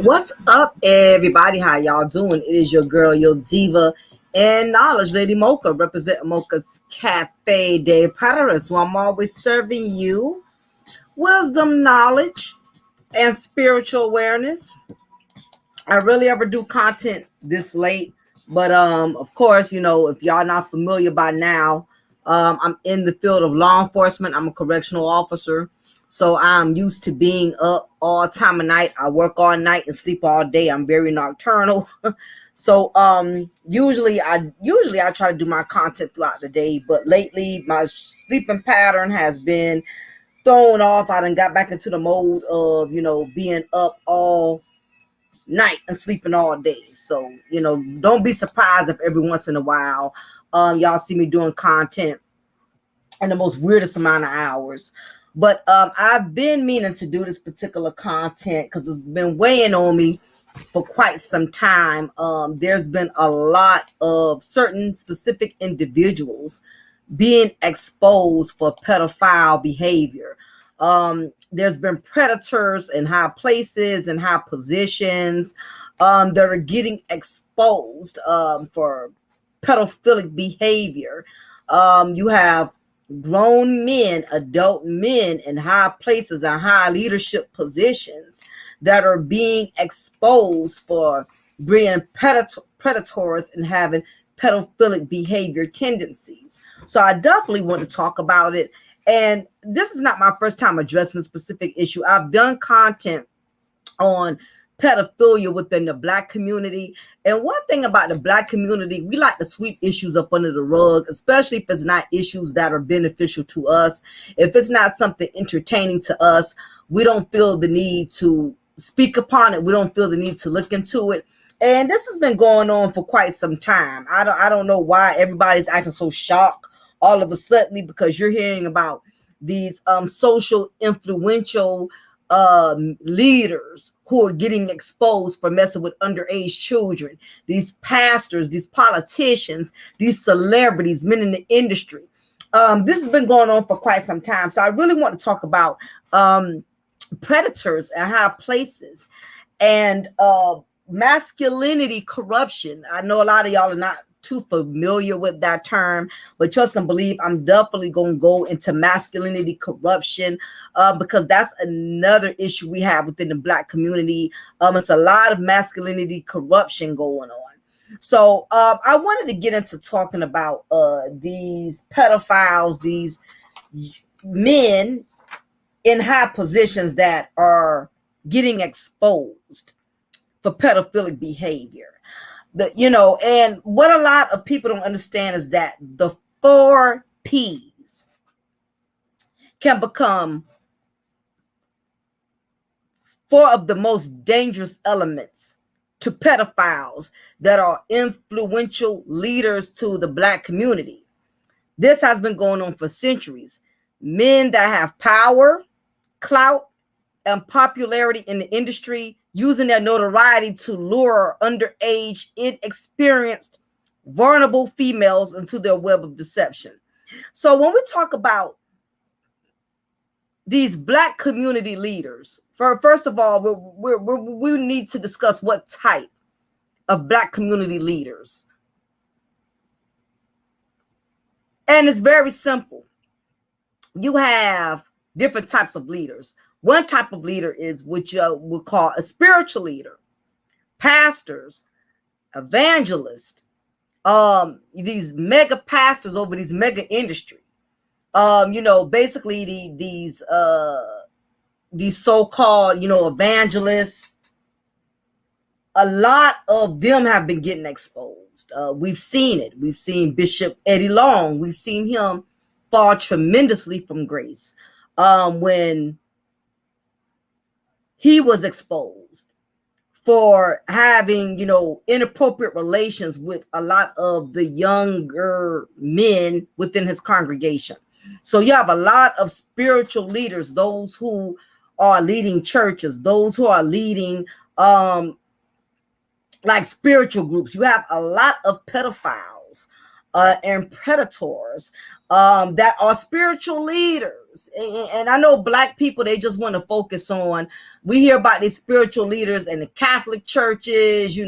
What's up, everybody? How y'all doing? It is your girl, your diva and knowledge, Lady Mocha, representing Mocha's Cafe de Paris. So I'm always serving you wisdom, knowledge, and spiritual awareness. I rarely ever do content this late, but of course, if y'all not familiar by now, I'm in the field of law enforcement. I'm a correctional officer. So I'm used to being up all time of night. I work all night and sleep all day. I'm very nocturnal. So usually I try to do my content throughout the day, but lately my sleeping pattern has been thrown off. I done got back into the mode of, being up all night and sleeping all day. So, don't be surprised if every once in a while y'all see me doing content in the most weirdest amount of hours. But I've been meaning to do this particular content because it's been weighing on me for quite some time. There's been a lot of certain specific individuals being exposed for pedophile behavior. There's been predators in high places and high positions that are getting exposed for pedophilic behavior. You have grown men, adult men in high places and high leadership positions that are being exposed for being predators and having pedophilic behavior tendencies. So I definitely want to talk about it. And this is not my first time addressing a specific issue. I've done content on pedophilia within the Black community. And one thing about the Black community, we like to sweep issues up under the rug, especially if it's not issues that are beneficial to us. If it's not something entertaining to us, we don't feel the need to speak upon it. We don't feel the need to look into it. And this has been going on for quite some time. I don't know why everybody's acting so shocked all of a sudden because you're hearing about these social influential leaders who are getting exposed for messing with underage children, these pastors, these politicians, these celebrities, men in the industry. This has been going on for quite some time. So I really want to talk about predators and high places and masculinity corruption. I know a lot of y'all are not too familiar with that term, but trust and believe I'm definitely going to go into masculinity corruption because that's another issue we have within the Black community. It's a lot of masculinity corruption going on. So I wanted to get into talking about these pedophiles, these men in high positions that are getting exposed for pedophilic behavior. And what a lot of people don't understand is that the 4 P's can become 4 of the most dangerous elements to pedophiles that are influential leaders to the Black community. This has been going on for centuries. Men that have power, clout, and popularity in the industry using their notoriety to lure underage, inexperienced, vulnerable females into their web of deception. So when we talk about these Black community leaders, first of all, we need to discuss what type of Black community leaders. And it's very simple. You have different types of leaders. One type of leader is what you would call a spiritual leader, pastors, evangelists, these mega pastors over these mega industry. Basically these so-called, evangelists, a lot of them have been getting exposed. We've seen it. We've seen Bishop Eddie Long. We've seen him fall tremendously from grace when he was exposed for having, inappropriate relations with a lot of the younger men within his congregation. So you have a lot of spiritual leaders, those who are leading churches, those who are leading like spiritual groups. You have a lot of pedophiles and predators that are spiritual leaders. And I know Black people, they just want to focus on, we hear about these spiritual leaders in the Catholic churches,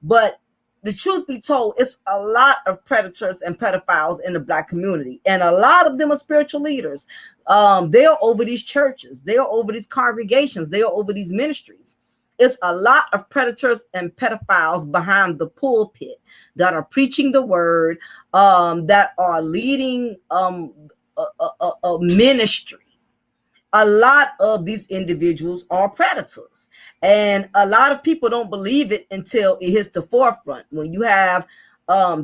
but the truth be told, it's a lot of predators and pedophiles in the Black community. And a lot of them are spiritual leaders. They are over these churches. They are over these congregations. They are over these ministries. It's a lot of predators and pedophiles behind the pulpit that are preaching the word, that are leading a ministry. A lot of these individuals are predators, and a lot of people don't believe it until it hits the forefront. When you have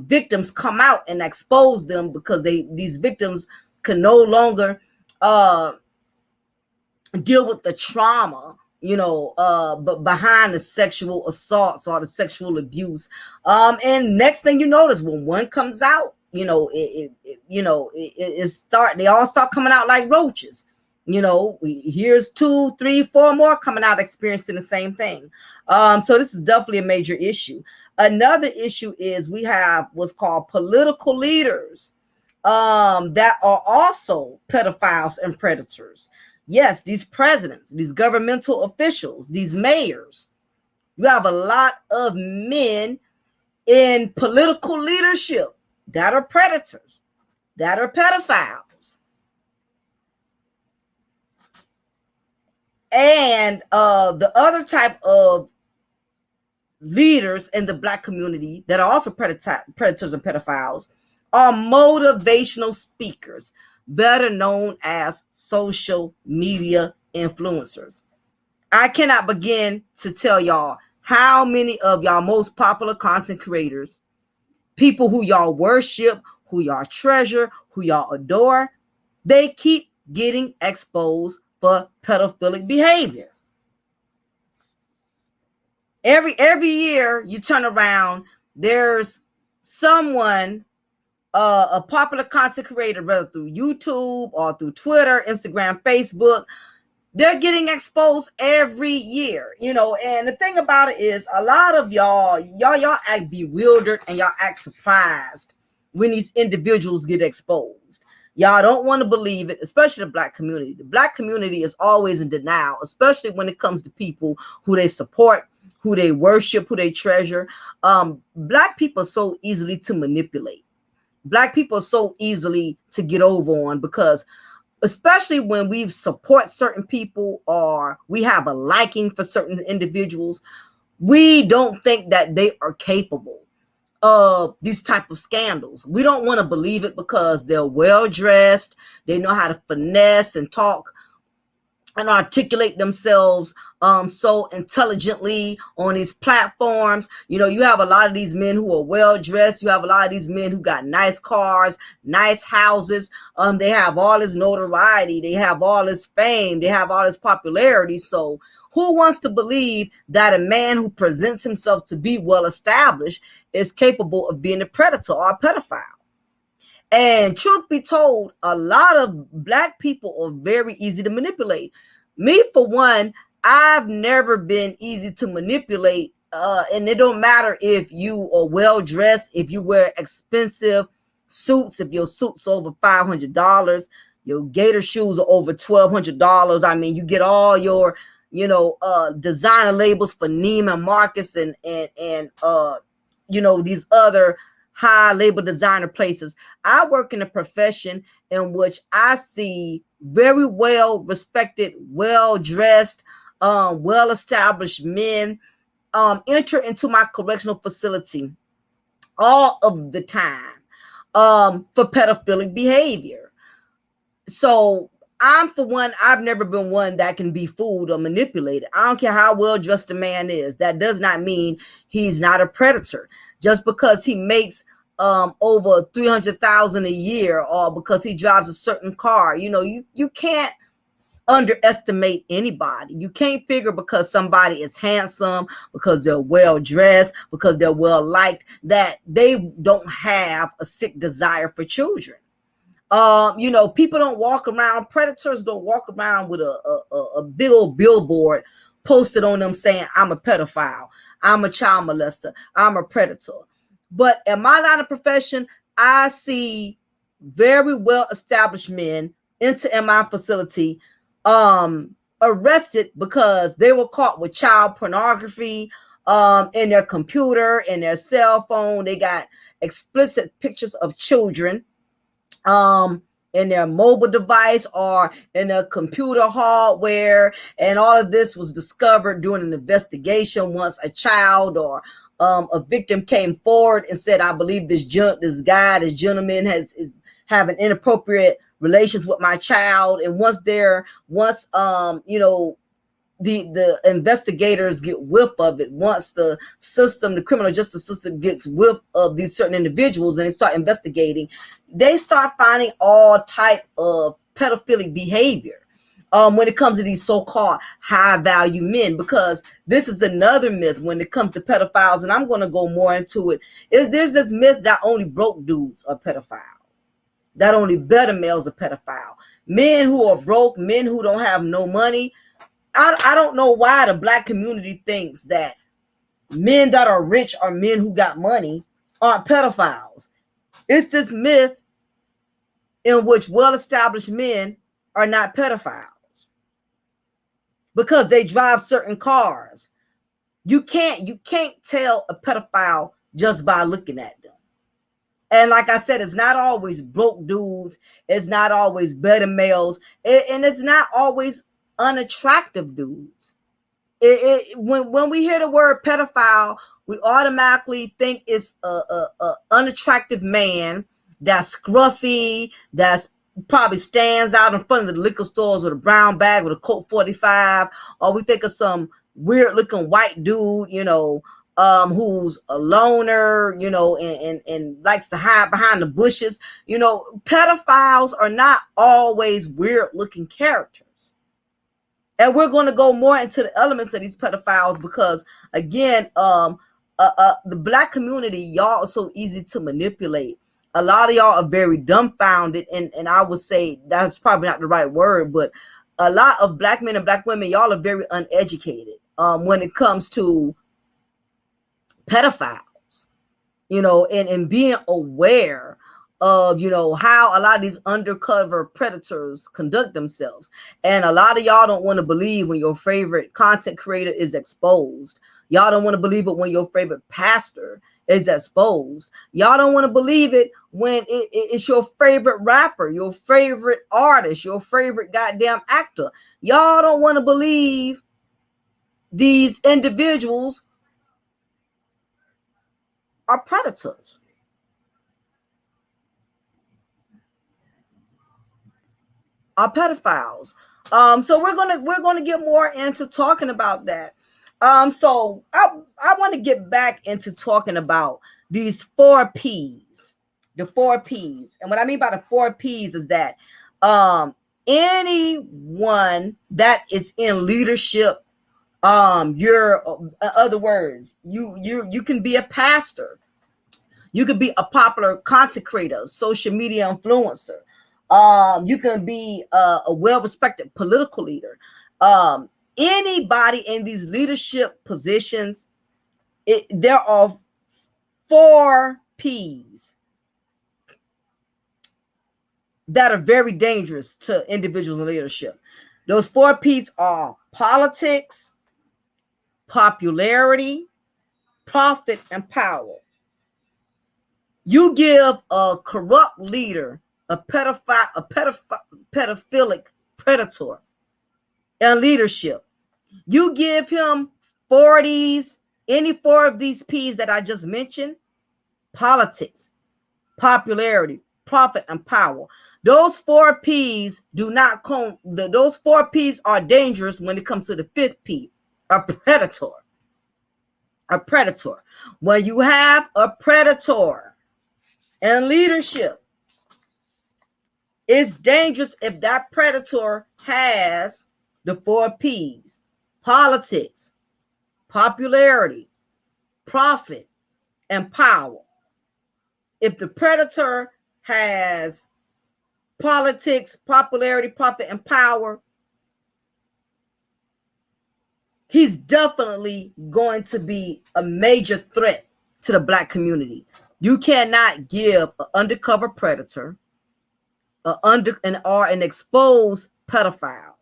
victims come out and expose them, because these victims can no longer deal with the trauma, but behind the sexual assaults or the sexual abuse. And next thing you notice, when one comes out, they all start coming out like roaches. Here's 2, 3, 4 more coming out experiencing the same thing. So this is definitely a major issue. Another issue is we have what's called political leaders that are also pedophiles and predators. Yes, these presidents, these governmental officials, these mayors. You have a lot of men in political leadership that are predators, that are pedophiles. And the other type of leaders in the Black community that are also predators and pedophiles are motivational speakers, better known as social media influencers. I cannot begin to tell y'all how many of y'all most popular content creators, people who y'all worship, who y'all treasure, who y'all adore, they keep getting exposed for pedophilic behavior. Every year you turn around, there's someone, a popular content creator, whether through YouTube or through Twitter, Instagram, Facebook, they're getting exposed every year, and the thing about it is a lot of y'all act bewildered and y'all act surprised when these individuals get exposed. Y'all don't want to believe it, especially the Black community. The Black community is always in denial, especially when it comes to people who they support, who they worship, who they treasure. Black people are so easily to manipulate. Black people are so easily to get over on, because especially when we support certain people or we have a liking for certain individuals, we don't think that they are capable of these type of scandals. We don't want to believe it because they're well dressed, they know how to finesse and talk and articulate themselves so intelligently on these platforms. You have a lot of these men who are well dressed. You have a lot of these men who got nice cars, nice houses. They have all this notoriety. They have all this fame. They have all this popularity. So who wants to believe that a man who presents himself to be well established is capable of being a predator or a pedophile? And truth be told, a lot of Black people are very easy to manipulate. Me, for one, I've never been easy to manipulate. And it don't matter if you are well dressed, if you wear expensive suits, if your suit's over $500, your gator shoes are over $1,200. I mean, you get all your, designer labels for Neiman Marcus and these other high label designer places. I work in a profession in which I see very well respected, well dressed, well established men enter into my correctional facility all of the time for pedophilic behavior. So I'm for one, I've never been one that can be fooled or manipulated. I don't care how well dressed a man is. That does not mean he's not a predator. Just because he makes over 300,000 a year, or because he drives a certain car, you can't underestimate anybody. You can't figure because somebody is handsome, because they're well dressed, because they're well liked, that they don't have a sick desire for children. People don't walk around, predators don't walk around with a big old billboard posted on them saying, I'm a pedophile, I'm a child molester, I'm a predator. But in my line of profession, I see very well established men in my facility arrested because they were caught with child pornography in their computer, in their cell phone. They got explicit pictures of children in their mobile device or in their computer hardware, and all of this was discovered during an investigation once a child or a victim came forward and said, I believe this gentleman is having inappropriate relations with my child. And once the investigators get whiff of it, once the criminal justice system gets whiff of these certain individuals and they start investigating, they start finding all type of pedophilic behavior when it comes to these so-called high-value men. Because this is another myth when it comes to pedophiles, and I'm going to go more into it. There's this myth that only broke dudes are pedophiles, that only better males are pedophile. Men who are broke, men who don't have no money, I don't know why the black community thinks that men that are rich or men who got money aren't pedophiles. It's this myth in which well-established men are not pedophiles because they drive certain cars. You can't tell a pedophile just by looking at them. And like I said, it's not always broke dudes. It's not always better males. And it's not always unattractive dudes. When we hear the word pedophile, we automatically think it's a unattractive man that's scruffy, that's probably stands out in front of the liquor stores with a brown bag with a Colt 45, or we think of some weird looking white dude, who's a loner, and likes to hide behind the bushes. Pedophiles are not always weird looking characters. And we're going to go more into the elements of these pedophiles because, again, the black community, y'all are so easy to manipulate. A lot of y'all are very dumbfounded, and I would say that's probably not the right word, but a lot of black men and black women, y'all are very uneducated when it comes to pedophiles, and being aware of, how a lot of these undercover predators conduct themselves. And a lot of y'all don't want to believe when your favorite content creator is exposed. Y'all don't want to believe it when your favorite pastor is exposed. Y'all don't want to believe it when it's your favorite rapper, your favorite artist, your favorite goddamn actor. Y'all don't want to believe these individuals are predators. Are pedophiles. So we're gonna get more into talking about that. So I want to get back into talking about these 4 P's. The 4 P's. And what I mean by the 4 P's is that anyone that is in leadership, you're in other words, you can be a pastor. You could be a popular content creator, social media influencer. You can be a well-respected political leader. Anybody in these leadership positions, there are 4 P's that are very dangerous to individuals in leadership. Those 4 P's are politics, popularity, profit, and power. You give a corrupt leader, a pedophilic predator in leadership. You give him any 4 of these P's that I just mentioned: politics, popularity, profit, and power. Those four P's do not come. Those four P's are dangerous when it comes to the fifth P, a predator. A predator. When you have a predator in leadership, it's dangerous if that predator has the four P's: politics, popularity, profit, and power. If the predator has politics, popularity, profit, and power, he's definitely going to be a major threat to the Black community. You cannot give an undercover predator or an exposed pedophile,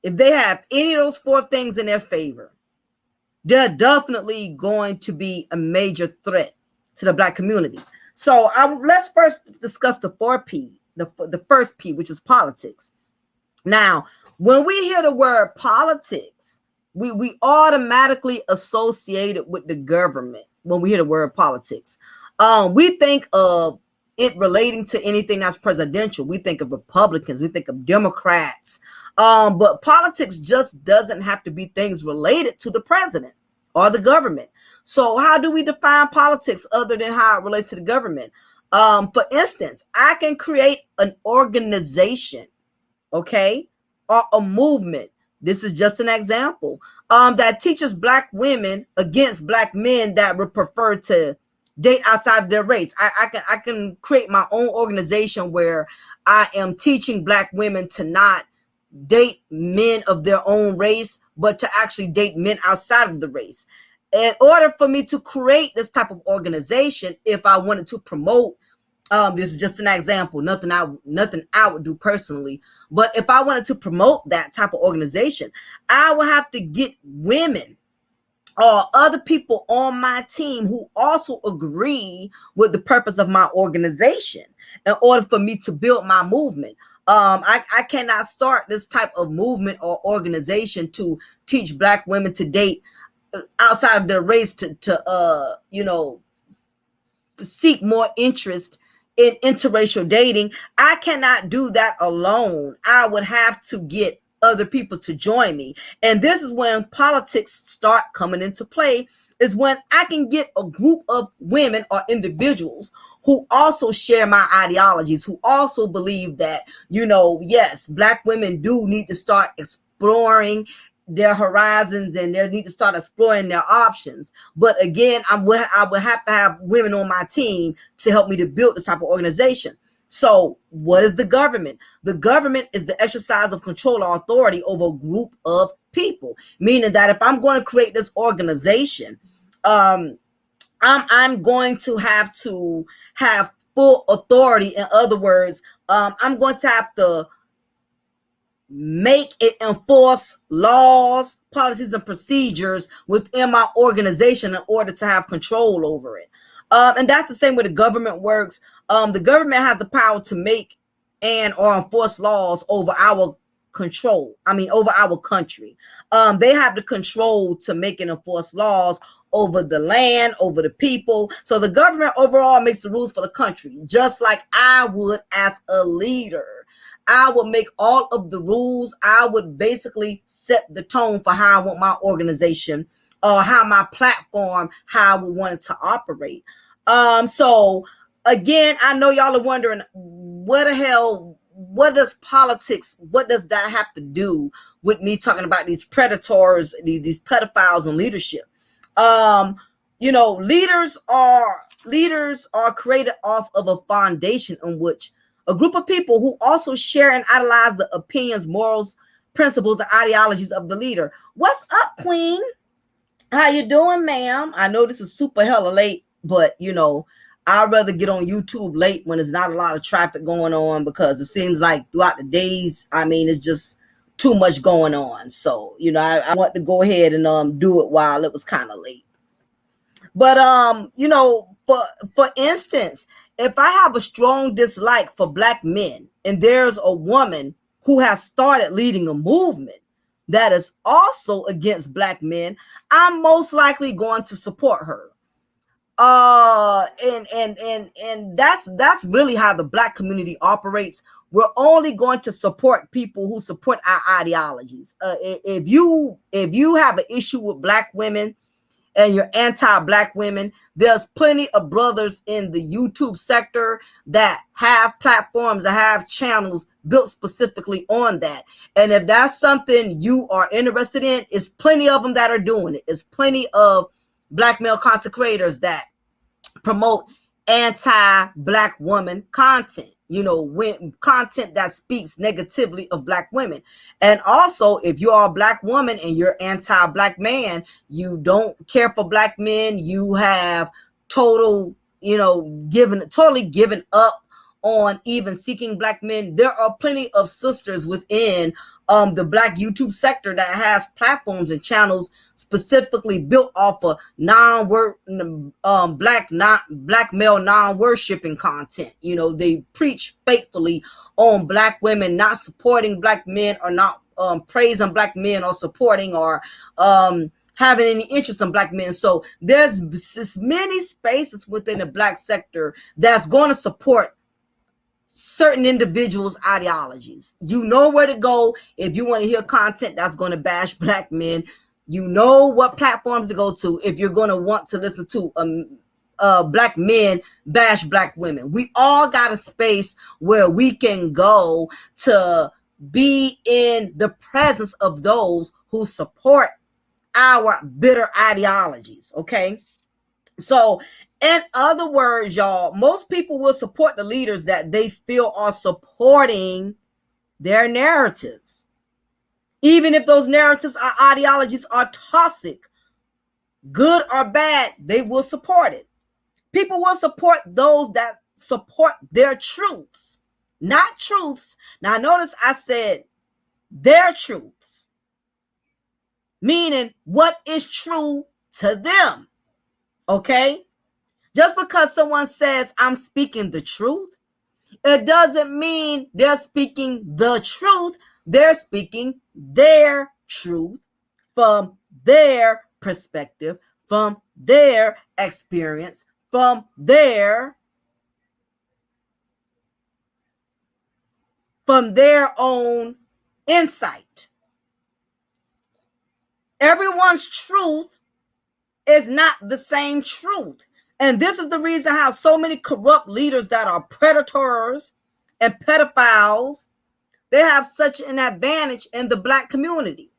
if they have any of those four things in their favor, they're definitely going to be a major threat to the Black community. So let's first discuss the four P, the first P, which is politics. Now, when we hear the word politics, we automatically associate it with the government. When we hear the word politics, we think of it relating to anything that's presidential. We think of Republicans, we think of Democrats, but politics just doesn't have to be things related to the president or the government. So how do we define politics other than how it relates to the government? For instance, I can create an organization, okay, or a movement. This is just an example that teaches Black women against Black men that would prefer to date outside of their race. I can create my own organization where I am teaching Black women to not date men of their own race, but to actually date men outside of the race. In order for me to create this type of organization, if I wanted to promote, this is just an example, nothing I would do personally, but if I wanted to promote that type of organization, I would have to get women or other people on my team who also agree with the purpose of my organization in order for me to build my movement. I cannot start this type of movement or organization to teach Black women to date outside of their race to seek more interest in interracial dating. I cannot do that alone. I would have to get other people to join me. And this is when politics start coming into play, is when I can get a group of women or individuals who also share my ideologies, who also believe that, yes, Black women do need to start exploring their horizons and they need to start exploring their options. But again, I would have to have women on my team to help me to build this type of organization. So what is the government? The government is the exercise of control or authority over a group of people, meaning that if I'm going to create this organization, I'm going to have full authority. In other words, I'm going to have to make it enforce laws, policies, and procedures within my organization in order to have control over it. And that's the same way the government works. The government has the power to make or enforce laws over our over our country. They have the control to make and enforce laws over the land, over the people. So the government overall makes the rules for the country, just like I would as a leader. I would make all of the rules. I would basically set the tone for how I want my organization or how my platform, how I would want it to operate. So again, I know y'all are wondering, what does politics, what does that have to do with me talking about these predators, these pedophiles in leadership? Leaders are created off of a foundation in which a group of people who also share and idolize the opinions, morals, principles, and ideologies of the leader. What's up, Queen? How you doing, ma'am? I know this is super hella late, but I'd rather get on YouTube late when there's not a lot of traffic going on, because it seems like throughout the days, it's just too much going on. So, I want to go ahead and do it while it was kind of late. But for instance, if I have a strong dislike for Black men and there's a woman who has started leading a movement that is also against Black men, I'm most likely going to support her. And that's really how the Black community operates. We're only going to support people who support our ideologies. If you have an issue with Black women and you're anti-Black women, there's plenty of brothers in the YouTube sector that have platforms, that have channels built specifically on that. And if that's something you are interested in, it's plenty of them that are doing it. It's plenty of Black male content creators that promote anti-Black woman content, when content that speaks negatively of Black women. And also, if you are a Black woman and you're anti-Black man, you don't care for Black men, you have totally given up on even seeking Black men, there are plenty of sisters within the Black YouTube sector that has platforms and channels specifically built off of Black male non-worshiping content. They preach faithfully on Black women, not supporting Black men, or not praising Black men, or supporting, or having any interest in Black men. So there's many spaces within the Black sector that's going to support certain individuals' ideologies. You know where to go if you want to hear content that's going to bash Black men. You know what platforms to go to if you're going to want to listen to Black men bash Black women. We all got a space where we can go to be in the presence of those who support our bitter ideologies, okay? So, in other words, y'all, most people will support the leaders that they feel are supporting their narratives. Even if those narratives or ideologies are toxic, good or bad, they will support it. People will support those that support their truths, not truths. Now, notice I said their truths, meaning what is true to them. Okay? Just because someone says I'm speaking the truth, it doesn't mean they're speaking the truth. They're speaking their truth from their perspective, from their experience, from their own insight. Everyone's truth is not the same truth. And this is the reason how so many corrupt leaders that are predators and pedophiles, they have such an advantage in the Black community.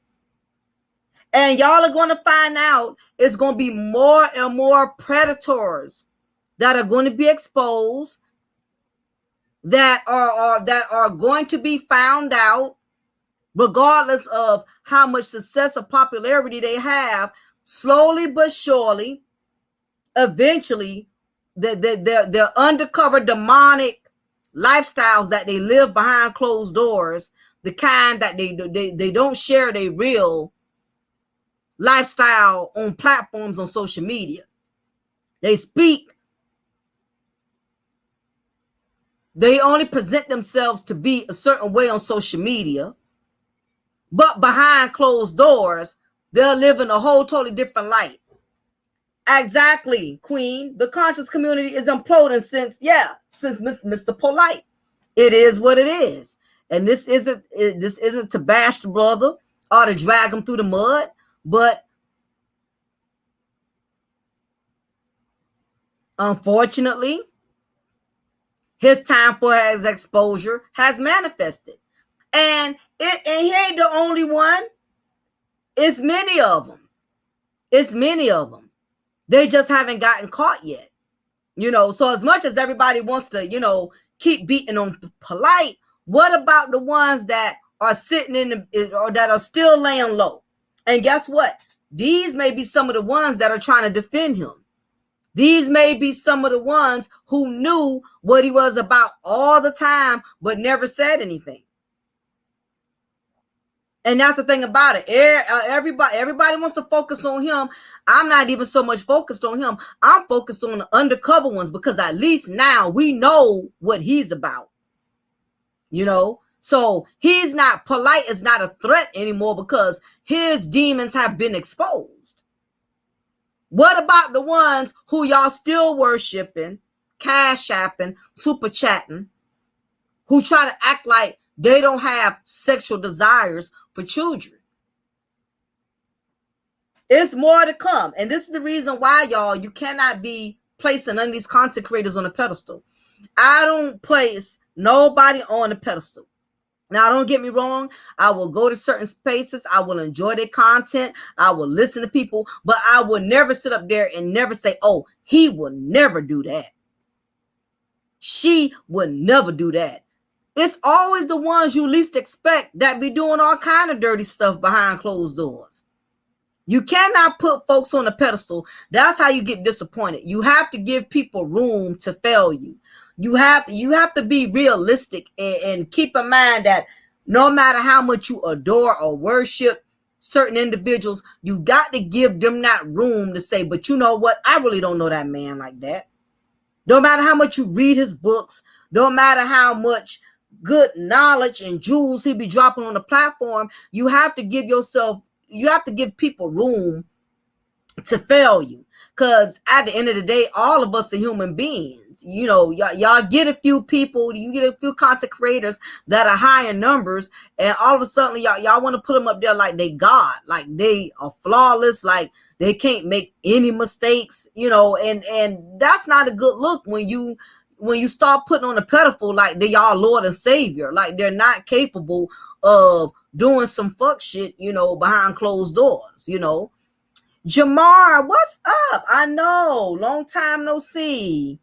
And y'all are going to find out it's going to be more and more predators that are going to be exposed, that are going to be found out, regardless of how much success or popularity they have. Slowly but surely, eventually, their undercover demonic lifestyles that they live behind closed doors, the kind that they don't share their real lifestyle on platforms on social media. They only present themselves to be a certain way on social media, but behind closed doors, they're living a whole totally different life. Exactly, Queen. The conscious community is imploding since Mr. Polite. It is what it is. And this isn't to bash the brother or to drag him through the mud, but unfortunately, his time for his exposure has manifested. And he ain't the only one. It's many of them. They just haven't gotten caught yet. So as much as everybody wants to, keep beating on Polite, what about the ones that are sitting or that are still laying low? And guess what? These may be some of the ones that are trying to defend him. These may be some of the ones who knew what he was about all the time, but never said anything. And that's the thing about it. Everybody wants to focus on him. I'm not even so much focused on him. I'm focused on the undercover ones, because at least now we know what he's about. So Polite is not a threat anymore because his demons have been exposed. What about the ones who y'all still worshiping, cash apping, super chatting, who try to act like they don't have sexual desires for children? It's more to come. And this is the reason why, y'all, you cannot be placing none of these content creators on a pedestal. I don't place nobody on a pedestal. Now, don't get me wrong. I will go to certain spaces. I will enjoy their content. I will listen to people, but I will never sit up there and never say, oh, he will never do that. She would never do that. It's always the ones you least expect that be doing all kind of dirty stuff behind closed doors. You cannot put folks on a pedestal. That's how you get disappointed. You have to give people room to fail you. You have to be realistic and keep in mind that no matter how much you adore or worship certain individuals, you got to give them that room to say, but you know what? I really don't know that man like that. No matter how much you read his books, no matter how much good knowledge and jewels he be dropping on the platform, you have to give people room to fail you. Because at the end of the day, all of us are human beings. You know, y'all get a few people, you get a few content creators that are high in numbers, and all of a sudden y'all want to put them up there like they God, like they are flawless, like they can't make any mistakes, you know, and that's not a good look when you start putting on a pedestal like they y'all Lord and Savior, like they're not capable of doing some fuck shit, you know, behind closed doors, you know. Jamar, what's up? I know, long time no see.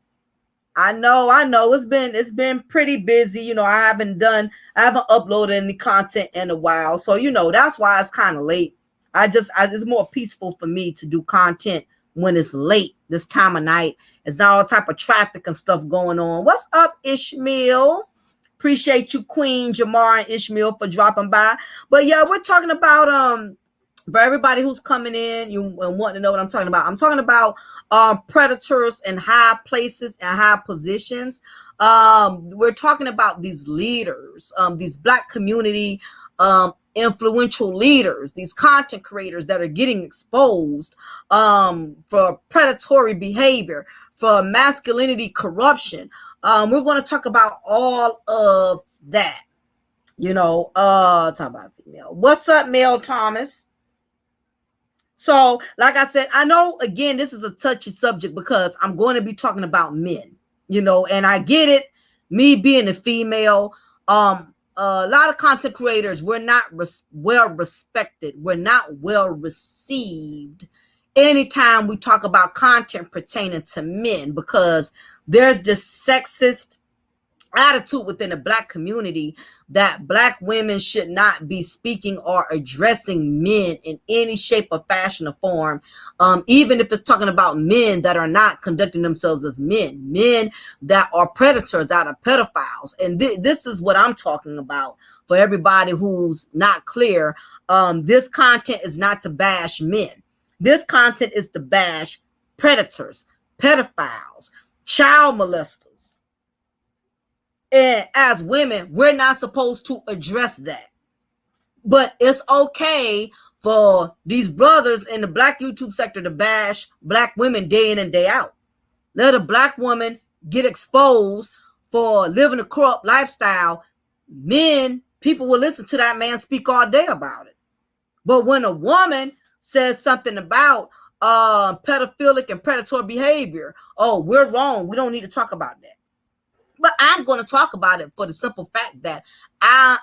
I know. It's been pretty busy. You know, I haven't uploaded any content in a while. So, you know, that's why it's kind of late. It's more peaceful for me to do content when it's late this time of night. It's not all type of traffic and stuff going on. What's up, Ishmael? Appreciate you, Queen Jamar and Ishmael, for dropping by. But yeah, we're talking about for everybody who's coming in, you want to know what I'm talking about. I'm talking about predators in high places and high positions. We're talking about these leaders, these Black community influential leaders, these content creators that are getting exposed for predatory behavior, for masculinity corruption. We're going to talk about all of that. You know, talk about female. What's up, Mel Thomas? So, like I said, I know, again, this is a touchy subject because I'm going to be talking about men, you know, and I get it. Me being a female, a lot of content creators, we're not well respected. We're not well received anytime we talk about content pertaining to men, because there's this sexist attitude within the Black community that Black women should not be speaking or addressing men in any shape or fashion or form, even if it's talking about men that are not conducting themselves as men that are predators, that are pedophiles. And this is what I'm talking about for everybody who's not clear. This content is not to bash men. This content is to bash predators, pedophiles, child molesters. And as women, we're not supposed to address that. But it's okay for these brothers in the Black YouTube sector to bash Black women day in and day out. Let a Black woman get exposed for living a corrupt lifestyle. People will listen to that man speak all day about it. But when a woman says something about pedophilic and predatory behavior, oh, we're wrong. We don't need to talk about that. But I'm going to talk about it for the simple fact that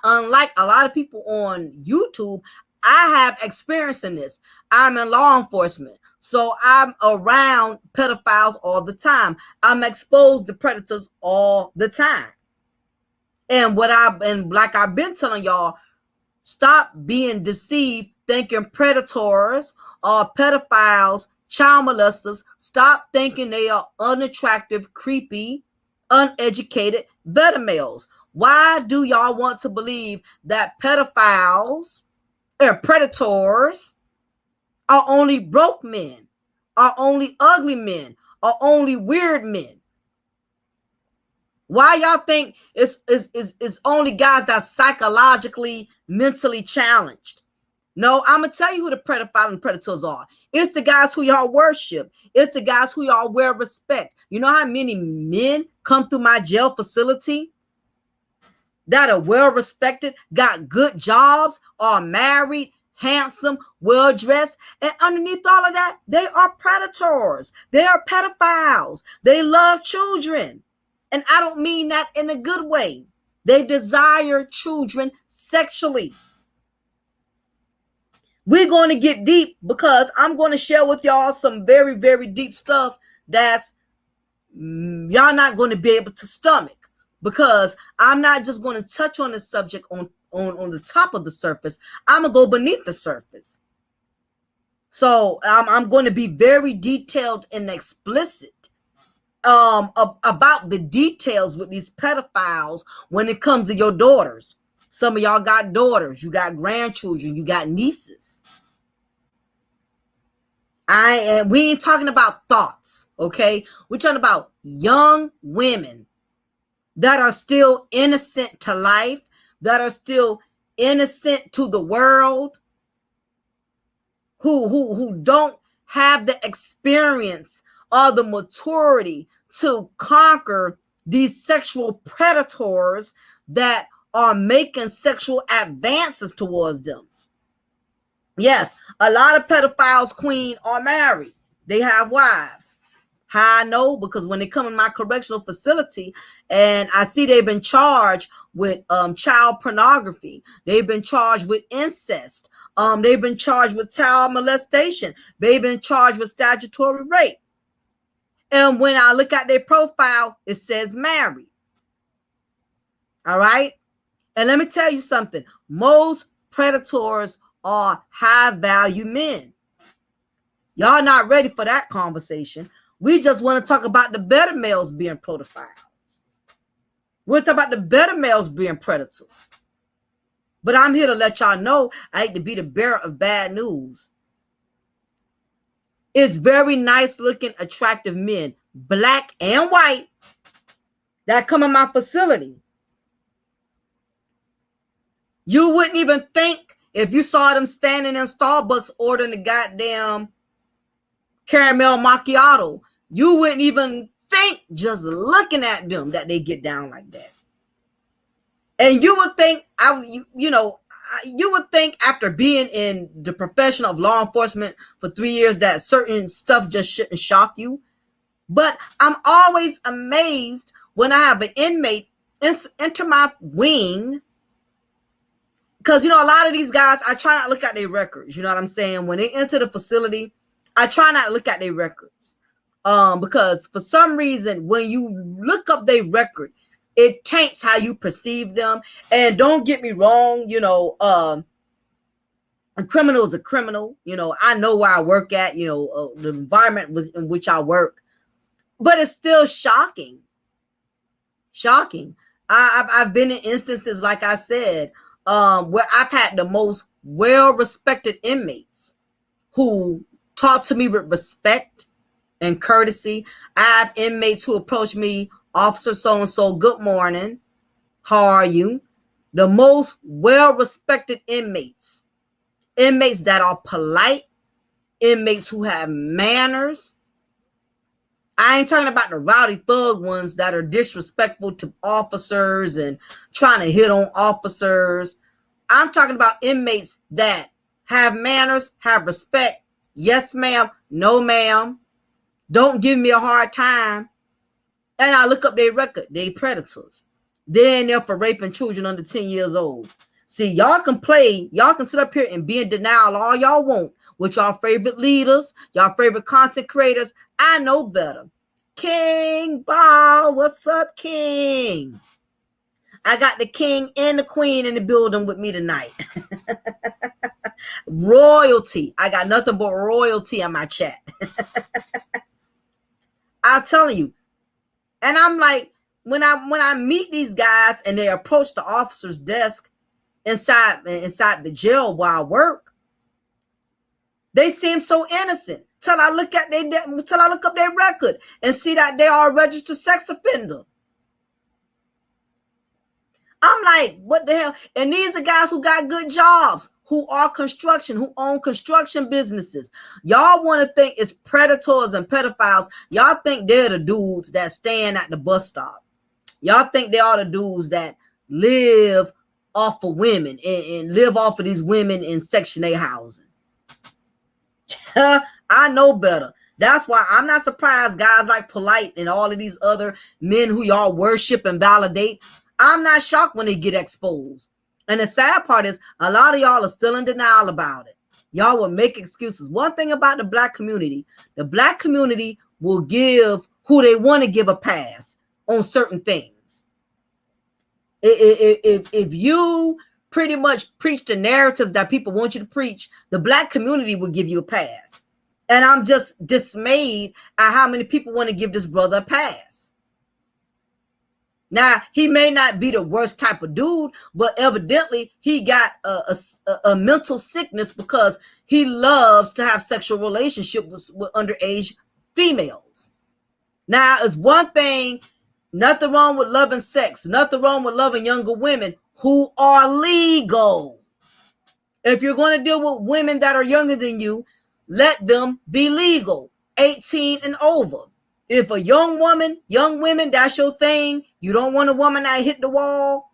unlike a lot of people on YouTube, I have experience in this. I'm in law enforcement, so I'm around pedophiles all the time. I'm exposed to predators all the time. And like I've been telling y'all, stop being deceived, thinking predators or pedophiles, child molesters. Stop thinking they are unattractive, creepy, uneducated beta males. Why do y'all want to believe that pedophiles and predators are only broke men, are only ugly men, are only weird men? Why y'all think it's only guys that's psychologically, mentally challenged? No, I'm going to tell you who the pedophile and predators are. It's the guys who y'all worship. It's the guys who y'all wear respect. You know how many men come through my jail facility that are well respected, got good jobs, are married, handsome, well dressed, and underneath all of that, they are predators. They are pedophiles. They love children. And I don't mean that in a good way. They desire children sexually. We're going to get deep because I'm going to share with y'all some very, very deep stuff that's y'all not going to be able to stomach, because I'm not just going to touch on the subject on the top of the surface. I'm going to go beneath the surface. So I'm going to be very detailed and explicit about the details with these pedophiles when it comes to your daughters. Some of y'all got daughters, you got grandchildren, you got nieces. We ain't talking about thoughts, okay? We're talking about young women that are still innocent to life, that are still innocent to the world, who don't have the experience or the maturity to conquer these sexual predators that are making sexual advances towards them. Yes, a lot of pedophiles, queen, are married. They have wives. How I know? Because when they come in my correctional facility and I see they've been charged with child pornography, they've been charged with incest, they've been charged with child molestation, they've been charged with statutory rape. And when I look at their profile, it says married. All right? And let me tell you something. Most predators are high-value men. Y'all not ready for that conversation. We just want to talk about the better males being pedophiles. We're talking about the better males being predators. But I'm here to let y'all know I hate to be the bearer of bad news. It's very nice-looking, attractive men, black and white, that come in my facility. You wouldn't even think, if you saw them standing in Starbucks ordering the goddamn caramel macchiato, you wouldn't even think, just looking at them, that they get down like that. And you would think, you would think after being in the profession of law enforcement for 3 years that certain stuff just shouldn't shock you. But I'm always amazed when I have an inmate enter my wing. Because, a lot of these guys, I try not to look at their records. You know what I'm saying? When they enter the facility, I try not to look at their records. Because for some reason, when you look up their record, it taints how you perceive them. And don't get me wrong, a criminal is a criminal. I know where I work at, the environment in which I work. But it's still shocking. Shocking. I've been in instances, like I said, where I've had the most well-respected inmates who talk to me with respect and courtesy. I have inmates who approach me, officer so-and-so, good morning, how are you? The most well-respected inmates that are polite, inmates who have manners. I ain't talking about the rowdy thug ones that are disrespectful to officers and trying to hit on officers. I'm talking about inmates that have manners, have respect. Yes, ma'am. No, ma'am. Don't give me a hard time. And I look up their record. They predators. They're in there for raping children under 10 years old. See, y'all can play. Y'all can sit up here and be in denial all y'all want with y'all favorite leaders, y'all favorite content creators. I know better. King Ball, what's up, King? I got the king and the queen in the building with me tonight. Royalty. I got nothing but royalty in my chat. I'm telling you. And I'm like, when I meet these guys and they approach the officer's desk inside the jail where I work, they seem so innocent till I look up their record and see that they are a registered sex offender. I'm like, what the hell? And these are guys who got good jobs, who are construction, who own construction businesses. Y'all want to think it's predators and pedophiles. Y'all think they're the dudes that stand at the bus stop. Y'all think they are the dudes that live off of women and live off of these women in Section 8 housing. I know better. That's why I'm not surprised guys like Polite and all of these other men who y'all worship and validate. I'm not shocked when they get exposed. And the sad part is a lot of y'all are still in denial about it. Y'all will make excuses. One thing about the black community will give who they want to give a pass on certain things. If you pretty much preach the narratives that people want you to preach, the black community will give you a pass. And I'm just dismayed at how many people want to give this brother a pass. Now, he may not be the worst type of dude, but evidently he got a mental sickness because he loves to have sexual relationships with underage females. Now, it's one thing, nothing wrong with loving sex, nothing wrong with loving younger women who are legal. If you're going to deal with women that are younger than you, let them be legal, 18 and over. If a young women, that's your thing. You don't want a woman that hit the wall.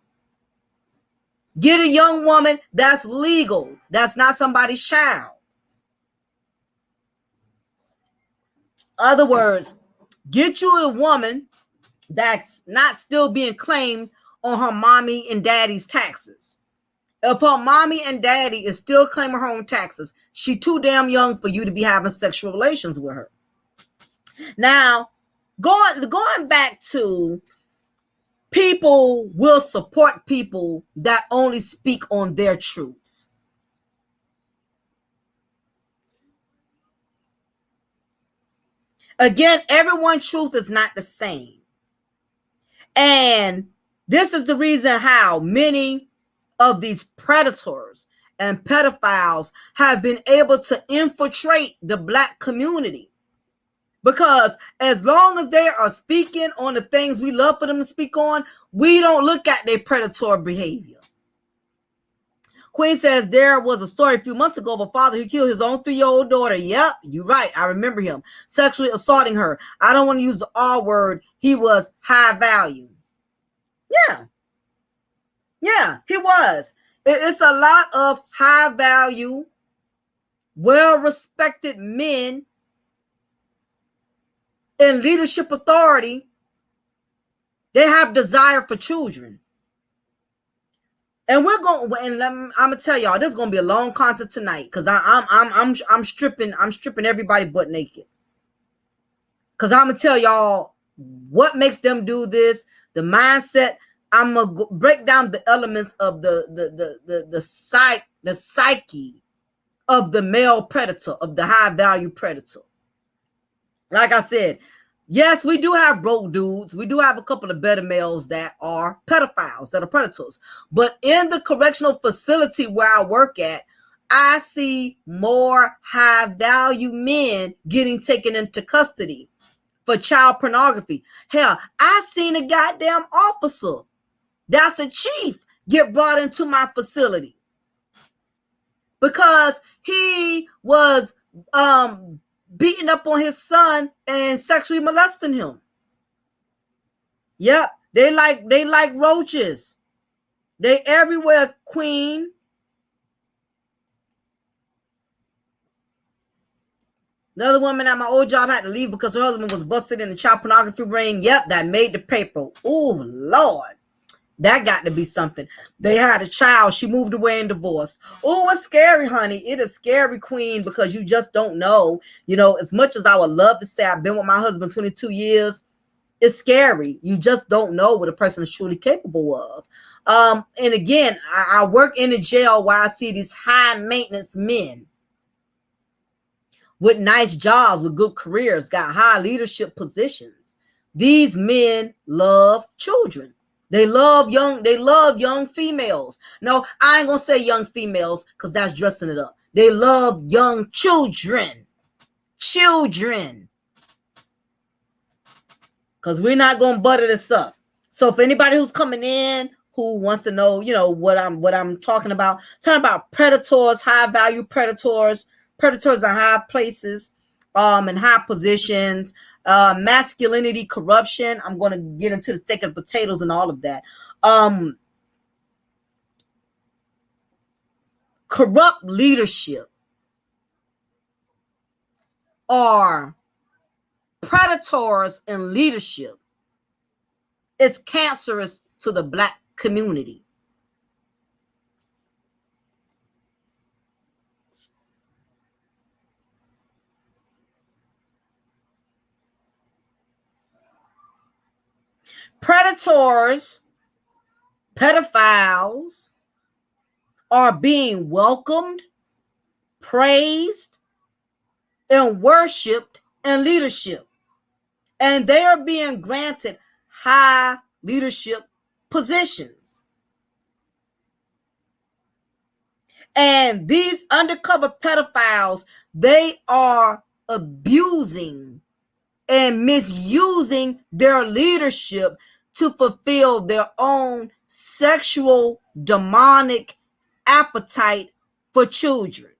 Get a young woman that's legal. That's not somebody's child. Other words, get you a woman that's not still being claimed on her mommy and daddy's taxes. If her mommy and daddy is still claiming her own taxes, she too damn young for you to be having sexual relations with her. Now, going back to people will support people that only speak on their truths. Again, everyone's truth is not the same. And this is the reason how many of these predators and pedophiles have been able to infiltrate the black community. Because as long as they are speaking on the things we love for them to speak on, we don't look at their predatory behavior. Queen says there was a story a few months ago of a father who killed his own 3-year-old daughter. Yep, you're right. I remember him sexually assaulting her. I don't want to use the R word. He was high value. Yeah, he was. It's a lot of high value, well-respected men in leadership authority. They have desire for children. And we're going, and I'm gonna tell y'all, this is gonna be a long content tonight because I'm stripping everybody butt naked. Because I'm gonna tell y'all what makes them do this, the mindset. I'm gonna break down the elements of the psyche of the male predator, of the high value predator. Like I said, yes, we do have broke dudes. We do have a couple of better males that are pedophiles, that are predators. But in the correctional facility where I work at, I see more high value men getting taken into custody for child pornography. Hell, I seen a goddamn officer that's a chief get brought into my facility because he was beating up on his son and sexually molesting him. Yep, they like roaches. They everywhere, queen. Another woman at my old job had to leave because her husband was busted in the child pornography ring. Yep, that made the paper. Oh, Lord. That got to be something. They had a child. She moved away and divorced. Oh, it's scary, honey. It is scary, queen, because you just don't know. You know, as much as I would love to say I've been with my husband 22 years, it's scary. You just don't know what a person is truly capable of. And again, I work in a jail where I see these high maintenance men with nice jobs, with good careers, got high leadership positions. These men love children. They love young females. No, I ain't gonna say young females because that's dressing it up. They love young children. Because we're not gonna butter this up. So if anybody who's coming in who wants to know, what I'm talking about. Talking about predators, high value predators in high places, in high positions, masculinity, corruption. I'm going to get into the steak and potatoes and all of that. Corrupt leadership or predators in leadership is cancerous to the Black community. Predators, pedophiles are being welcomed, praised, and worshiped in leadership. And they are being granted high leadership positions. And these undercover pedophiles, they are abusing and misusing their leadership to fulfill their own sexual demonic appetite for children.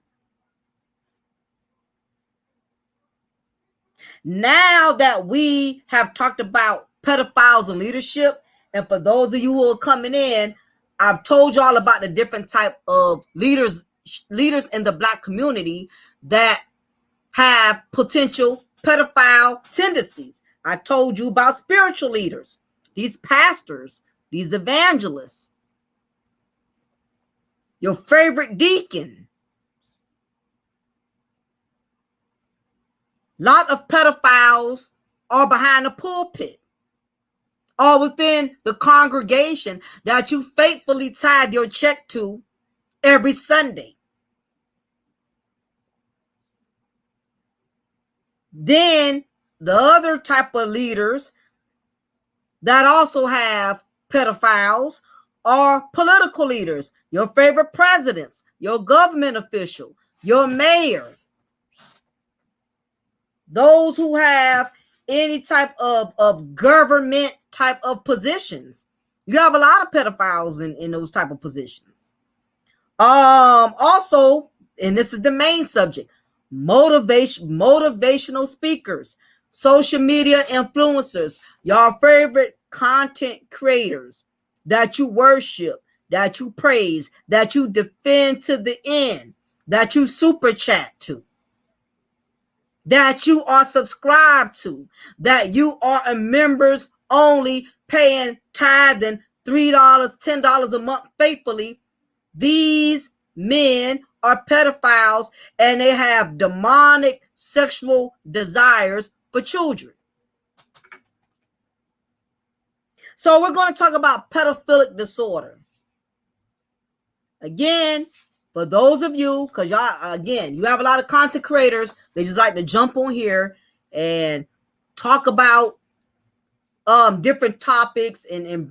Now that we have talked about pedophiles and leadership, and for those of you who are coming in, I've told y'all about the different type of leaders in the Black community that have potential pedophile tendencies. I told you about spiritual leaders, these pastors, these evangelists, your favorite deacon. A lot of pedophiles are behind the pulpit or within the congregation that you faithfully tithe your check to every Sunday. Then the other type of leaders that also have pedophiles are political leaders, your favorite presidents, your government official, your mayor, those who have any type of government type of positions. You have a lot of pedophiles in those type of positions. Also, and this is the main subject, motivational speakers, social media influencers, your favorite content creators that you worship, that you praise, that you defend to the end, that you super chat to, that you are subscribed to, that you are a members only paying tithing $3, $10 a month faithfully. These men are pedophiles and they have demonic sexual desires for children. So we're going to talk about pedophilic disorder. Again, for those of you, because y'all, again, you have a lot of content creators, they just like to jump on here and talk about different topics and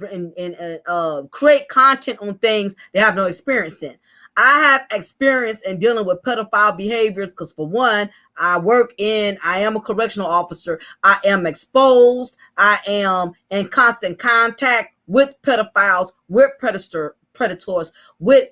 create content on things they have no experience in. I have experience in dealing with pedophile behaviors because, for one, I am a correctional officer. I am exposed. I am in constant contact with pedophiles, with predators, with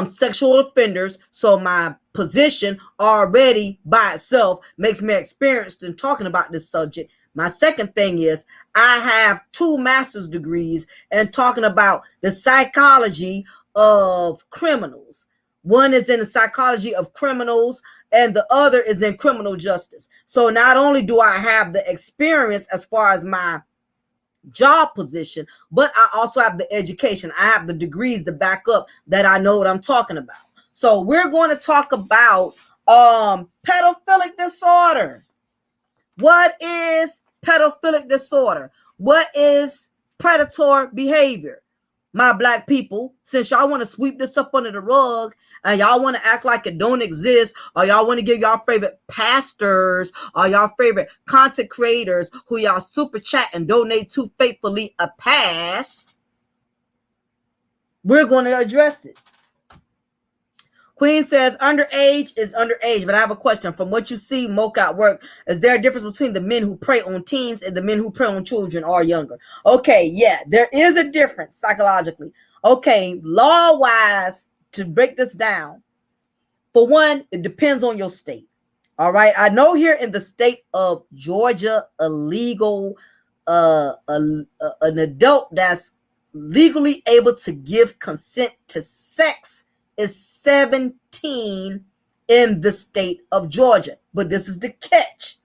sexual offenders. So my position already by itself makes me experienced in talking about this subject. My second thing is I have 2 master's degrees in talking about the psychology of criminals. One is in the psychology of criminals and the other is in criminal justice. So not only do I have the experience as far as my job position, but I also have the education. I have the degrees to back up that I know what I'm talking about. So we're going to talk about pedophilic disorder. What is pedophilic disorder? What is predator behavior? My Black people, since y'all want to sweep this up under the rug and y'all want to act like it don't exist, or y'all want to give y'all favorite pastors or y'all favorite content creators who y'all super chat and donate to faithfully a pass, we're going to address it. Queen says underage is underage, but I have a question. From what you see, Mocha at work, is there a difference between the men who prey on teens and the men who prey on children or younger? Okay, yeah, there is a difference psychologically. Okay, law-wise, to break this down, for one, it depends on your state. All right, I know here in the state of Georgia, illegal, an adult that's legally able to give consent to sex is 17 in the state of Georgia. But this is the catch.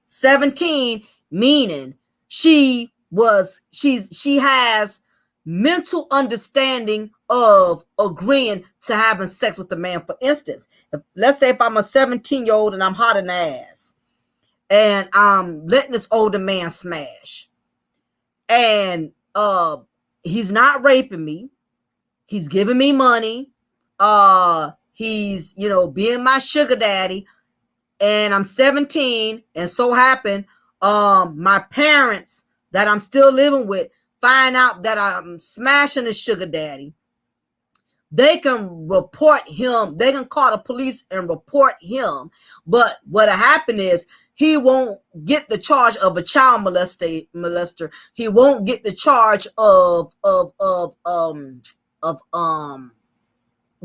17 meaning she has mental understanding of agreeing to having sex with a man. For instance, let's say if I'm a 17-year-old and I'm hot in the ass and I'm letting this older man smash, and he's not raping me, he's giving me money, he's being my sugar daddy, and I'm 17, and so happened my parents that I'm still living with find out that I'm smashing the sugar daddy. They can report him. They can call the police and report him. But what'll happen is he won't get the charge of a child molester. He won't get the charge of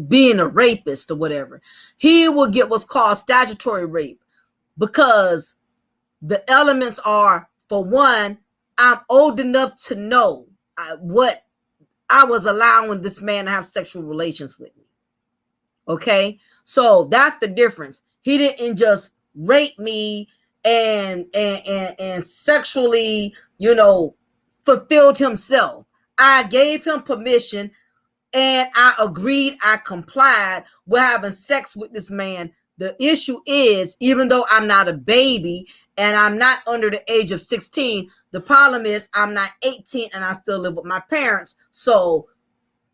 being a rapist or whatever. He will get what's called statutory rape, because the elements are, for one, I'm old enough to know what I was allowing this man to have sexual relations with me. Okay, so that's the difference. He didn't just rape me and sexually, fulfilled himself. I gave him permission and I agreed, I complied with having sex with this man. The issue is, even though I'm not a baby and I'm not under the age of 16, the problem is I'm not 18 and I still live with my parents. So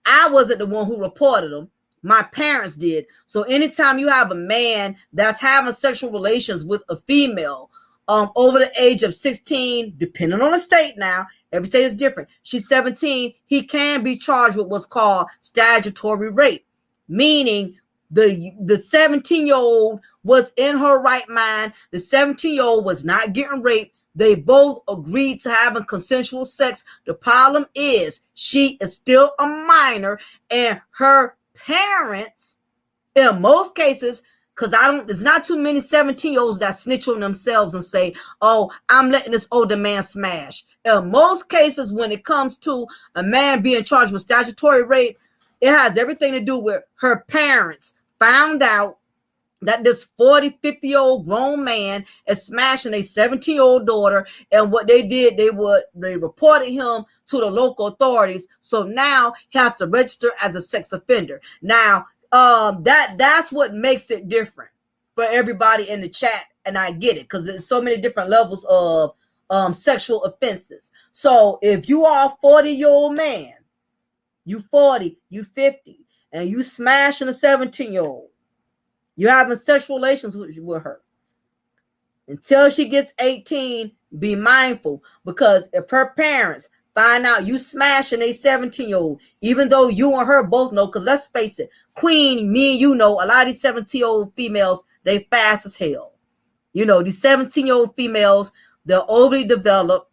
I wasn't the one who reported him. My parents did. So anytime you have a man that's having sexual relations with a female over the age of 16, depending on the state now, every state is different. She's 17. He can be charged with what's called statutory rape, meaning the 17-year-old was in her right mind. The 17-year-old was not getting raped. They both agreed to having consensual sex. The problem is she is still a minor, and her parents, in most cases, because there's not too many 17-year-olds that snitch on themselves and say, oh, I'm letting this older man smash. In most cases, when it comes to a man being charged with statutory rape, it has everything to do with her parents found out that this 40, 50-year-old grown man is smashing a 17-year-old daughter. And what they did, they reported him to the local authorities. So now he has to register as a sex offender. Now, that's what makes it different for everybody in the chat. And I get it, because there's so many different levels of sexual offenses. So if you are a 40-year-old man, you 40, you 50, and you smashing a 17-year-old, you're having sexual relations with her. Until she gets 18, be mindful, because if her parents find out you smashing a 17-year-old, even though you and her both know, because let's face it, Queen, me and you know, a lot of these 17-year-old females, they fast as hell. These 17-year-old females, they're overly developed.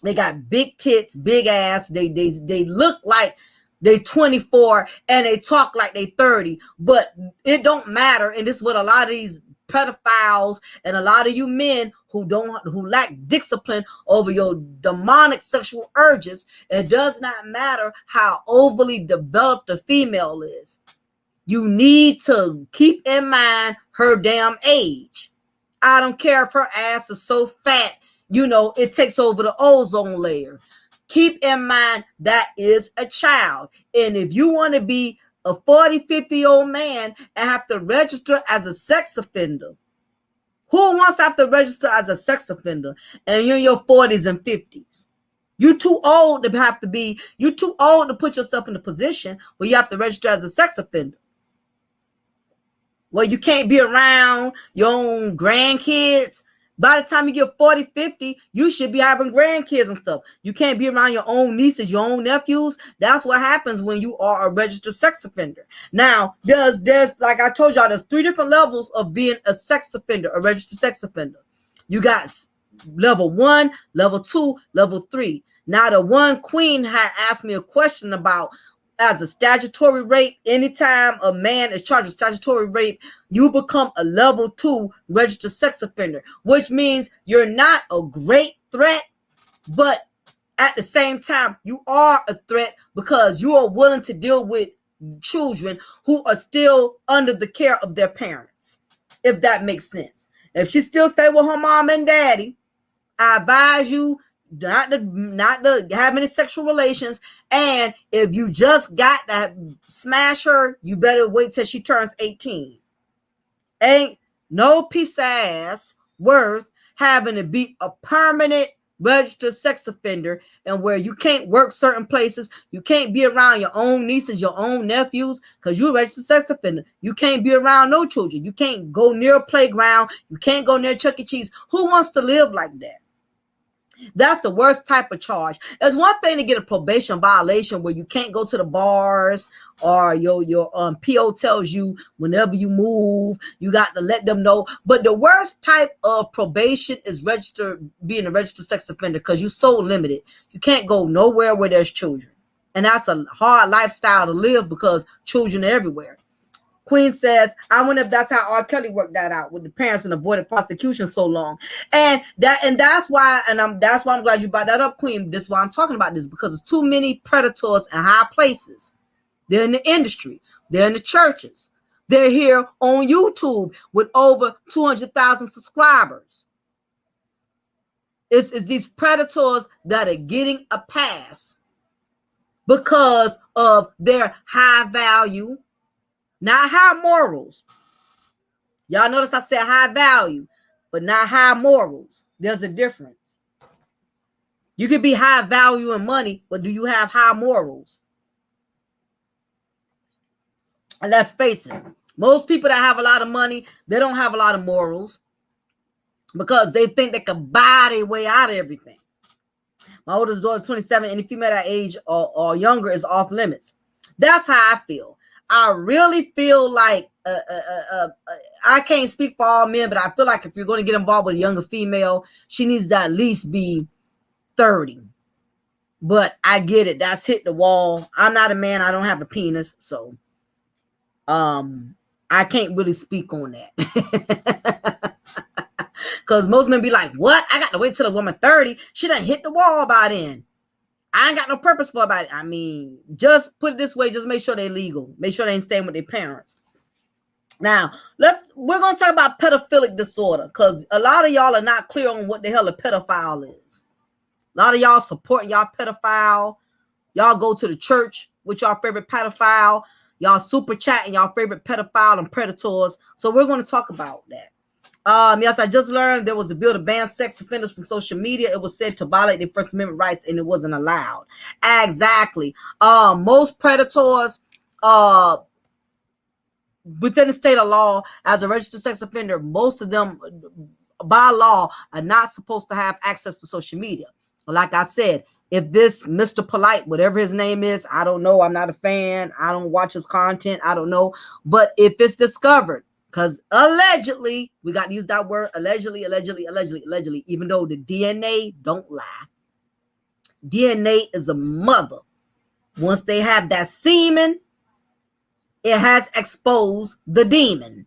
They got big tits, big ass. They look like they 24 and they talk like they 30, but it don't matter. And this is what a lot of these pedophiles and a lot of you men who lack discipline over your demonic sexual urges. It does not matter how overly developed a female is. You need to keep in mind her damn age. I don't care if her ass is so fat, it takes over the ozone layer. Keep in mind that is a child. And if you want to be a 40, 50-year-old man and have to register as a sex offender, who wants to have to register as a sex offender and you're in your 40s and 50s? You're too old to put yourself in a position where you have to register as a sex offender. Well, you can't be around your own grandkids By the time you get 40, 50, you should be having grandkids and stuff. You can't be around your own nieces, your own nephews. That's what happens when you are a registered sex offender. Now, there's like I told y'all, there's 3 different levels of being a sex offender, a registered sex offender. You got level 1, level 2, level 3. Now, the one queen had asked me a question about, as a statutory rape, anytime a man is charged with statutory rape, you become a level 2 registered sex offender, which means you're not a great threat, but at the same time, you are a threat because you are willing to deal with children who are still under the care of their parents, if that makes sense. If she still stay with her mom and daddy, I advise you not to have any sexual relations. And if you just got to smash her, you better wait till she turns 18. Ain't no piece of ass worth having to be a permanent registered sex offender, and where you can't work certain places, you can't be around your own nieces, your own nephews, because you're a registered sex offender. You can't be around no children. You can't go near a playground. You can't go near Chuck E. Cheese. Who wants to live like that? That's the worst type of charge. It's one thing to get a probation violation where you can't go to the bars, or your PO tells you whenever you move, you got to let them know. But the worst type of probation is being a registered sex offender, because you're so limited. You can't go nowhere where there's children. And that's a hard lifestyle to live because children are everywhere. Queen says, I wonder if that's how R. Kelly worked that out with the parents and avoided prosecution so long. And that's why I'm glad you brought that up, Queen. This is why I'm talking about this, because there's too many predators in high places. They're in the industry, they're in the churches, they're here on YouTube with over 200,000 subscribers. It's these predators that are getting a pass because of their high value, not high morals. Y'all notice I said high value, but not high morals. There's a difference. You can be high value in money, but do you have high morals? And let's face it, most people that have a lot of money, they don't have a lot of morals because they think they can buy their way out of everything. My oldest daughter is 27, and the female that age or younger is off limits. That's how I feel. I really feel like I can't speak for all men, but I feel like if you're going to get involved with a younger female, she needs to at least be 30. But I get it. That's hit the wall. I'm not a man. I don't have a penis. So I can't really speak on that. Because most men be like, what? I got to wait till a woman 30. She done hit the wall by then. I ain't got no purpose for about it. I mean, just put it this way, just make sure they're legal. Make sure they ain't staying with their parents. Now, we're going to talk about pedophilic disorder, because a lot of y'all are not clear on what the hell a pedophile is. A lot of y'all supporting y'all pedophile. Y'all go to the church with y'all favorite pedophile. Y'all super chatting y'all favorite pedophile and predators. So we're going to talk about that. Yes, I just learned there was a bill to ban sex offenders from social media. It was said to violate their First Amendment rights, and it wasn't allowed. Exactly. Most predators, within the state of law, as a registered sex offender, most of them, by law, are not supposed to have access to social media. Like I said, if this Mr. Polite, whatever his name is, I don't know. I'm not a fan. I don't watch his content. I don't know. But if it's discovered, because allegedly, we got to use that word, allegedly, even though the DNA don't lie. DNA is a mother. Once they have that semen, it has exposed the demon.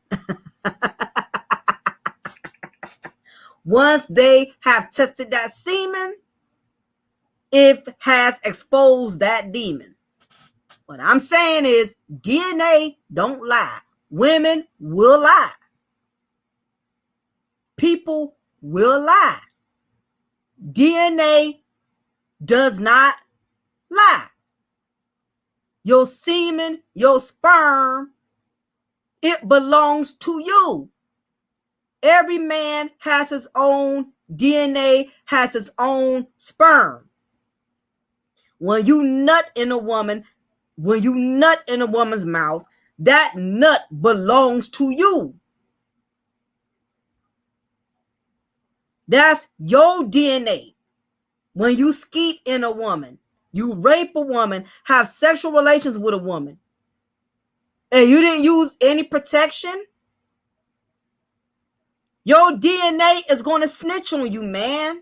Once they have tested that semen, it has exposed that demon. What I'm saying is DNA don't lie. Women will lie. People will lie. DNA does not lie. Your semen, your sperm, it belongs to you. Every man has his own DNA, has his own sperm. When you nut in a woman's mouth, that nut belongs to you. That's your DNA. When you skeet in a woman, you rape a woman, have sexual relations with a woman, and you didn't use any protection, your DNA is going to snitch on you, man.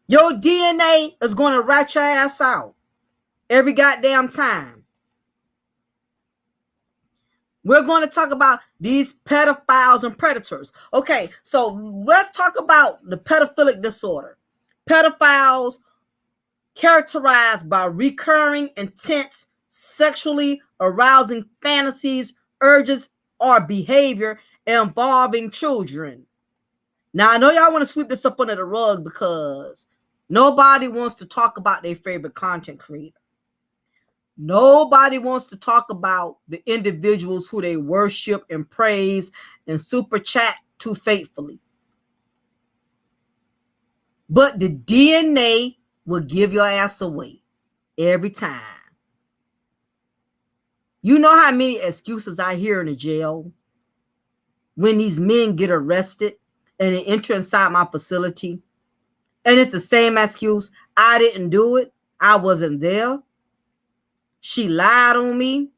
Your DNA is going to rat your ass out every goddamn time. We're going to talk about these pedophiles and predators. Okay, so let's talk about the pedophilic disorder. Pedophiles characterized by recurring, intense, sexually arousing fantasies, urges, or behavior involving children. Now, I know y'all want to sweep this up under the rug because nobody wants to talk about their favorite content creator. Nobody wants to talk about the individuals who they worship and praise and super chat too faithfully. But the DNA will give your ass away every time. You know how many excuses I hear in the jail when these men get arrested and they enter inside my facility? And it's the same excuse. I didn't do it. I wasn't there. She lied on me.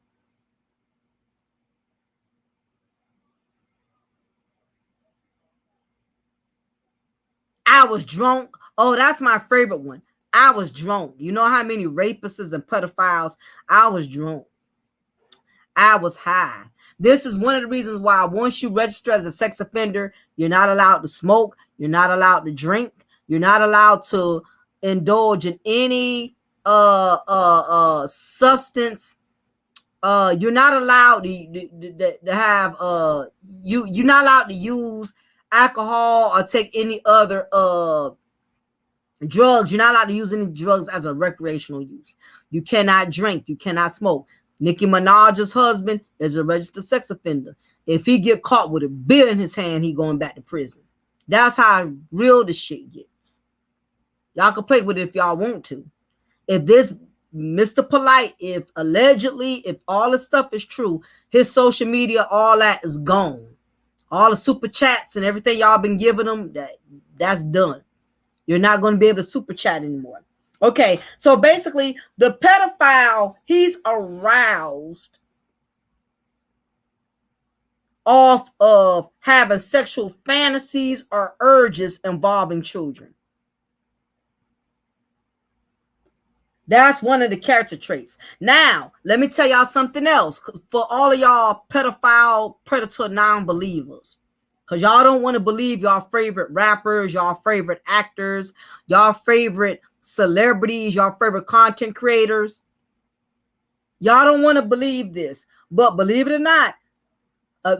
I was drunk. Oh, that's my favorite one. I was drunk. You know how many rapists and pedophiles? I was drunk. I was high. This is one of the reasons why once you register as a sex offender, you're not allowed to smoke. You're not allowed to drink. You're not allowed to indulge in any substance. You're not allowed to have you're not allowed to use alcohol or take any other drugs. You're not allowed to use any drugs as a recreational use. You cannot drink. You cannot smoke. Nicki Minaj's husband is a registered sex offender. If he get caught with a bill in his hand, he going back to prison. That's how real the shit gets. Y'all can play with it if y'all want to. If this Mr. Polite, if allegedly, if all this stuff is true, his social media, all that is gone. All the super chats and everything y'all been giving him, that's done. You're not going to be able to super chat anymore. Okay, so basically, the pedophile, he's aroused off of having sexual fantasies or urges involving children. That's one of the character traits. Now, let me tell y'all something else for all of y'all pedophile, predator non-believers. Because y'all don't want to believe y'all favorite rappers, y'all favorite actors, y'all favorite celebrities, y'all favorite content creators. Y'all don't want to believe this. But believe it or not,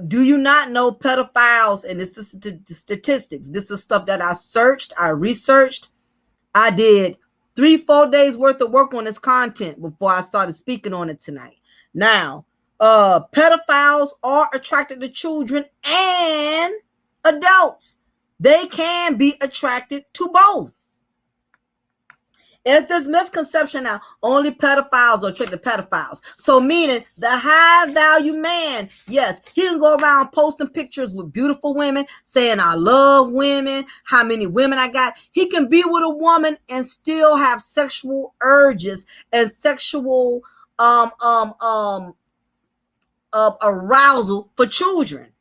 do you not know pedophiles? And this is the statistics. This is stuff that I searched, I researched. I did 3-4 days worth of work on this content before I started speaking on it tonight. Now, pedophiles are attracted to children and adults. They can be attracted to both. It's this misconception now, only pedophiles are attracted to pedophiles. So meaning the high value man, yes, he can go around posting pictures with beautiful women, saying I love women, how many women I got. He can be with a woman and still have sexual urges and sexual arousal for children.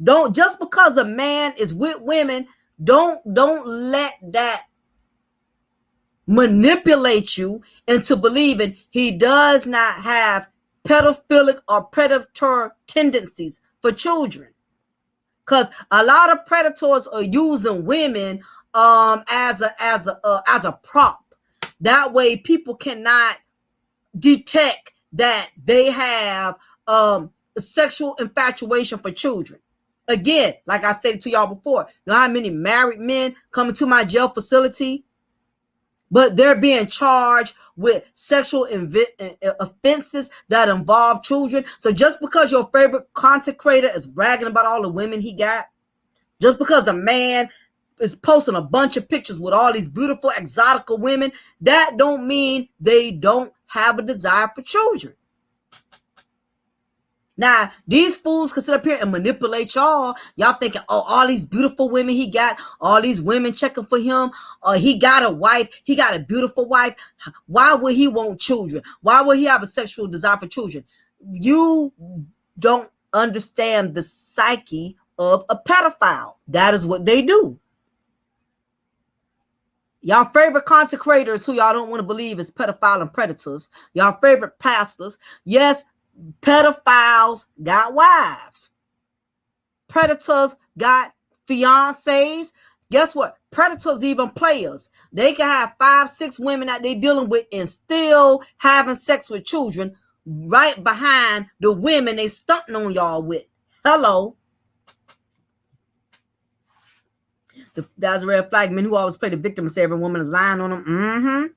Don't, just because a man is with women, don't let that manipulate you into believing he does not have pedophilic or predator tendencies for children. Because a lot of predators are using women as a prop. That way people cannot detect that they have sexual infatuation for children. Again, like I said to y'all before, you know how many married men come into my jail facility, but they're being charged with sexual offenses that involve children. So just because your favorite content creator is bragging about all the women he got, just because a man is posting a bunch of pictures with all these beautiful exotic women, that don't mean they don't have a desire for children. Now, these fools can sit up here and manipulate y'all. Y'all thinking, oh, all these beautiful women he got, all these women checking for him. He got a wife. He got a beautiful wife. Why would he want children? Why would he have a sexual desire for children? You don't understand the psyche of a pedophile. That is what they do. Y'all favorite content creators who y'all don't want to believe is pedophile and predators. Y'all favorite pastors. Yes, pedophiles got wives. Predators got fiancés. Guess what? Predators even players. They can have 5, 6 women that they dealing with and still having sex with children right behind the women they stunting on y'all with. Hello. That's a red flag. Men who always play the victim and say every woman is lying on them.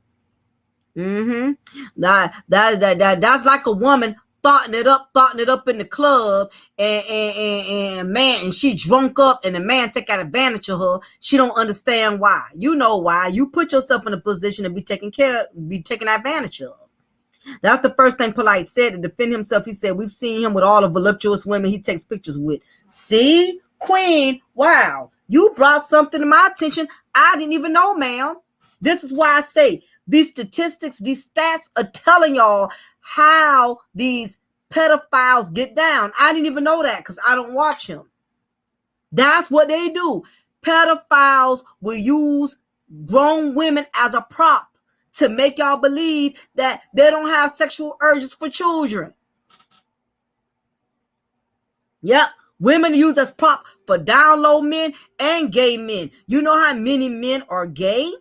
That's like a woman thoughting it up in the club, and man, and she drunk up, and the man take advantage of her. She don't understand why. You know why. You put yourself in a position to be taken advantage of. That's the first thing Polite said to defend himself. He said, we've seen him with all the voluptuous women he takes pictures with. See, Queen, wow, you brought something to my attention I didn't even know, ma'am. This is why I say these statistics, these stats are telling y'all how these pedophiles get down. I didn't even know that because I don't watch him. That's what they do. Pedophiles will use grown women as a prop to make y'all believe that they don't have sexual urges for children. Yep. Women use as prop for down low men and gay men. You know how many men are gay?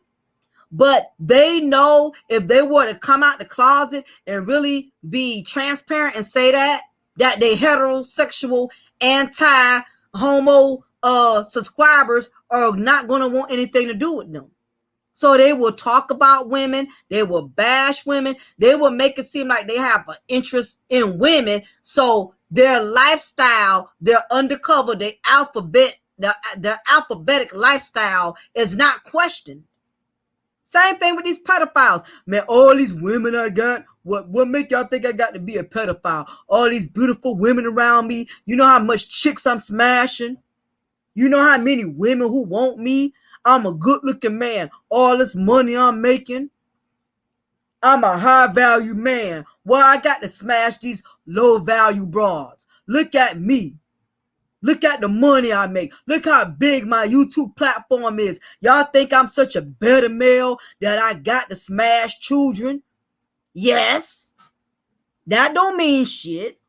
But they know if they were to come out the closet and really be transparent and say that they heterosexual, anti-homo subscribers are not going to want anything to do with them. So they will talk about women. They will bash women. They will make it seem like they have an interest in women. So their lifestyle, their undercover, their alphabetic lifestyle is not questioned. Same thing with these pedophiles. Man, all these women I got, what make y'all think I got to be a pedophile? All these beautiful women around me. You know how much chicks I'm smashing? You know how many women who want me? I'm a good-looking man. All this money I'm making. I'm a high-value man. Well, I got to smash these low-value broads. Look at me. Look at the money I make. Look how big my YouTube platform is. Y'all think I'm such a better male that I got to smash children? Yes. That don't mean shit.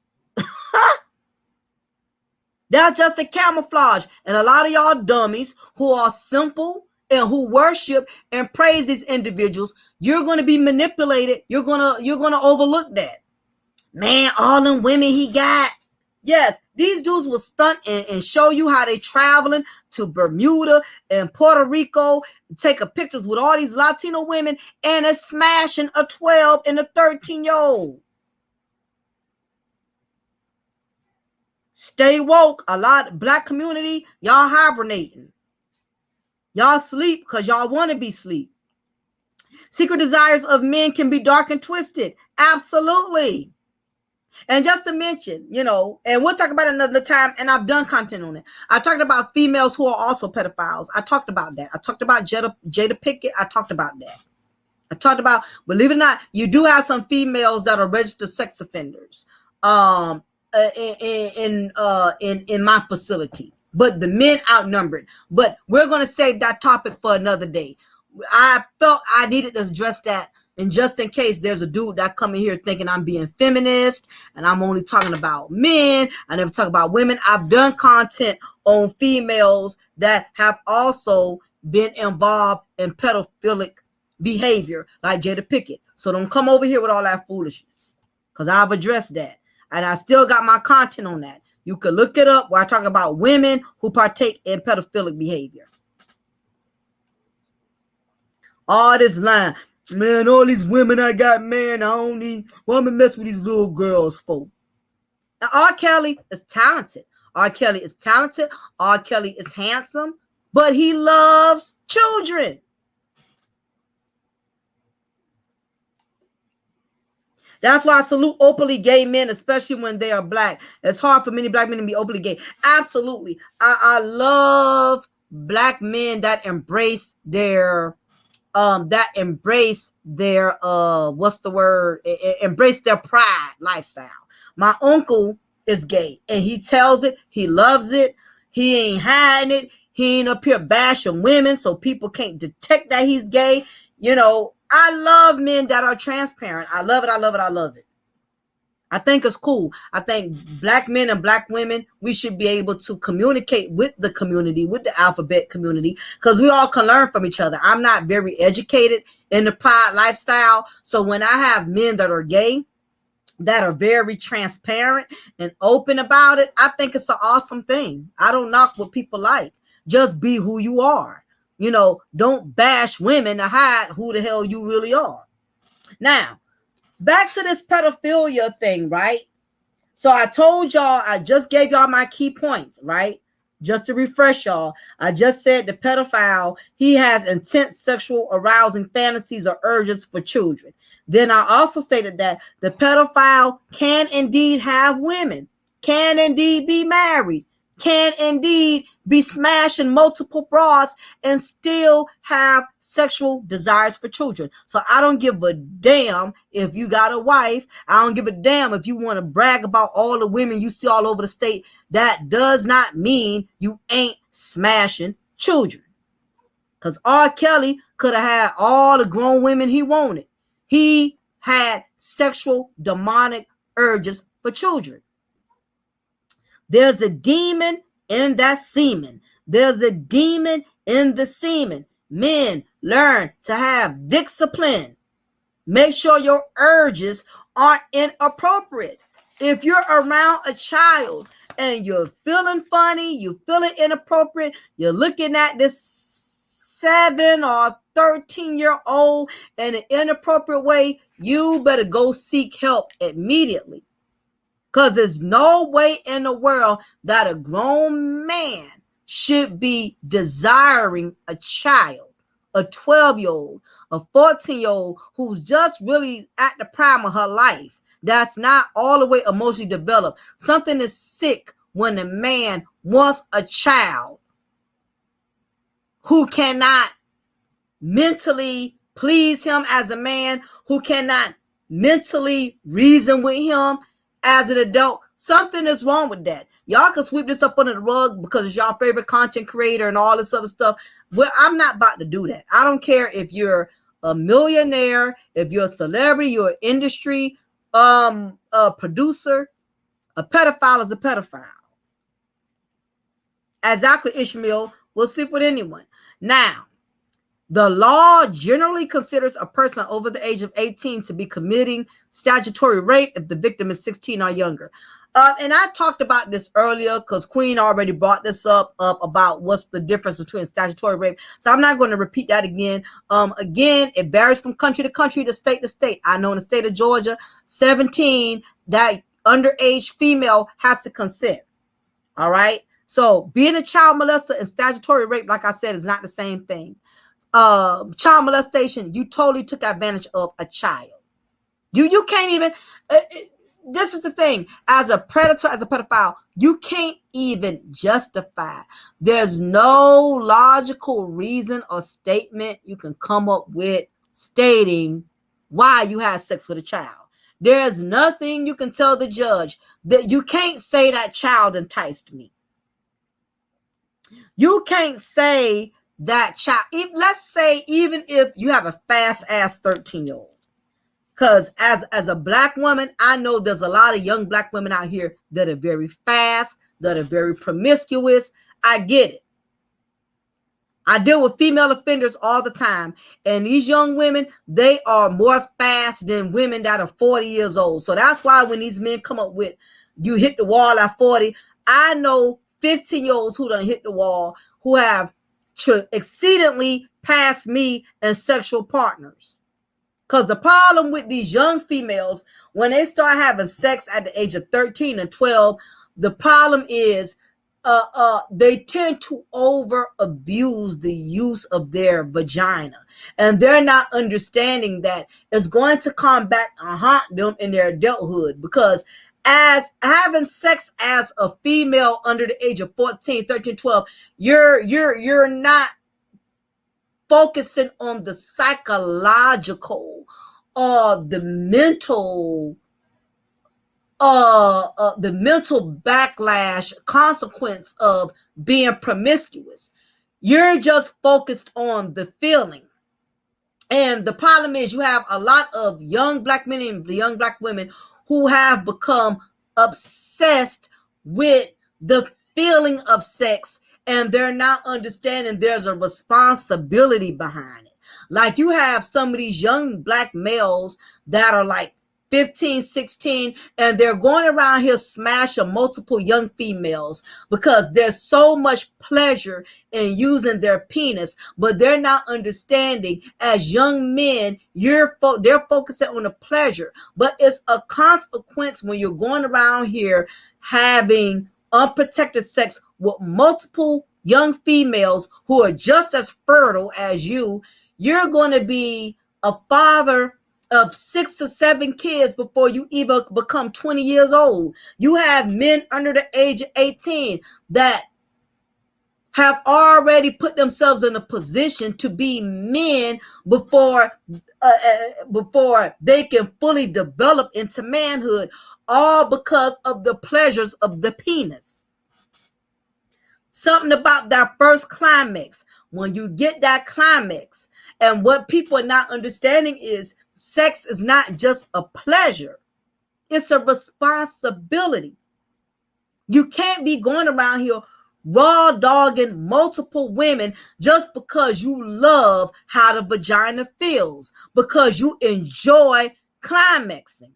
That's just a camouflage. And a lot of y'all dummies who are simple and who worship and praise these individuals, you're going to be manipulated. You're going to overlook that. Man, all them women he got. Yes, these dudes will stunt and show you how they traveling to Bermuda and Puerto Rico, taking pictures with all these Latino women, and they're smashing a 12 and a 13-year-old. Stay woke. A lot of black community, y'all hibernating. Y'all sleep because y'all want to be sleep. Secret desires of men can be dark and twisted. Absolutely. And just to mention, and we'll talk about it another time, and I've done content on it. I talked about females who are also pedophiles. I talked about that. I talked about Jada Pickett. I talked about that. I talked about, believe it or not, you do have some females that are registered sex offenders in my facility, but the men outnumbered. But we're going to save that topic for another day. I felt I needed to address that. And just in case there's a dude that come in here thinking I'm being feminist and I'm only talking about men, I never talk about women. I've done content on females that have also been involved in pedophilic behavior like Jada Pickett. So don't come over here with all that foolishness because I've addressed that. And I still got my content on that. You can look it up where I talk about women who partake in pedophilic behavior. All this line. Man, all these women I got, man, I don't need, well, I'm gonna mess with these little girls for. Now, R. Kelly is talented. R. Kelly is talented. R. Kelly is handsome, but he loves children. That's why I salute openly gay men, especially when they are black. It's hard for many black men to be openly gay. Absolutely. I love black men that embrace their what's the word, embrace their pride lifestyle. My uncle is gay and he tells it, he loves it, he ain't hiding it, he ain't up here bashing women so people can't detect that he's gay. I love men that are transparent. I love it, I love it, I love it. I think it's cool. I think black men and black women, we should be able to communicate with the community, with the alphabet community, because we all can learn from each other. I'm not very educated in the pride lifestyle. So when I have men that are gay, that are very transparent and open about it, I think it's an awesome thing. I don't knock what people like. Just be who you are. Don't bash women to hide who the hell you really are. Now, back to this pedophilia thing, right? So I told y'all, I just gave y'all my key points, right? Just to refresh y'all, I just said the pedophile, he has intense sexual arousing fantasies or urges for children. Then I also stated that the pedophile can indeed have women, can indeed be married, can indeed be smashing multiple broads and still have sexual desires for children. So I don't give a damn if you got a wife. I don't give a damn if you want to brag about all the women you see all over the state. That does not mean you ain't smashing children. Because R. Kelly could have had all the grown women he wanted. He had sexual demonic urges for children. There's a demon in that semen. There's a demon in the semen. Men, learn to have discipline. Make sure your urges aren't inappropriate. If you're around a child and you're feeling funny, you're feeling inappropriate, you're looking at this 7 or 13-year-old in an inappropriate way, you better go seek help immediately. Because there's no way in the world that a grown man should be desiring a child, a 12-year-old, a 14-year-old who's just really at the prime of her life. That's not all the way emotionally developed. Something is sick when a man wants a child who cannot mentally please him as a man, who cannot mentally reason with him as an adult. Something is wrong with that. Y'all can sweep this up under the rug because it's y'all favorite content creator and all this other stuff. Well, I'm not about to do that. I don't care if you're a millionaire, if you're a celebrity, you're an industry a producer. A pedophile is a pedophile. Exactly, Ishmael will sleep with anyone. Now, the law generally considers a person over the age of 18 to be committing statutory rape if the victim is 16 or younger. And I talked about this earlier because Queen already brought this up about what's the difference between statutory rape. So I'm not going to repeat that again. Again, it varies from country to country, to state. I know in the state of Georgia, 17, that underage female has to consent. All right. So being a child molester and statutory rape, like I said, is not the same thing. Child molestation, you totally took advantage of a child. You can't even, this is the thing, as a predator, as a pedophile, you can't even justify. There's no logical reason or statement you can come up with stating why you had sex with a child. There's nothing you can tell the judge that you can't say that child enticed me. You can't say that child, let's say even if you have a fast ass 13-year-old, because as a black woman, I know there's a lot of young black women out here that are very fast, that are very promiscuous. I get it. I deal with female offenders all the time, and these young women, they are more fast than women that are 40 years old. So that's why when these men come up with, you hit the wall at 40, I know 15-year-olds who done hit the wall, who have exceedingly passed me and sexual partners. Because the problem with these young females, when they start having sex at the age of 13 and 12, the problem is they tend to over abuse the use of their vagina, and they're not understanding that it's going to come back and haunt them in their adulthood, because as having sex as a female under the age of 14, 13, 12, you're not focusing on the psychological or the mental backlash consequence of being promiscuous. You're just focused on the feeling. And the problem is you have a lot of young black men and young black women who have become obsessed with the feeling of sex, and they're not understanding there's a responsibility behind it. Like, you have some of these young black males that are like 15, 16, and they're going around here smashing multiple young females because there's so much pleasure in using their penis, but they're not understanding as young men, they're focusing on the pleasure, but it's a consequence when you're going around here having unprotected sex with multiple young females who are just as fertile as you. You're going to be a father of 6 to 7 kids before you even become 20 years old. You have men under the age of 18 that have already put themselves in a position to be men before they can fully develop into manhood, all because of the pleasures of the penis. Something about that first climax, when you get that climax, and what people are not understanding is sex is not just a pleasure, it's a responsibility. You can't be going around here raw dogging multiple women just because you love how the vagina feels, because you enjoy climaxing,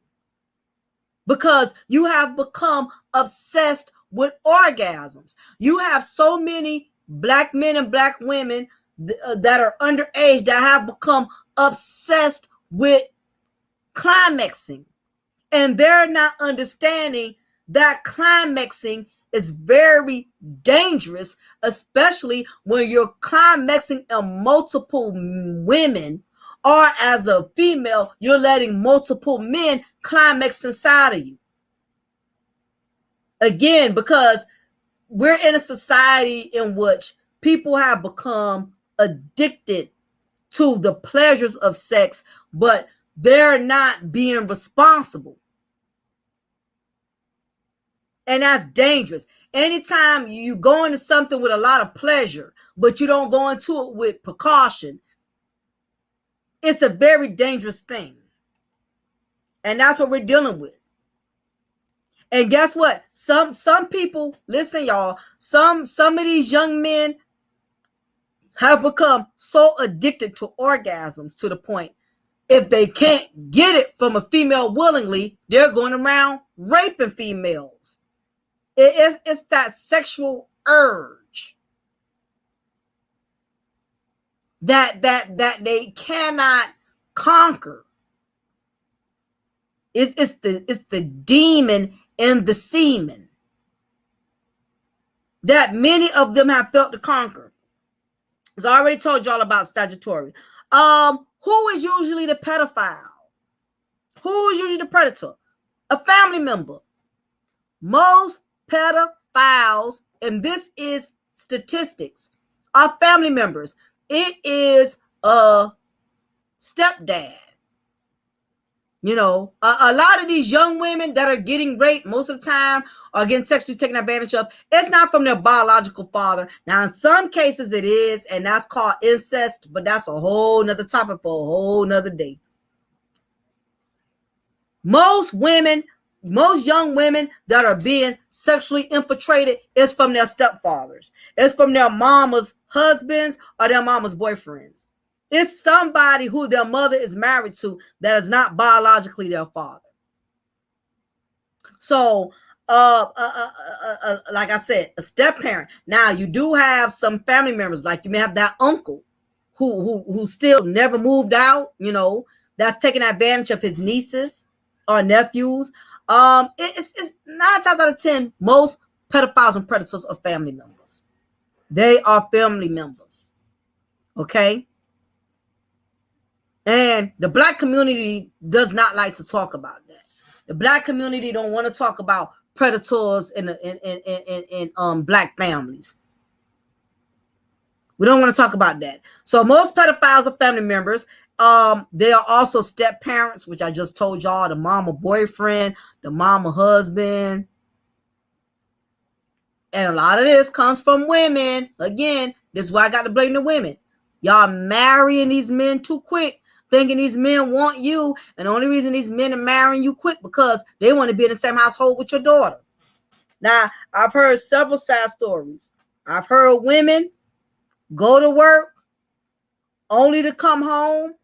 because you have become obsessed with orgasms. You have so many black men and black women that are underage that have become obsessed with climaxing, and they're not understanding that climaxing is very dangerous, especially when you're climaxing in multiple women, or as a female, you're letting multiple men climax inside of you. Again, because we're in a society in which people have become addicted to the pleasures of sex, but they're not being responsible. And that's dangerous. Anytime you go into something with a lot of pleasure, but you don't go into it with precaution, it's a very dangerous thing. And that's what we're dealing with. And guess what? Some people, listen, y'all, some of these young men have become so addicted to orgasms to the point, if they can't get it from a female willingly, they're going around raping females. It's that sexual urge that they cannot conquer. It's the demon in the semen that many of them have felt to conquer. As I already told y'all about statutory. Who is usually the pedophile? Who is usually the predator? A family member. Most pedophiles, and this is statistics, are family members. It is a stepdad. You know, a lot of these young women that are getting raped most of the time are getting sexually taken advantage of. It's not from their biological father. Now, in some cases it is, and that's called incest, but that's a whole nother topic for a whole nother day. Most young women that are being sexually infiltrated is from their stepfathers. It's from their mama's husbands or their mama's boyfriends. It's somebody who their mother is married to that is not biologically their father. So, like I said, a step parent. Now, you do have some family members, like you may have that uncle who still never moved out, you know, that's taking advantage of his nieces or nephews. It's 9 times out of 10, most pedophiles and predators are family members. They are family members. Okay? And the black community does not like to talk about that. The black community don't want to talk about predators in black families. We don't want to talk about that. So most pedophiles are family members. They are also step parents, which I just told y'all, the mama boyfriend, the mama husband. And a lot of this comes from women. Again, this is why I got to blame the women. Y'all marrying these men too quick, thinking these men want you. And the only reason these men are marrying you quick because they want to be in the same household with your daughter. Now, I've heard several sad stories. I've heard women go to work only to come home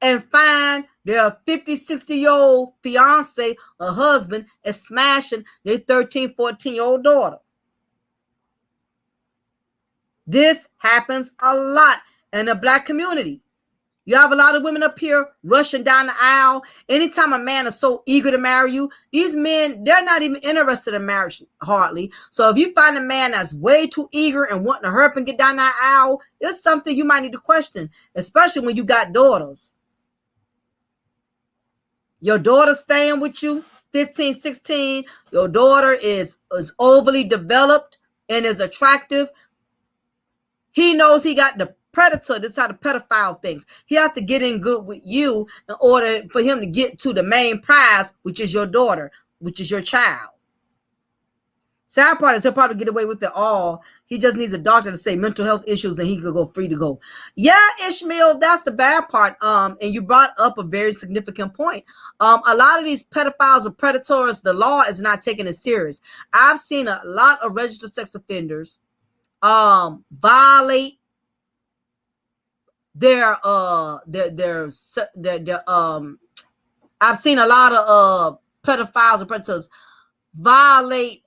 and find their 50, 60-year-old fiance or husband is smashing their 13, 14-year-old daughter. This happens a lot in the black community. You have a lot of women up here rushing down the aisle. Anytime a man is so eager to marry you, these men, they're not even interested in marriage hardly. So if you find a man that's way too eager and wanting to hurry up and get down that aisle, it's something you might need to question, especially when you got daughters. Your daughter staying with you, 15, 16, your daughter is overly developed and is attractive. He knows he got the predator. That's how the pedophile thinks. He has to get in good with you in order for him to get to the main prize, which is your daughter, which is your child. Sad part is he'll probably get away with it all. He just needs a doctor to say mental health issues and he could go free to go. Yeah, Ishmael, that's the bad part. And you brought up a very significant point. A lot of these pedophiles or predators, the law is not taking it serious. I've seen a lot of registered sex offenders violate their I've seen a lot of pedophiles and predators violate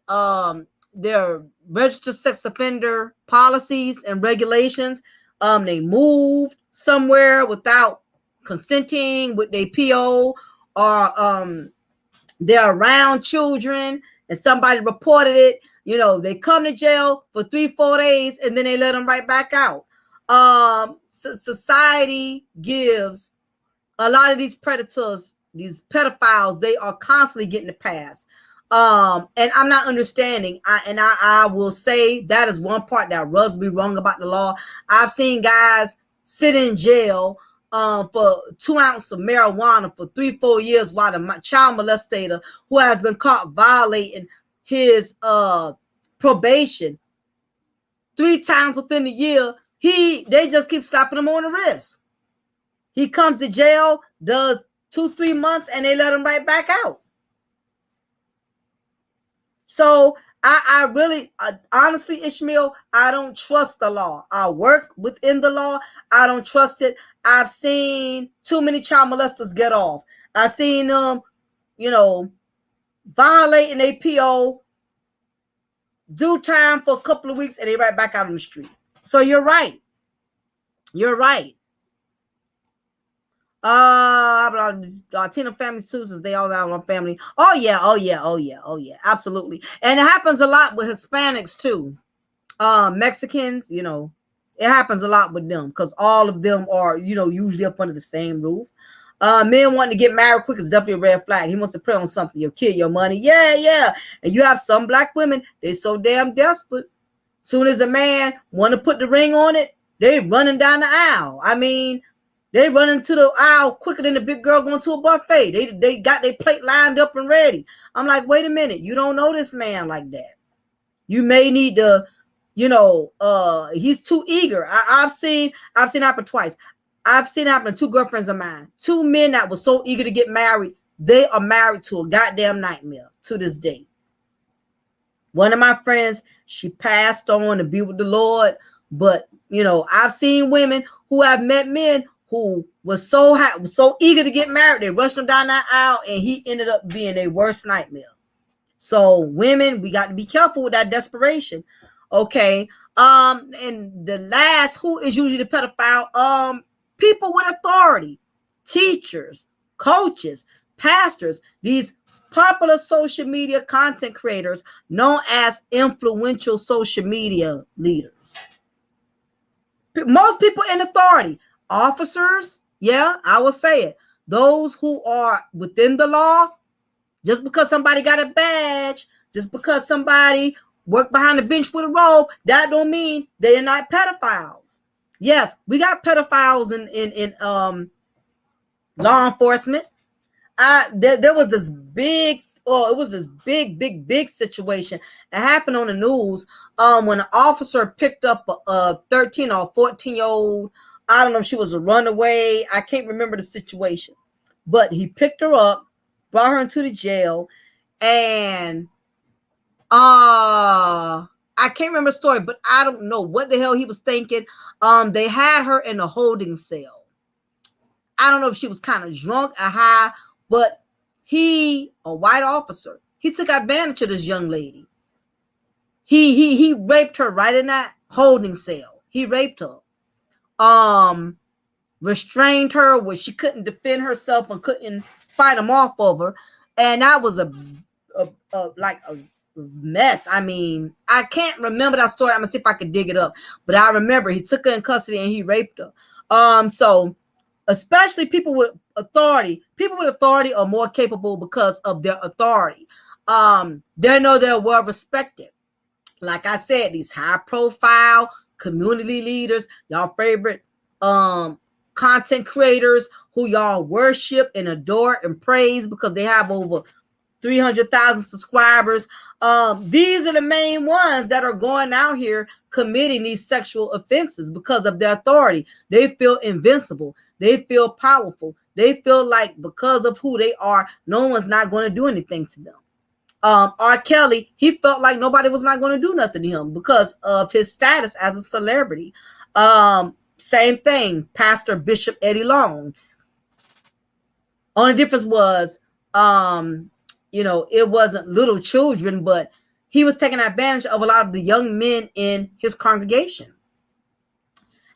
their registered sex offender policies and regulations. They moved somewhere without consenting with their PO, or they're around children and somebody reported it. You know, they come to jail for 3-4 days and then they let them right back out. Society gives a lot of these predators, these pedophiles, they are constantly getting a pass. And I'm not understanding. I will say that is one part that rubs me wrong about the law. I've seen guys sit in jail for 2 ounces of marijuana for 3-4 years, while the child molestator who has been caught violating his probation 3 times within a year, they just keep slapping him on the wrist. He comes to jail, does 2-3 months, and they let him right back out. So I really, honestly, Ishmael, I don't trust the law. I work within the law. I don't trust it. I've seen too many child molesters get off. I've seen them, violating a PO, do time for a couple of weeks, and they right back out on the street. So you're right. You're right. Latino family Susans, they all have one family. Oh yeah, absolutely. And it happens a lot with Hispanics too. Mexicans, it happens a lot with them because all of them are, usually up under the same roof. Men wanting to get married quick is definitely a red flag. He wants to prey on something, your kid, your money. Yeah. And you have some black women, they so damn desperate. Soon as a man want to put the ring on it, they running down the aisle. I mean, they run into the aisle quicker than the big girl going to a buffet. They got their plate lined up and ready. I'm like, wait a minute. You don't know this man like that. You may need to, he's too eager. I've seen it happen twice. I've seen it happen to 2 girlfriends of mine. 2 men that were so eager to get married. They are married to a goddamn nightmare to this day. One of my friends, she passed on to be with the Lord. But, I've seen women who have met men who was so eager to get married. They rushed him down that aisle and he ended up being their worst nightmare. So women, we got to be careful with that desperation. Okay. And the last, who is usually the pedophile? People with authority, teachers, coaches, pastors, these popular social media content creators known as influential social media leaders. Most people in authority, officers, yeah, I will say it. Those who are within the law, just because somebody got a badge, just because somebody worked behind the bench with a robe, that don't mean they're not pedophiles. Yes, we got pedophiles in law enforcement. There was this big, it was this big situation. It happened on the news when an officer picked up a 13 or 14-year-old. I don't know if she was a runaway. I can't remember the situation, but he picked her up, brought her into the jail, and I can't remember the story, but I don't know what the hell he was thinking. They had her in a holding cell. I don't know if she was kind of drunk or high, but he, a white officer, he took advantage of this young lady. He raped her right in that holding cell. He raped her. Restrained her where she couldn't defend herself and couldn't fight him off of her. And that was a mess. I mean, I can't remember that story. I'm gonna see if I can dig it up. But I remember he took her in custody and he raped her. So especially people with authority are more capable because of their authority. They know they're well respected. Like I said, these high profile community leaders, y'all favorite content creators who y'all worship and adore and praise because they have over 300,000 subscribers. These are the main ones that are going out here committing these sexual offenses because of their authority. They feel invincible. They feel powerful. They feel like because of who they are, no one's not going to do anything to them. R. Kelly, he felt like nobody was not going to do nothing to him because of his status as a celebrity. Same thing, Pastor Bishop Eddie Long. Only difference was, it wasn't little children, but he was taking advantage of a lot of the young men in his congregation.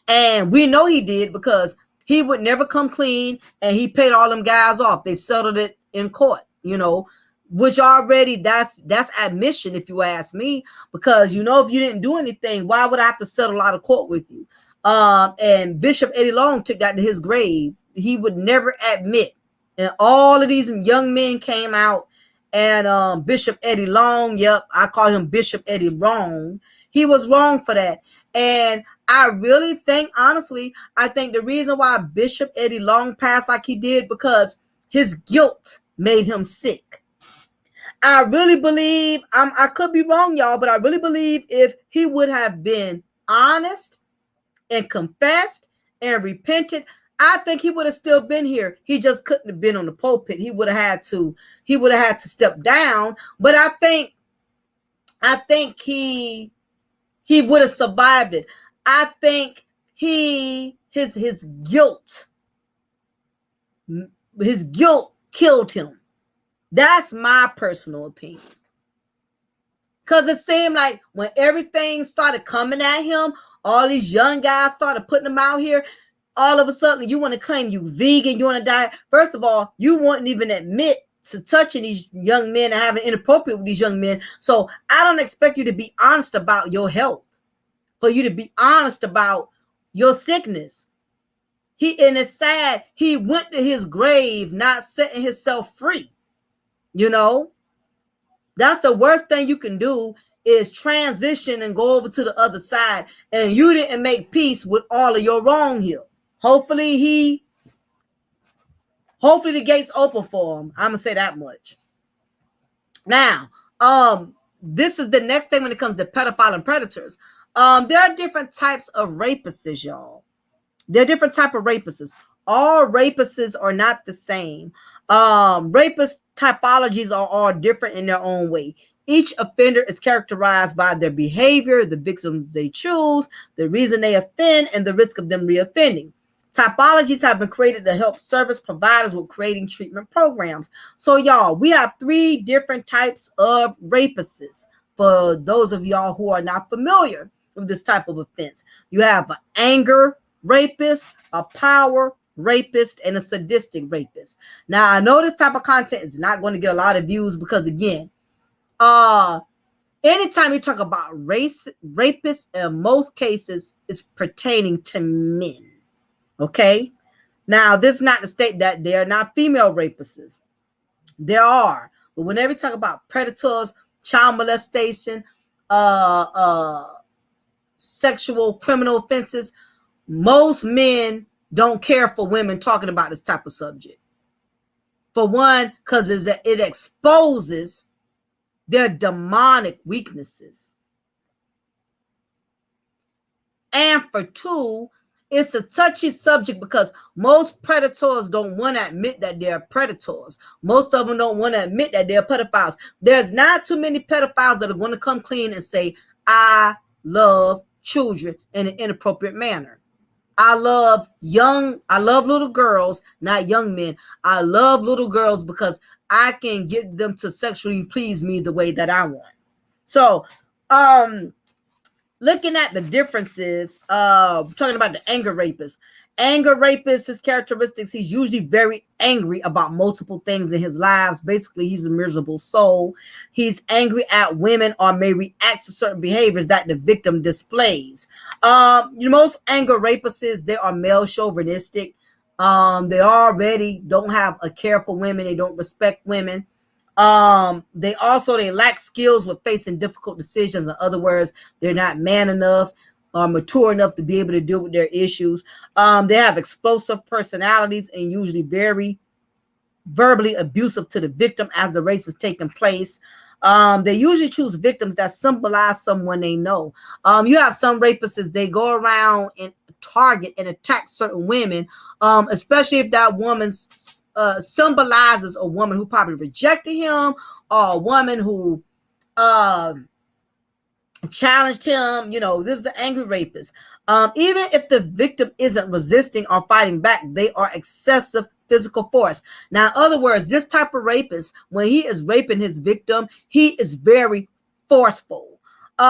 And we know he did because he would never come clean and he paid all them guys off. They settled it in court, which already that's admission, if you ask me, because, if you didn't do anything, why would I have to settle out of court with you? And Bishop Eddie Long took that to his grave. He would never admit. And all of these young men came out and Bishop Eddie Long, yep, I call him Bishop Eddie wrong. He was wrong for that. And I really think, honestly, I think the reason why Bishop Eddie Long passed like he did because his guilt made him sick. I really believe, I could be wrong, y'all, but I really believe if he would have been honest and confessed and repented, I think he would have still been here. He just couldn't have been on the pulpit. He would have had to step down. But I think he would have survived it. I think his guilt killed him. That's my personal opinion. Because it seemed like when everything started coming at him, all these young guys started putting him out here, all of a sudden you want to claim you vegan, you want to die. First of all, you wouldn't even admit to touching these young men and having inappropriate with these young men. So I don't expect you to be honest about your health, for you to be honest about your sickness. And it's sad, he went to his grave not setting himself free. That's the worst thing you can do is transition and go over to the other side. And you didn't make peace with all of your wrong here. Hopefully the gates open for him. I'm gonna say that much. Now, this is the next thing when it comes to pedophile and predators. There are different types of rapists, y'all. There are different types of rapists. All rapists are not the same. Rapist typologies are all different in their own way. Each offender is characterized by their behavior, the victims they choose, the reason they offend, and the risk of them reoffending. Typologies have been created to help service providers with creating treatment programs. So, y'all, we have 3 different types of rapists. For those of y'all who are not familiar with this type of offense, you have an anger rapist, a power rapist and a sadistic rapist. Now, I know this type of content is not going to get a lot of views because, again, anytime you talk about rapists, in most cases, it's pertaining to men. Okay? Now, this is not to state that there are not female rapists. There are. But whenever you talk about predators, child molestation, sexual criminal offenses, most men don't care for women talking about this type of subject. For one, because it exposes their demonic weaknesses. And for two, it's a touchy subject because most predators don't want to admit that they're predators. Most of them don't want to admit that they're pedophiles. There's not too many pedophiles that are going to come clean and say, I love children in an inappropriate manner. I love little girls, not young men. I love little girls because I can get them to sexually please me the way that I want. So, looking at the differences, talking about the anger rapist. Anger rapist, his characteristics, he's usually very angry about multiple things in his lives. Basically, he's a miserable soul. He's angry at women or may react to certain behaviors that the victim displays. Most anger rapists, they are male chauvinistic. They already don't have a care for women. They don't respect women. They lack skills with facing difficult decisions. In other words, they're not man enough or mature enough to be able to deal with their issues. They have explosive personalities and usually very verbally abusive to the victim as the race is taking place. They usually choose victims that symbolize someone they know. You have some rapists, they go around and target and attack certain women, especially if that woman symbolizes a woman who probably rejected him or a woman who challenged him. This is the angry rapist. Even if the victim isn't resisting or fighting back, they are excessive physical force. Now, in other words, this type of rapist, when he is raping his victim, he is very forceful.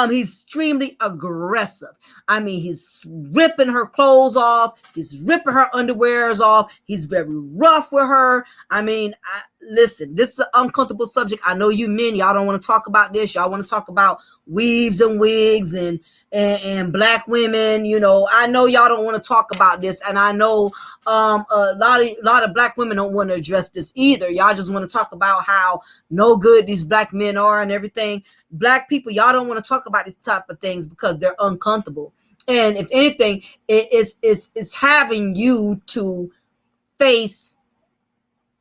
He's extremely aggressive. I mean, he's ripping her clothes off. He's ripping her underwears off. He's very rough with her. I mean, listen, this is an uncomfortable subject. I know you men, y'all don't want to talk about this. Y'all want to talk about weaves and wigs and black women. I know y'all don't want to talk about this, and I know a lot of black women don't want to address this either. Y'all just want to talk about how no good these black men are and everything. Black people, y'all don't want to talk about these type of things because they're uncomfortable. And if anything, it's having you to face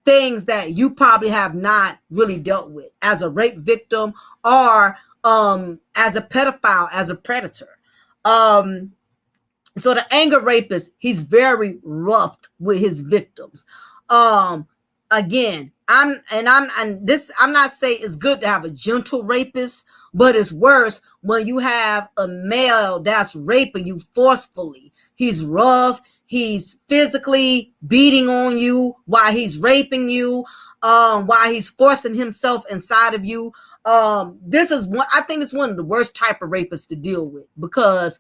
things that you probably have not really dealt with as a rape victim or as a pedophile, as a predator. So the anger rapist, he's very rough with his victims. Again, I'm not saying it's good to have a gentle rapist, but it's worse when you have a male that's raping you forcefully. He's rough. He's physically beating on you while he's raping you, while he's forcing himself inside of you. I think it's one of the worst type of rapists to deal with because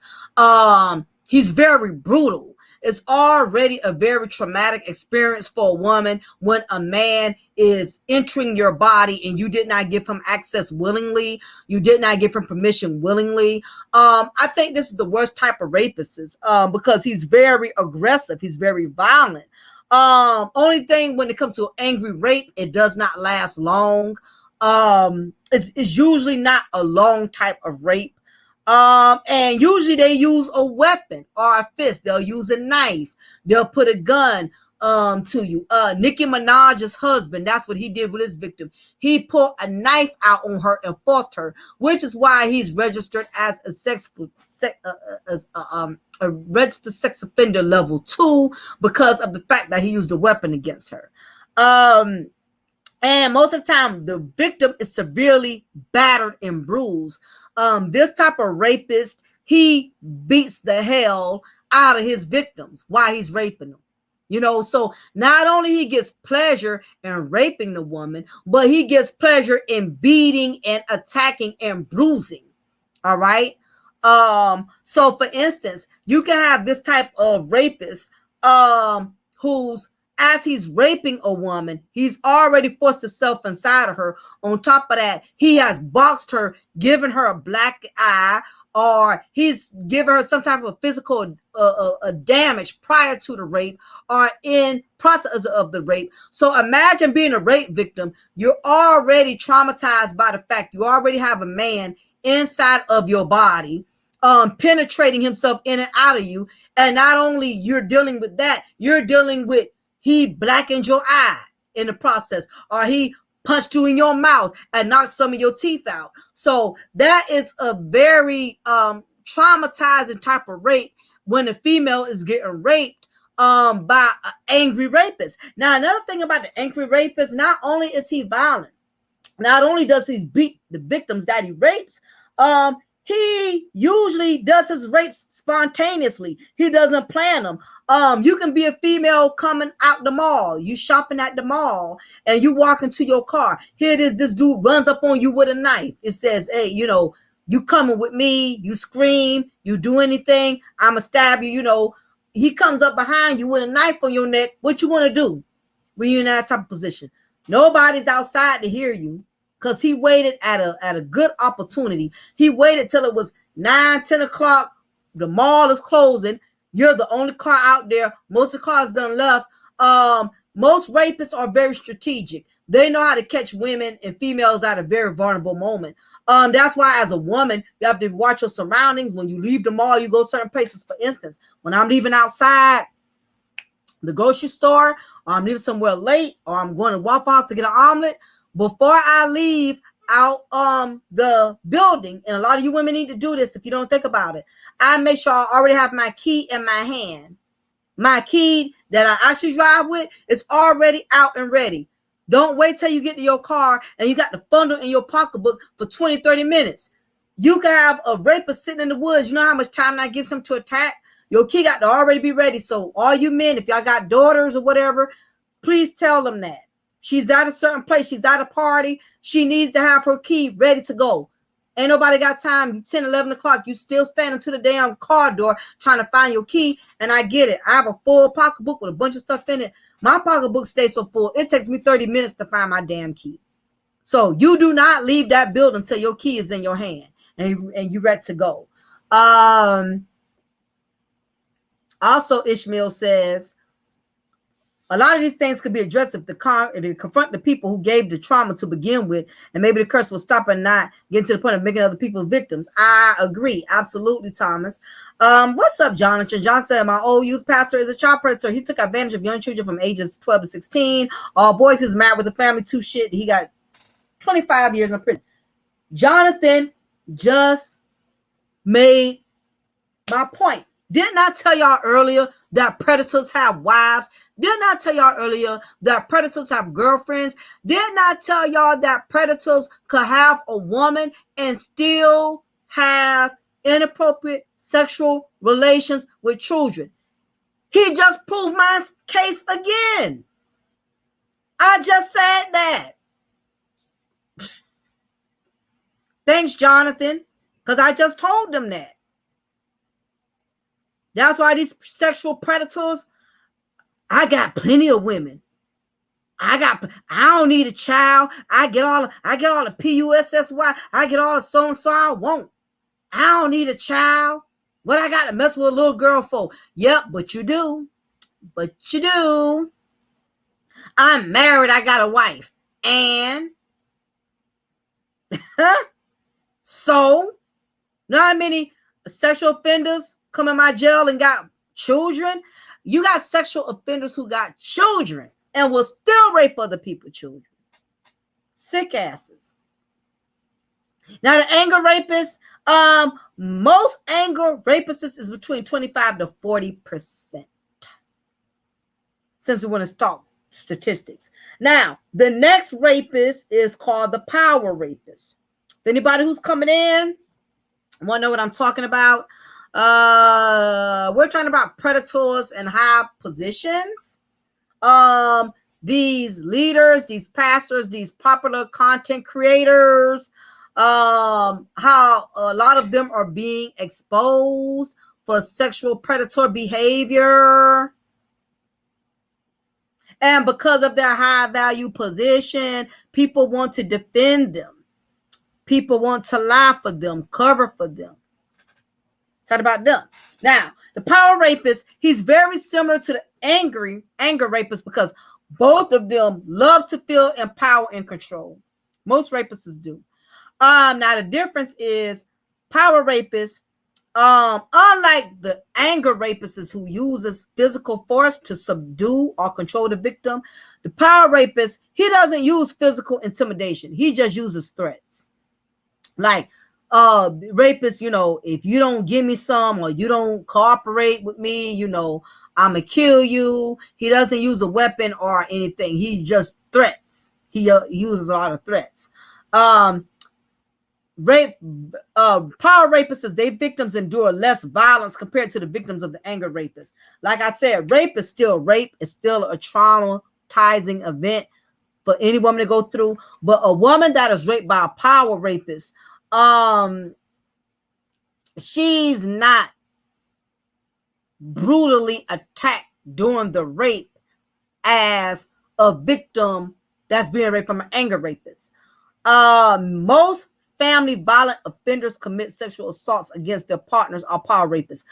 he's very brutal. It's already a very traumatic experience for a woman when a man is entering your body and you did not give him access willingly. You did not give him permission willingly. I think this is the worst type of rapist because he's very aggressive. He's very violent. Only thing when it comes to angry rape, it does not last long. It's usually not a long type of rape. And usually they use a weapon or a fist. They'll use a knife. They'll put a gun to you. Nicki Minaj's husband, that's what he did with his victim. He pulled a knife out on her and forced her, which is why he's registered as a registered sex offender level 2 because of the fact that he used a weapon against her. And most of the time, the victim is severely battered and bruised. This type of rapist, he beats the hell out of his victims while he's raping them. So not only he gets pleasure in raping the woman, but he gets pleasure in beating and attacking and bruising. All right. So for instance, you can have this type of rapist who's, as he's raping a woman, he's already forced himself inside of her. On top of that, he has boxed her, given her a black eye, or he's given her some type of physical damage prior to the rape or in process of the rape. So imagine being a rape victim. You're already traumatized by the fact you already have a man inside of your body, penetrating himself in and out of you. And not only you're dealing with that, you're dealing with he blackened your eye in the process, or he punched you in your mouth and knocked some of your teeth out. So that is a very traumatizing type of rape when a female is getting raped by an angry rapist. Now, another thing about the angry rapist, not only is he violent, not only does he beat the victims that he rapes, he usually does his rapes spontaneously. He doesn't plan them. You can be a female coming out the mall. You shopping at the mall and you walk into your car. Here it is. This dude runs up on you with a knife. It says, hey, you coming with me. You scream. You do anything, I'ma stab you. He comes up behind you with a knife on your neck. What you want to do when you're in that type of position? Nobody's outside to hear you. Because he waited at a good opportunity. He waited till it was 9-10 o'clock. The mall is closing. You're the only car out there. Most of the cars done left. Most rapists are very strategic. They know how to catch women and females at a very vulnerable moment. That's why as a woman, you have to watch your surroundings. When you leave the mall, you go certain places. For instance, when I'm leaving outside the grocery store, or I'm leaving somewhere late, or I'm going to Waffle House to get an omelet, before I leave out the building, and a lot of you women need to do this if you don't think about it, I make sure I already have my key in my hand. My key that I actually drive with is already out and ready. Don't wait till you get to your car and you got the bundle in your pocketbook for 20-30 minutes. You can have a rapist sitting in the woods. You know how much time that gives him to attack? Your key got to already be ready. So all you men, if y'all got daughters or whatever, please tell them that. She's at a certain place. She's at a party. She needs to have her key ready to go. Ain't nobody got time. 10, 11 o'clock. You still standing to the damn car door trying to find your key. And I get it. I have a full pocketbook with a bunch of stuff in it. My pocketbook stays so full. It takes me 30 minutes to find my damn key. So you do not leave that building until your key is in your hand and you're ready to go. Also, Ishmael says, a lot of these things could be addressed if they confront the people who gave the trauma to begin with, and maybe the curse will stop and not get to the point of making other people victims. I agree. Absolutely, Thomas. What's up, Jonathan? John said, my old youth pastor is a child predator. He took advantage of young children from ages 12 to 16. All boys who's married with a family, too shit. He got 25 years in prison. Jonathan just made my point. Didn't I tell y'all earlier that predators have wives? Didn't I tell y'all earlier that predators have girlfriends? Didn't I tell y'all that predators could have a woman and still have inappropriate sexual relations with children? He just proved my case again. I just said that. Thanks, Jonathan, because I just told them that. That's why these sexual predators, I got plenty of women. I don't need a child. I get all the PUSSY. I get all the so-and-so I want. I don't need a child. What I got to mess with a little girl for? Yep, but you do. But you do. I'm married. I got a wife. And so, know how many sexual offenders come in my jail and got children? You got sexual offenders who got children and will still rape other people's children. Sick asses. Now the anger rapists, most anger rapists is between 25 to 40%. Since we want to talk statistics. Now, the next rapist is called the power rapist. If anybody who's coming in want to know what I'm talking about, we're talking about predators in high positions. These leaders, these pastors, these popular content creators, how a lot of them are being exposed for sexual predator behavior. And because of their high value position, people want to defend them. People want to lie for them, cover for them. Talk about them. Now, the power rapist, he's very similar to the anger rapist because both of them love to feel in power and control. Most rapists do. Now the difference is power rapists, unlike the anger rapists who uses physical force to subdue or control the victim, the power rapist, he doesn't use physical intimidation. He just uses threats. Like rapists, if you don't give me some or you don't cooperate with me, I'm gonna kill you. He doesn't use a weapon or anything. He just threats. He uses a lot of threats. Power rapists, their victims endure less violence compared to the victims of the anger rapists. Like I said, rape is still rape. It's still a traumatizing event for any woman to go through. But a woman that is raped by a power rapist, she's not brutally attacked during the rape as a victim that's being raped from an anger rapist. Most family violent offenders commit sexual assaults against their partners or power rapists.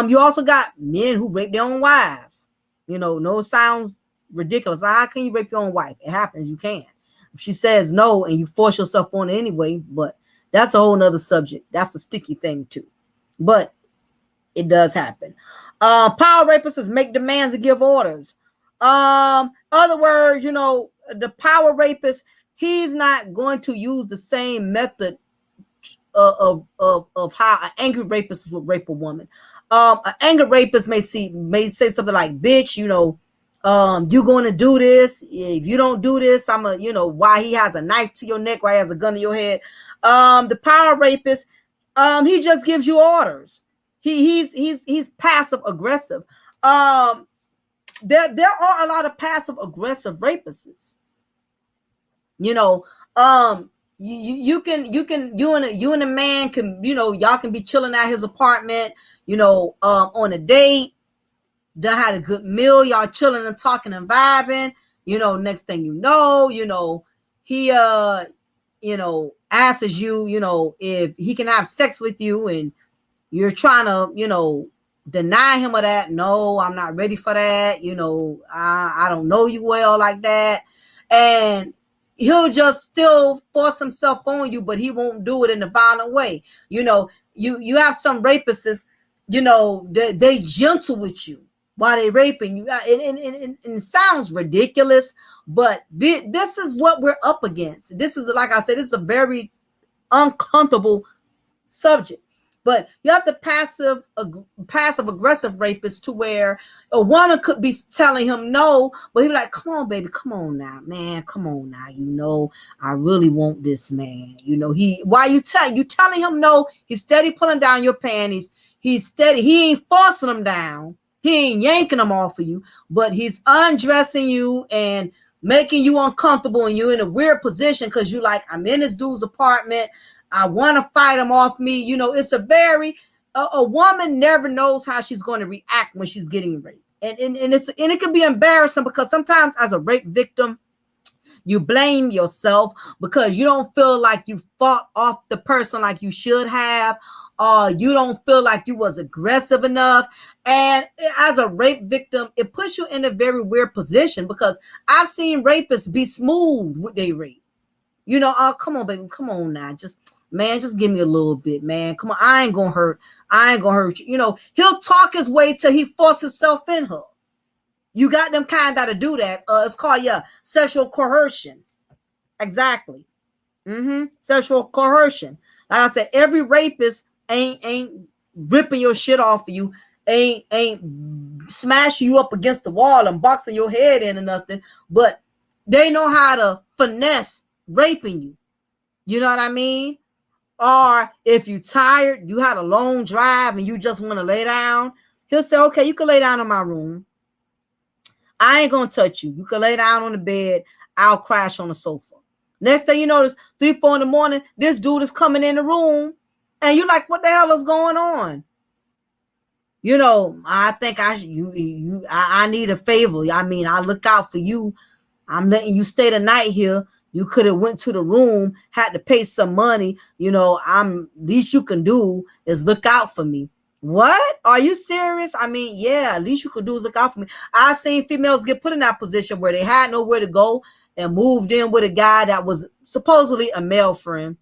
You also got men who rape their own wives. No, it sounds ridiculous. How can you rape your own wife? It happens. You can. If she says no and you force yourself on it anyway, but that's a whole nother subject. That's a sticky thing too. But it does happen. Power rapists make demands and give orders. Other words, the power rapist, he's not going to use the same method of how an angry rapist would rape a woman. An angry rapist may say something like, bitch, you're going to do this. If you don't do this, why he has a knife to your neck, why he has a gun to your head. The power rapist, he just gives you orders. He's passive aggressive. There are a lot of passive aggressive rapists. You and a man can, y'all can be chilling at his apartment, on a date. Done had a good meal, y'all chilling and talking and vibing. Next thing he asks you, if he can have sex with you, and you're trying to, deny him of that. No, I'm not ready for that. I don't know you well like that. And he'll just still force himself on you, but he won't do it in a violent way. You have some rapists, they gentle with you while they raping you. And it sounds ridiculous, but this is what we're up against. This is, like I said, this is a very uncomfortable subject. But you have the passive aggressive rapist, to where a woman could be telling him no, but he'd be like, come on, baby, come on now, man, come on now, I really want this, man. Why you telling him no, he's steady pulling down your panties. He ain't forcing them down. He ain't yanking them off of you, but he's undressing you and making you uncomfortable, and you're in a weird position because you like, I'm in this dude's apartment. I want to fight him off me. It's a woman never knows how she's going to react when she's getting raped. And it can be embarrassing, because sometimes as a rape victim, you blame yourself because you don't feel like you fought off the person like you should have, or you don't feel like you was aggressive enough. And as a rape victim, it puts you in a very weird position, because I've seen rapists be smooth with their rape. Oh, come on, baby, come on now, just give me a little bit, man. Come on, I ain't gonna hurt you. He'll talk his way till he forces himself in her. You got them kind that'll do that. It's called sexual coercion. Exactly. Sexual coercion. Like I said, every rapist ain't ripping your shit off of you, ain't smashing you up against the wall and boxing your head in or nothing, but they know how to finesse raping you. You know what I mean? Or if you're tired, you had a long drive and you just want to lay down, he'll say, okay, you can lay down in my room. I ain't going to touch you. You can lay down on the bed. I'll crash on the sofa. Next thing you notice, 3, 4 in the morning, this dude is coming in the room and you're like, what the hell is going on? I think I need a favor. I mean, I look out for you. I'm letting you stay the night here. You could have went to the room, had to pay some money. I'm least you can do is look out for me. What? Are you serious? I mean, yeah, at least you could do is look out for me. I've seen females get put in that position where they had nowhere to go and moved in with a guy that was supposedly a male friend.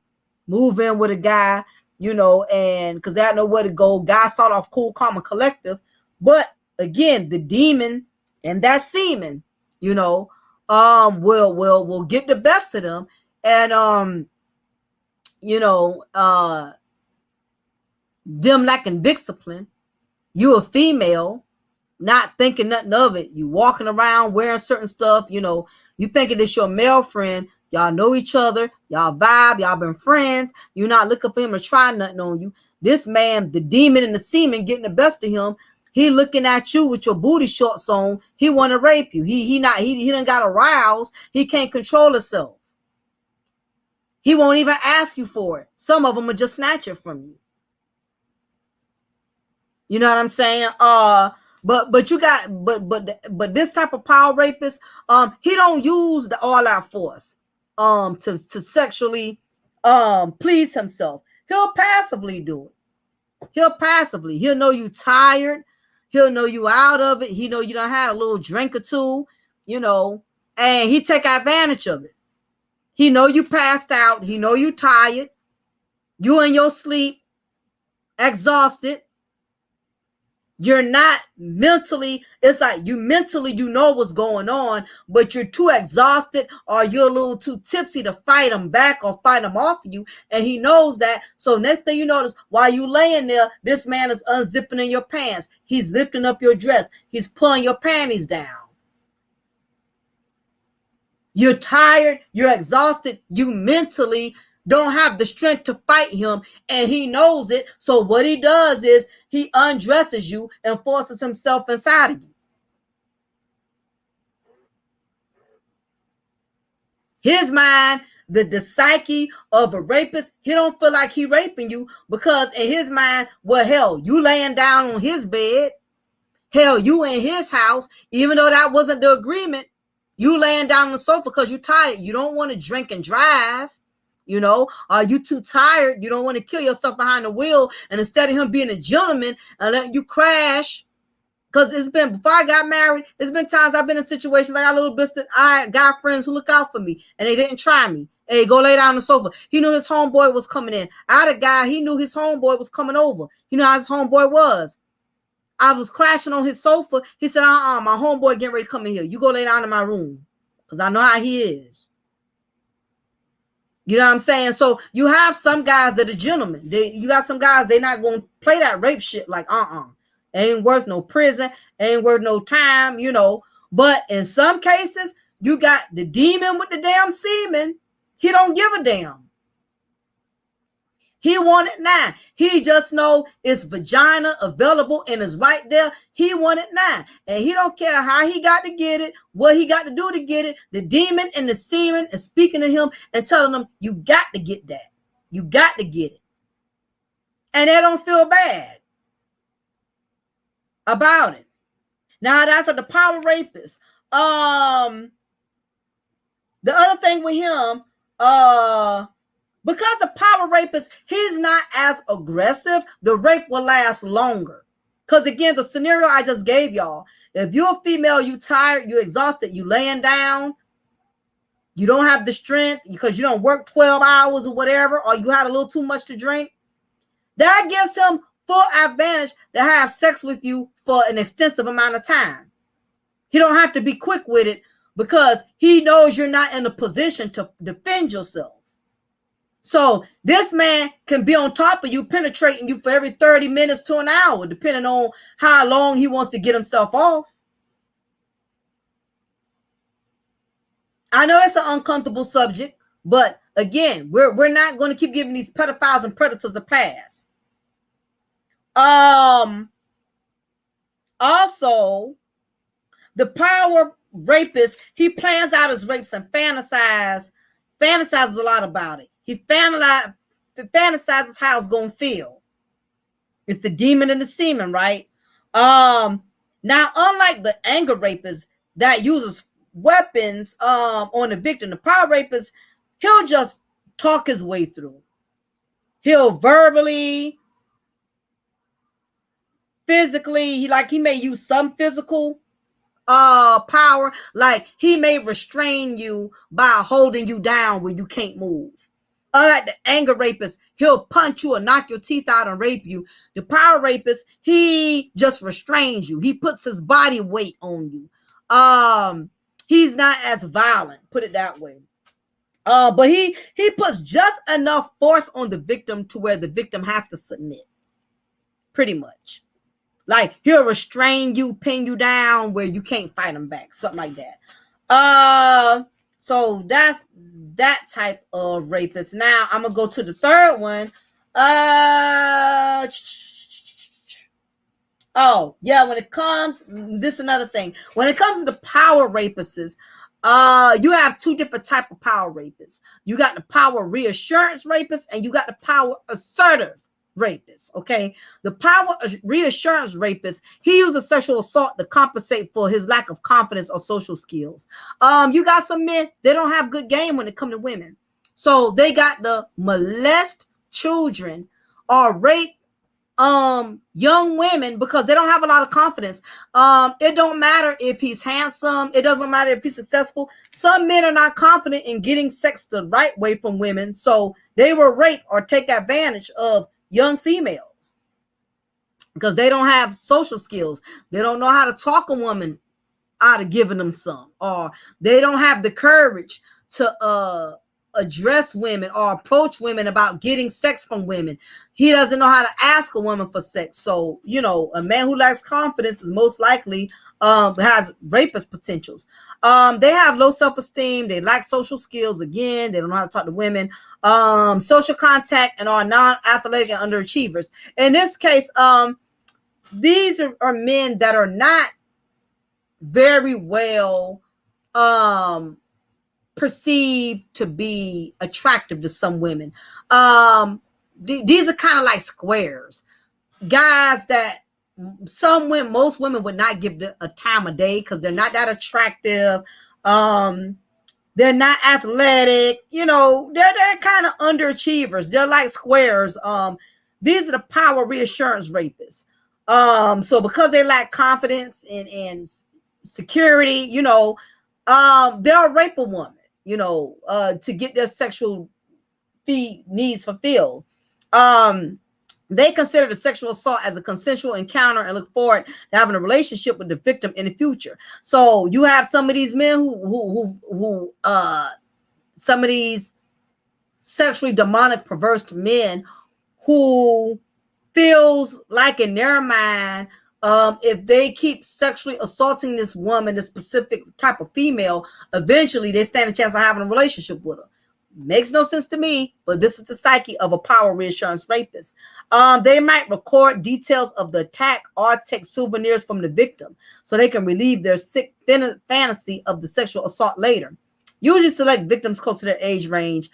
Move in with a guy, and because they had nowhere to go. Guy start off cool, calm, and collective. But again, the demon and that semen, you know, will get the best of them. And you know, uh them lacking discipline. You a female, not thinking nothing of it. You walking around wearing certain stuff, you thinking it's your male friend. Y'all know each other, y'all vibe, y'all been friends. You're not looking for him to try nothing on you. This man, the demon and the semen getting the best of him. He looking at you with your booty shorts on. He want to rape you. He done got aroused. He can't control himself. He won't even ask you for it. Some of them will just snatch it from you. You know what I'm saying? But you got but this type of power rapist, he don't use the all out force to sexually please himself. He'll passively do it. He'll know you tired. He'll know you out of it. He know you don't have a little drink or two, and he take advantage of it. He know you passed out. He know you tired. You in your sleep, exhausted. You're not mentally, it's like you mentally, know what's going on, but you're too exhausted or you're a little too tipsy to fight him back or fight him off of you. And he knows that. So next thing you notice, while you laying there, this man is unzipping in your pants. He's lifting up your dress. He's pulling your panties down. You're tired. You're exhausted. You mentally don't have the strength to fight him, and he knows it. So what he does is he undresses you and forces himself inside of you. His mind, the psyche of a rapist, he don't feel like he raping you because in his mind, well, hell, you laying down on his bed. Hell, you in his house, even though that wasn't the agreement. You laying down on the sofa because you're tired. You don't want to drink and drive. Are you too tired? You don't want to kill yourself behind the wheel. And instead of him being a gentleman and letting you crash, because before I got married, it's been times I've been in situations like I got friends who look out for me and they didn't try me. Hey, go lay down on the sofa. He knew his homeboy was coming in. I had a guy, he knew his homeboy was coming over. You know how his homeboy was. I was crashing on his sofa. He said, my homeboy getting ready to come in here. You go lay down in my room. Because I know how he is. You know what I'm saying? So you have some guys that are gentlemen. You got some guys, they're not going to play that rape shit like, ain't worth no prison, ain't worth no time, But in some cases, you got the demon with the damn semen. He don't give a damn. He want it now. He just know it's vagina available and it's right there. He want it now. And he don't care how he got to get it, what he got to do to get it. The demon and the semen is speaking to him and telling him, you got to get that. You got to get it. And they don't feel bad about it. Now, that's what the power rapist. The other thing with him, because the power rapist, he's not as aggressive, the rape will last longer. Because again, the scenario I just gave y'all, if you're a female, you tired, you exhausted, you laying down, you don't have the strength because you don't work 12 hours or whatever, or you had a little too much to drink, that gives him full advantage to have sex with you for an extensive amount of time. He don't have to be quick with it because he knows you're not in a position to defend yourself. So this man can be on top of you, penetrating you for every 30 minutes to an hour, depending on how long he wants to get himself off. I know it's an uncomfortable subject, but again, we're not going to keep giving these pedophiles and predators a pass. Also, the power rapist, he plans out his rapes and fantasizes a lot about it. He fantasizes how it's going to feel. It's the demon and the semen, right? Now, unlike the anger rapist that uses weapons on the victim, the power rapist, he'll just talk his way through. He'll verbally, physically, he may use some physical power, like he may restrain you by holding you down when you can't move. Unlike the anger rapist, he'll punch you or knock your teeth out and rape you. The power rapist, he just restrains you. He puts his body weight on you. He's not as violent, put it that way. But he puts just enough force on the victim to where the victim has to submit. Pretty much. Like he'll restrain you, pin you down where you can't fight him back, something like that. So that's that type of rapist. Now I'm gonna go to the third one. Oh yeah, when it comes, this is another thing. When it comes to the power rapists, you have two different type of power rapists. You got the power reassurance rapists, and you got the power assertive rapist. Okay, the power reassurance rapist, he uses sexual assault to compensate for his lack of confidence or social skills. You got some men, they don't have good game when it comes to women, so they got to molest children or rape young women because they don't have a lot of confidence. It don't matter if he's handsome, it doesn't matter if he's successful. Some men are not confident in getting sex the right way from women, so they will rape or take advantage of young females because they don't have social skills. They don't know how to talk a woman out of giving them some, or they don't have the courage to address women or approach women about getting sex from women. He doesn't know how to ask a woman for sex. So, a man who lacks confidence is most likely has rapist potentials. They have low self-esteem. They lack social skills. Again, they don't know how to talk to women. Social contact, and are non-athletic and underachievers. In this case, these are men that are not very well perceived to be attractive to some women. These are kind of like squares, guys that most women would not give a time of day because they're not that attractive. They're not athletic. They're kind of underachievers. They're like squares. These are the power reassurance rapists. So because they lack confidence and security, they'll rape a woman, to get their sexual needs fulfilled. They consider the sexual assault as a consensual encounter and look forward to having a relationship with the victim in the future. So you have some of these men who some of these sexually demonic, perverse men who feels like in their mind, if they keep sexually assaulting this woman, this specific type of female, eventually they stand a chance of having a relationship with her. Makes no sense to me, but this is the psyche of a power reassurance rapist. They might record details of the attack or take souvenirs from the victim so they can relieve their sick fantasy of the sexual assault later. Usually select victims close to their age range.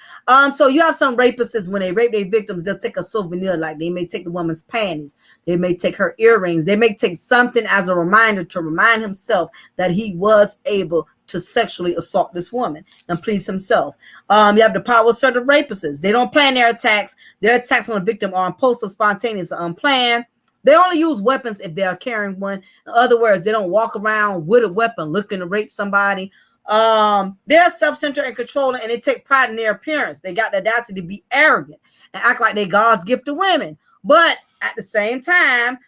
So you have some rapists, when they rape their victims, they'll take a souvenir, like they may take the woman's panties, they may take her earrings, they may take something as a reminder to remind himself that he was able to sexually assault this woman and please himself. You have the power assertive rapists. They don't plan their attacks. Their attacks on the victim are impulsive, spontaneous, or unplanned. They only use weapons if they are carrying one. In other words, they don't walk around with a weapon looking to rape somebody. They're self-centered and controlling, and they take pride in their appearance. They got the audacity to be arrogant and act like they God's gift to women. But at the same time,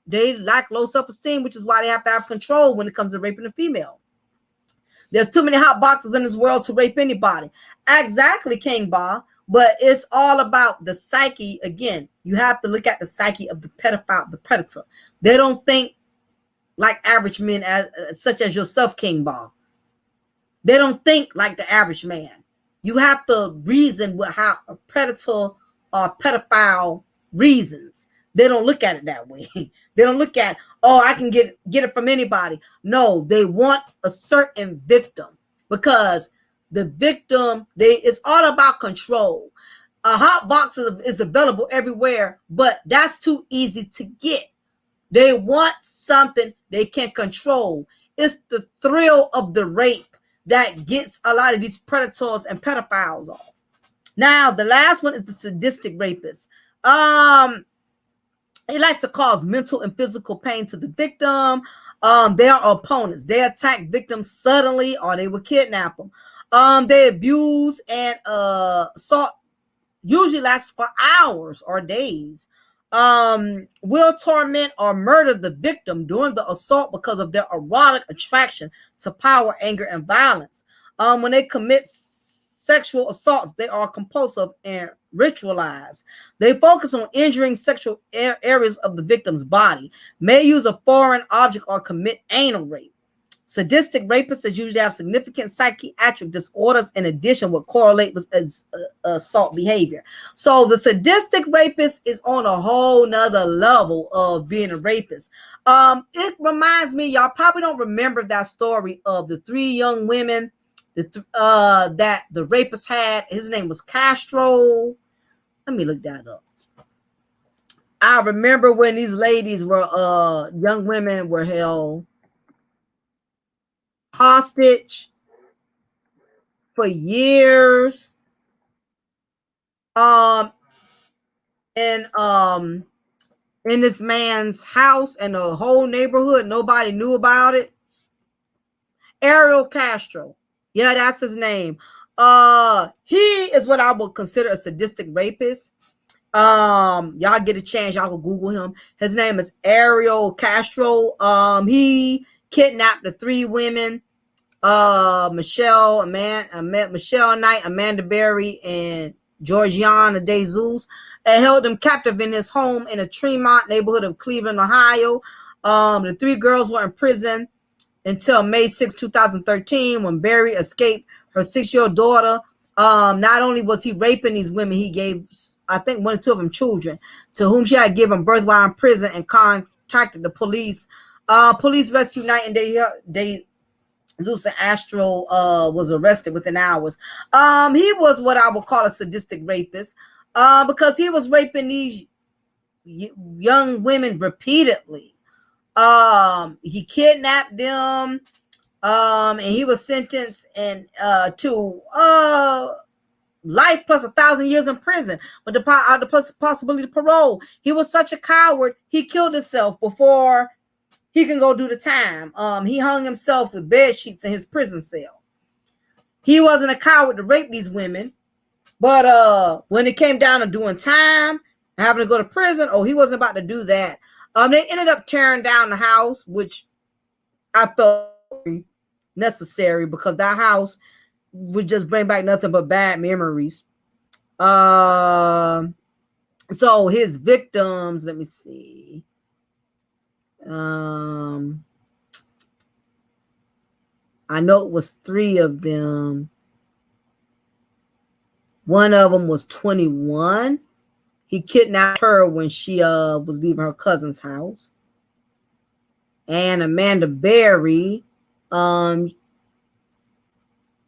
they lack low self-esteem, which is why they have to have control when it comes to raping a female. There's too many hot boxes in this world to rape anybody. Exactly, King Ba. But it's all about the psyche. Again, you have to look at the psyche of the pedophile, the predator. They don't think like average men, such as yourself, King Ba. They don't think like the average man. You have to reason with how a predator or pedophile reasons. They don't look at it that way. They don't look at, I can get it from anybody. No, they want a certain victim because the victim, it's all about control. A hot box is available everywhere, but that's too easy to get. They want something they can control. It's the thrill of the rape that gets a lot of these predators and pedophiles off. Now, the last one is the sadistic rapist. He likes to cause mental and physical pain to the victim. They are opponents. They attack victims suddenly, or they will kidnap them. They abuse and assault, usually lasts for hours or days. Will torment or murder the victim during the assault because of their erotic attraction to power, anger, and violence. When they commit sexual assaults, they are compulsive and ritualized. They focus on injuring sexual areas of the victim's body, may use a foreign object, or commit anal rape. Sadistic rapists usually have significant psychiatric disorders in addition, what correlate with assault behavior. So the sadistic rapist is on a whole nother level of being a rapist. It reminds me, y'all probably don't remember that story of the three young women that the rapist had. His name was Castro. Let me look that up. I remember when these ladies were young women were held hostage for years. And in this man's house, and the whole neighborhood, nobody knew about it. Ariel Castro. Yeah, that's his name. He is what I would consider a sadistic rapist. Y'all get a chance, y'all can Google him. His name is Ariel Castro. He kidnapped the three women, Michelle Knight, Amanda Berry, and Georgiana DeZeus, and held them captive in his home in a Tremont neighborhood of Cleveland, Ohio. The three girls were in prison until May 6, 2013, when Berry escaped her 6-year-old daughter. Not only was he raping these women, he gave, I think, 1 or 2 of them children, to whom she had given birth while in prison, and contacted the police. Police rescued Knight and Zeus and Astro was arrested within hours. He was what I would call a sadistic rapist, because he was raping these young women repeatedly. He kidnapped them, and he was sentenced to life plus 1,000 years in prison with the possibility of parole. He was such a coward, he killed himself before he can go do the time. He hung himself with bed sheets in his prison cell. He wasn't a coward to rape these women, but when it came down to doing time, having to go to prison, he wasn't about to do that. They ended up tearing down the house, which I felt necessary, because that house would just bring back nothing but bad memories. So his victims, let me see. I know it was 3 of them. One of them was 21. He kidnapped her when she was leaving her cousin's house. And Amanda Berry,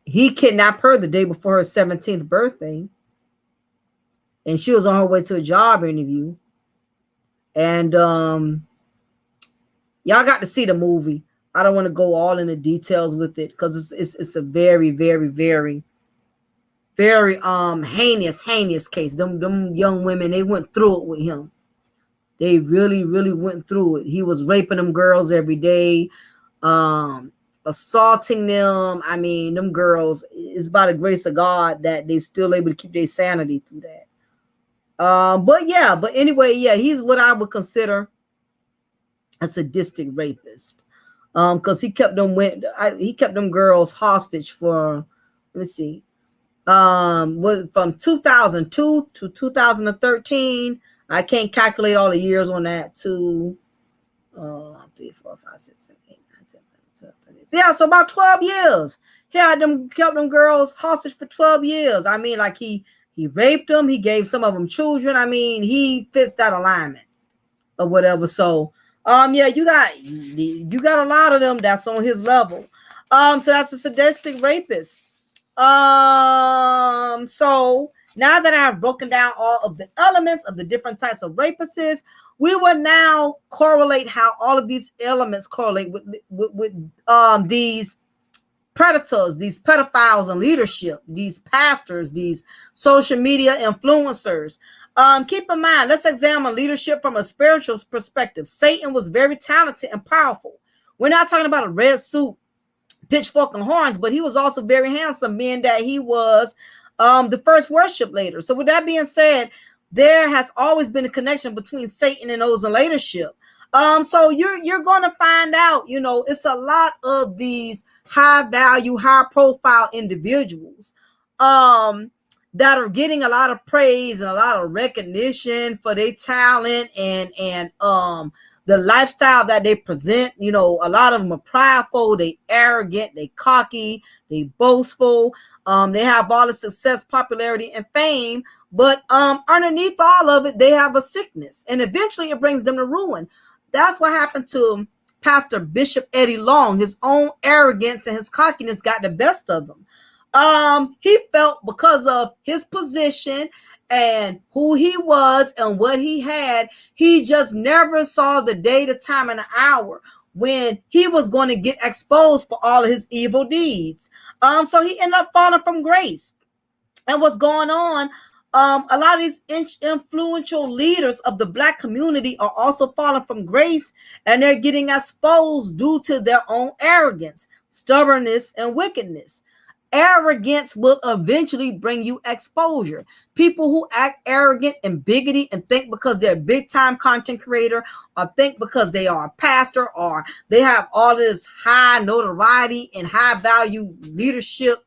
he kidnapped her the day before her 17th birthday. And she was on her way to a job interview. And y'all got to see the movie. I don't want to go all into details with it, because it's a very, very, very, very heinous case. Them young women, they went through it with him. They really, really went through it. He was raping them girls every day, assaulting them. I mean, them girls, it's by the grace of God that they still able to keep their sanity through that. But anyway, he's what I would consider a sadistic rapist, because he kept them girls hostage for, let me see, from 2002 to 2013. I can't calculate all the years on that. 2, 3, 4, 5, 6, 7, 8, 9, 10, 11, 12, 13. Yeah, so about 12 years. He had kept them girls hostage for 12 years. I mean, like he raped them. He gave some of them children. I mean, he fits that alignment or whatever. So, you got a lot of them that's on his level. So that's a sadistic rapist. So Now that I have broken down all of the elements of the different types of rapists, we will now correlate how all of these elements correlate with these predators, these pedophiles in leadership, these pastors, these social media influencers. Keep in mind, let's examine leadership from a spiritual perspective. Satan was very talented and powerful. We're not talking about a red suit, pitchfork, and horns, but he was also very handsome, being that he was the first worship leader. So with that being said, there has always been a connection between Satan and those in leadership. So you're going to find out, it's a lot of these high value, high profile individuals that are getting a lot of praise and a lot of recognition for their talent and the lifestyle that they present. A lot of them are prideful, they arrogant, they cocky, they boastful. They have all the success, popularity, and fame, but underneath all of it, they have a sickness, and eventually it brings them to ruin. That's what happened to Pastor Bishop Eddie Long. His own arrogance and his cockiness got the best of him. He felt because of his position and who he was and what he had, he just never saw the day, the time, and the hour when he was going to get exposed for all of his evil deeds. So he ended up falling from grace. And what's going on? A lot of these influential leaders of the Black community are also falling from grace, and they're getting exposed due to their own arrogance, stubbornness, and wickedness. Arrogance will eventually bring you exposure. People who act arrogant and bigoted and think because they're a big time content creator, or think because they are a pastor, or they have all this high notoriety and high value leadership,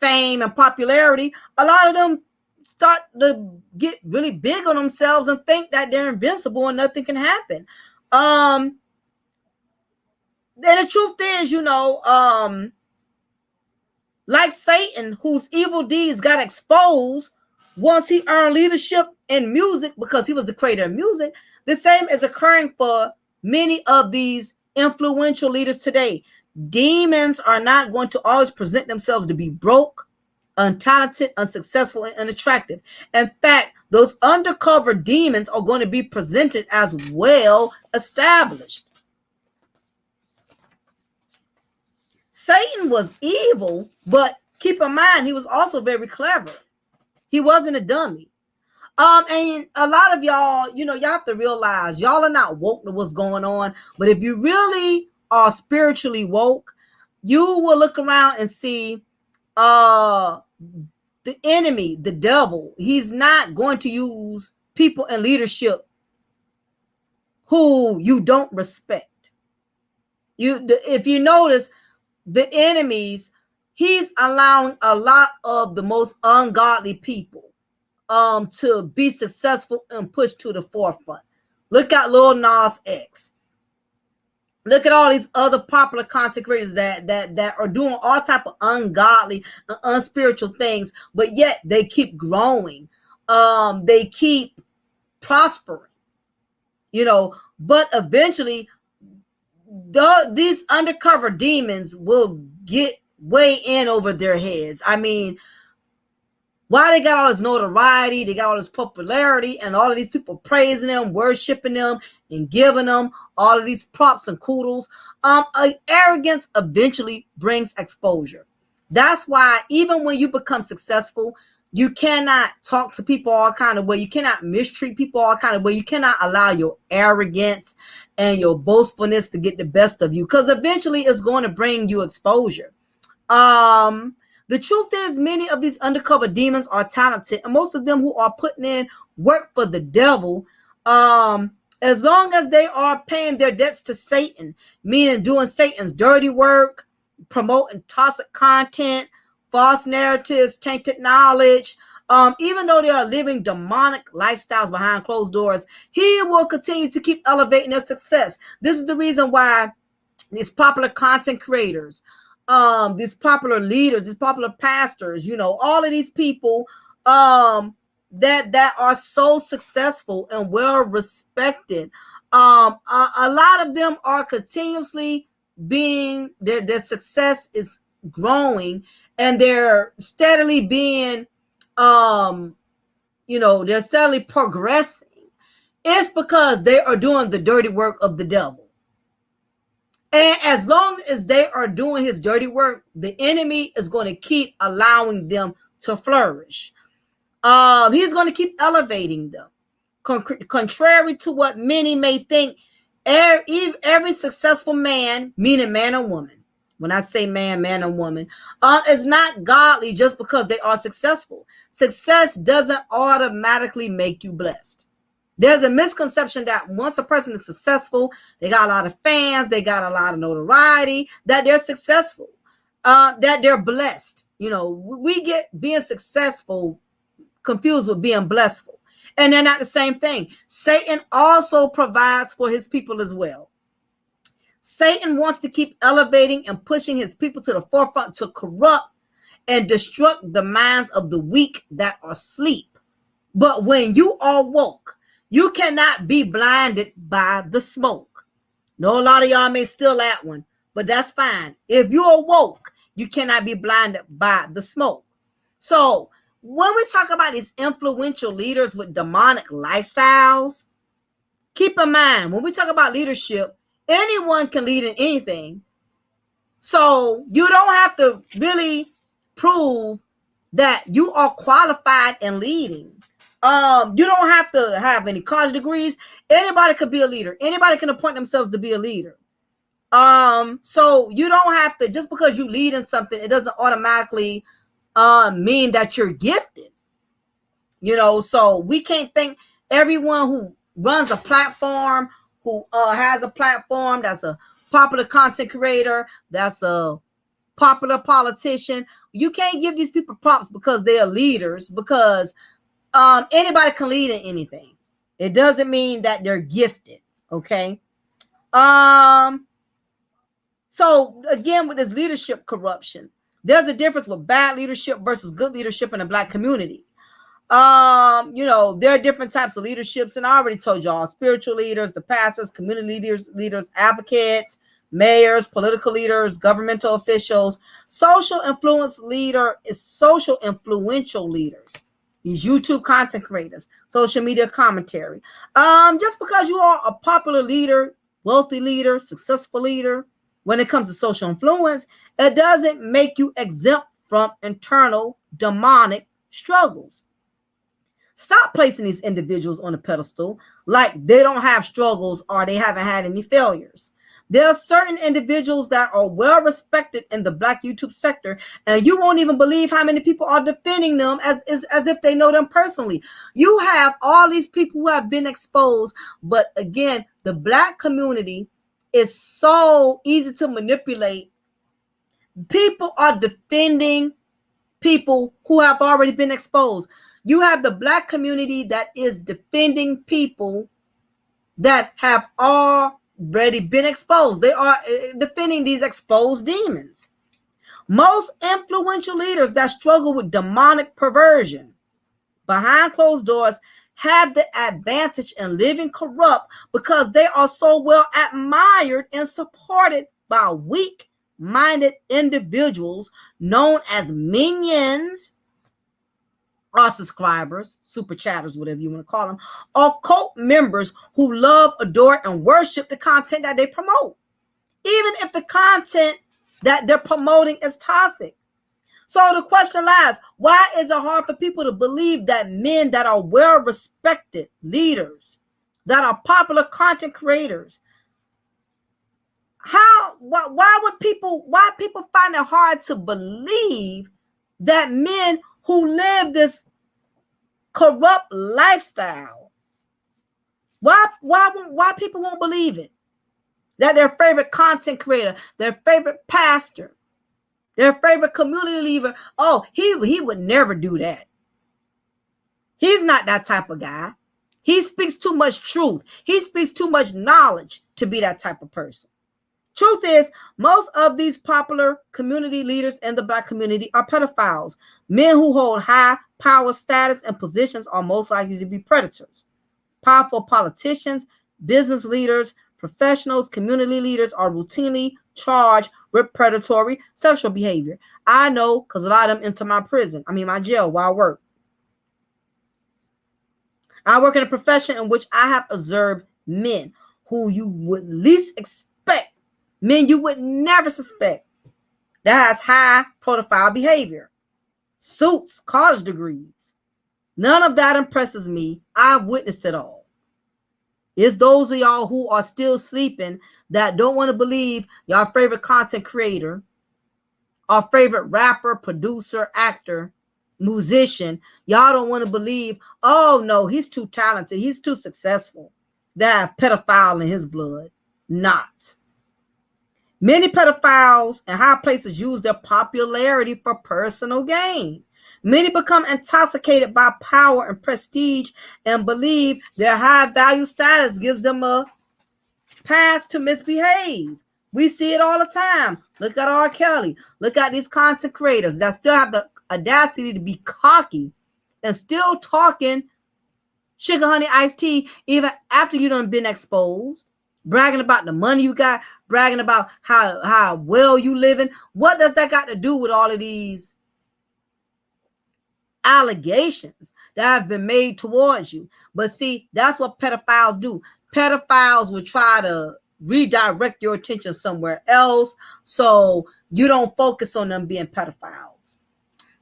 fame and popularity, a lot of them start to get really big on themselves and think that they're invincible and nothing can happen. And the truth is, like Satan, whose evil deeds got exposed once he earned leadership in music because he was the creator of music, the same is occurring for many of these influential leaders today. Demons are not going to always present themselves to be broke, untalented, unsuccessful, and unattractive. In fact, those undercover demons are going to be presented as well established. Satan was evil, but keep in mind, he was also very clever. He wasn't a dummy. And a lot of y'all, y'all have to realize y'all are not woke to what's going on. But if you really are spiritually woke, you will look around and see the enemy, the devil. He's not going to use people in leadership who you don't respect. If you notice, the enemies, he's allowing a lot of the most ungodly people to be successful and pushed to the forefront. Look at Lil Nas X. Look at all these other popular content creators that are doing all type of ungodly and unspiritual things, but yet they keep growing. They keep prospering, but eventually these undercover demons will get way in over their heads. I mean, why they got all this notoriety, they got all this popularity, and all of these people praising them, worshiping them, and giving them all of these props and kudos. Arrogance eventually brings exposure. That's why even when you become successful, you cannot talk to people all kind of way. You cannot mistreat people all kind of way. You cannot allow your arrogance and your boastfulness to get the best of you, because eventually it's going to bring you exposure. The truth is, many of these undercover demons are talented, and most of them who are putting in work for the devil, as long as they are paying their debts to Satan, meaning doing Satan's dirty work, promoting toxic content, false narratives, tainted knowledge, even though they are living demonic lifestyles behind closed doors, he will continue to keep elevating their success. This is the reason why these popular content creators, these popular leaders, these popular pastors, all of these people that are so successful and well respected, a lot of them are continuously being their success is growing and they're steadily being, they're steadily progressing, it's because they are doing the dirty work of the devil. And as long as they are doing his dirty work, the enemy is going to keep allowing them to flourish. He's going to keep elevating them. Contrary to what many may think, every successful man, meaning man or woman, when I say man and woman, is not godly just because they are successful. Success doesn't automatically make you blessed. There's a misconception that once a person is successful, they got a lot of fans, they got a lot of notoriety, that they're successful, that they're blessed. We get being successful confused with being blessful. And they're not the same thing. Satan also provides for his people as well. Satan wants to keep elevating and pushing his people to the forefront to corrupt and destruct the minds of the weak that are asleep. But when you are woke, you cannot be blinded by the smoke. No, a lot of y'all may steal that one, but that's fine. If you're woke, you cannot be blinded by the smoke. So when we talk about these influential leaders with demonic lifestyles, keep in mind, when we talk about leadership, anyone can lead in anything. So you don't have to really prove that you are qualified in leading. You don't have to have any college degrees. Anybody could be a leader. Anybody can appoint themselves to be a leader. So you don't have to, just because you lead in something, it doesn't automatically mean that you're gifted. So we can't think everyone who runs a platform, who has a platform, that's a popular content creator, that's a popular politician, you can't give these people props because they are leaders, because anybody can lead in anything. It doesn't mean that they're gifted. Okay. So again, with this leadership corruption, there's a difference with bad leadership versus good leadership in the Black community. There are different types of leaderships, and I already told y'all: spiritual leaders, the pastors, community leaders, advocates, mayors, political leaders, governmental officials. Social influential leaders. These YouTube content creators, social media commentary. Just because you are a popular leader, wealthy leader, successful leader, when it comes to social influence, it doesn't make you exempt from internal demonic struggles. Stop placing these individuals on a pedestal like they don't have struggles or they haven't had any failures. There are certain individuals that are well respected in the Black YouTube sector, and you won't even believe how many people are defending them as if they know them personally. You have all these people who have been exposed, but again, the Black community is so easy to manipulate. People are defending people who have already been exposed. You have the Black community that is defending people that have already been exposed. They are defending these exposed demons. Most influential leaders that struggle with demonic perversion behind closed doors have the advantage in living corrupt because they are so well admired and supported by weak-minded individuals known as minions, or subscribers, super chatters, whatever you want to call them, or cult members who love, adore, and worship the content that they promote, even if the content that they're promoting is toxic. So the question lies, why is it hard for people to believe that men that are well-respected leaders, that are popular content creators, why people find it hard to believe that men who live this corrupt lifestyle, why people won't believe it? That their favorite content creator, their favorite pastor, their favorite community leader, oh, he would never do that. He's not that type of guy. He speaks too much truth. He speaks too much knowledge to be that type of person. Truth is, most of these popular community leaders in the Black community are pedophiles. Men who hold high power status and positions are most likely to be predators. Powerful politicians, business leaders, professionals, community leaders are routinely charged with predatory sexual behavior. I know because a lot of them enter my jail while I work. I work in a profession in which I have observed men who you would least expect, men you would never suspect, that has high pedophile behavior, suits, college degrees. None of that impresses me. I've witnessed it all. It's those of y'all who are still sleeping that don't want to believe your favorite content creator, our favorite rapper, producer, actor, musician. Y'all don't want to believe, oh no, he's too talented, he's too successful. That pedophile in his blood. Not. Many pedophiles in high places use their popularity for personal gain. Many become intoxicated by power and prestige and believe their high value status gives them a pass to misbehave. We see it all the time. Look at R. Kelly. Look at these content creators that still have the audacity to be cocky and still talking sugar honey iced tea even after you done been exposed, bragging about the money you got, bragging about how well you living. What does that got to do with all of these allegations that have been made towards you? But see, that's what pedophiles do. Pedophiles will try to redirect your attention somewhere else so you don't focus on them being pedophiles.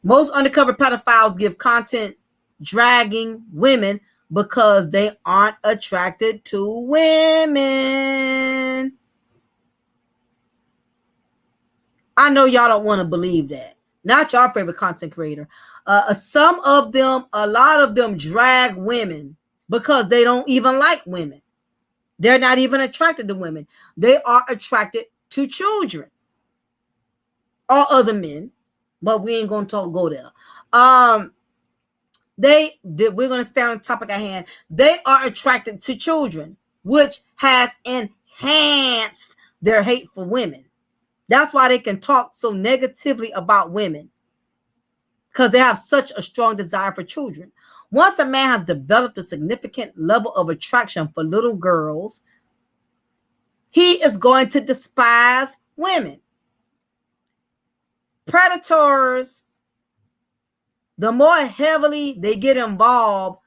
Most undercover pedophiles give content dragging women because they aren't attracted to women. I know y'all don't want to believe that. Not your favorite content creator. Some of them, a lot of them drag women because they don't even like women. They're not even attracted to women. They are attracted to children or other men, but we ain't going to go there. We're going to stay on the topic at hand. They are attracted to children, which has enhanced their hate for women. That's why they can talk so negatively about women, because they have such a strong desire for children. Once a man has developed a significant level of attraction for little girls, he is going to despise women. Predators, the more heavily they get involved,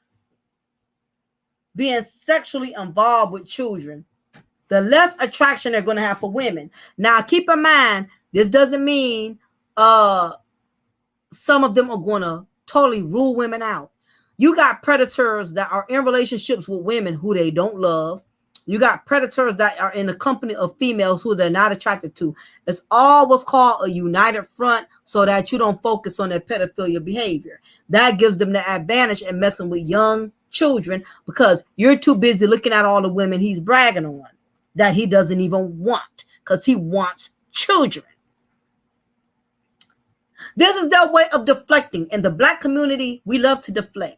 being sexually involved with children, the less attraction they're going to have for women. Now, keep in mind, this doesn't mean some of them are going to totally rule women out. You got predators that are in relationships with women who they don't love. You got predators that are in the company of females who they're not attracted to. It's all what's called a united front so that you don't focus on their pedophilia behavior. That gives them the advantage in messing with young children because you're too busy looking at all the women he's bragging on that he doesn't even want because he wants children. This is their way of deflecting. In the Black community, we love to deflect.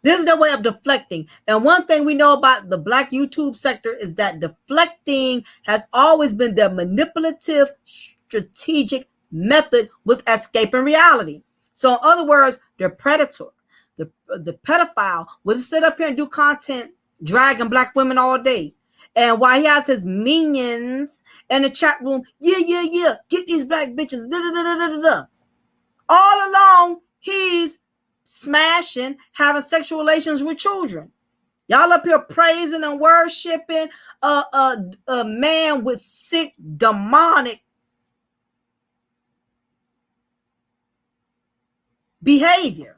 This is their way of deflecting. And one thing we know about the Black YouTube sector is that deflecting has always been their manipulative, strategic method with escaping reality. So in other words, their predator, the pedophile, will sit up here and do content dragging Black women all day. And while he has his minions in the chat room, yeah, get these Black bitches, all along, he's smashing, having sexual relations with children. Y'all up here praising and worshiping a man with sick, demonic behavior.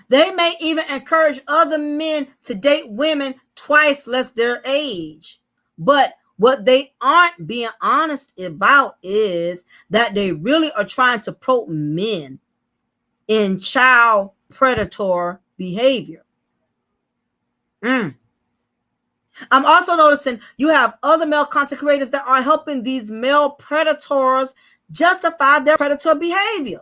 They may even encourage other men to date women twice less their age. But what they aren't being honest about is that they really are trying to promote men in child predator behavior. I'm also noticing you have other male content creators that are helping these male predators justify their predator behavior.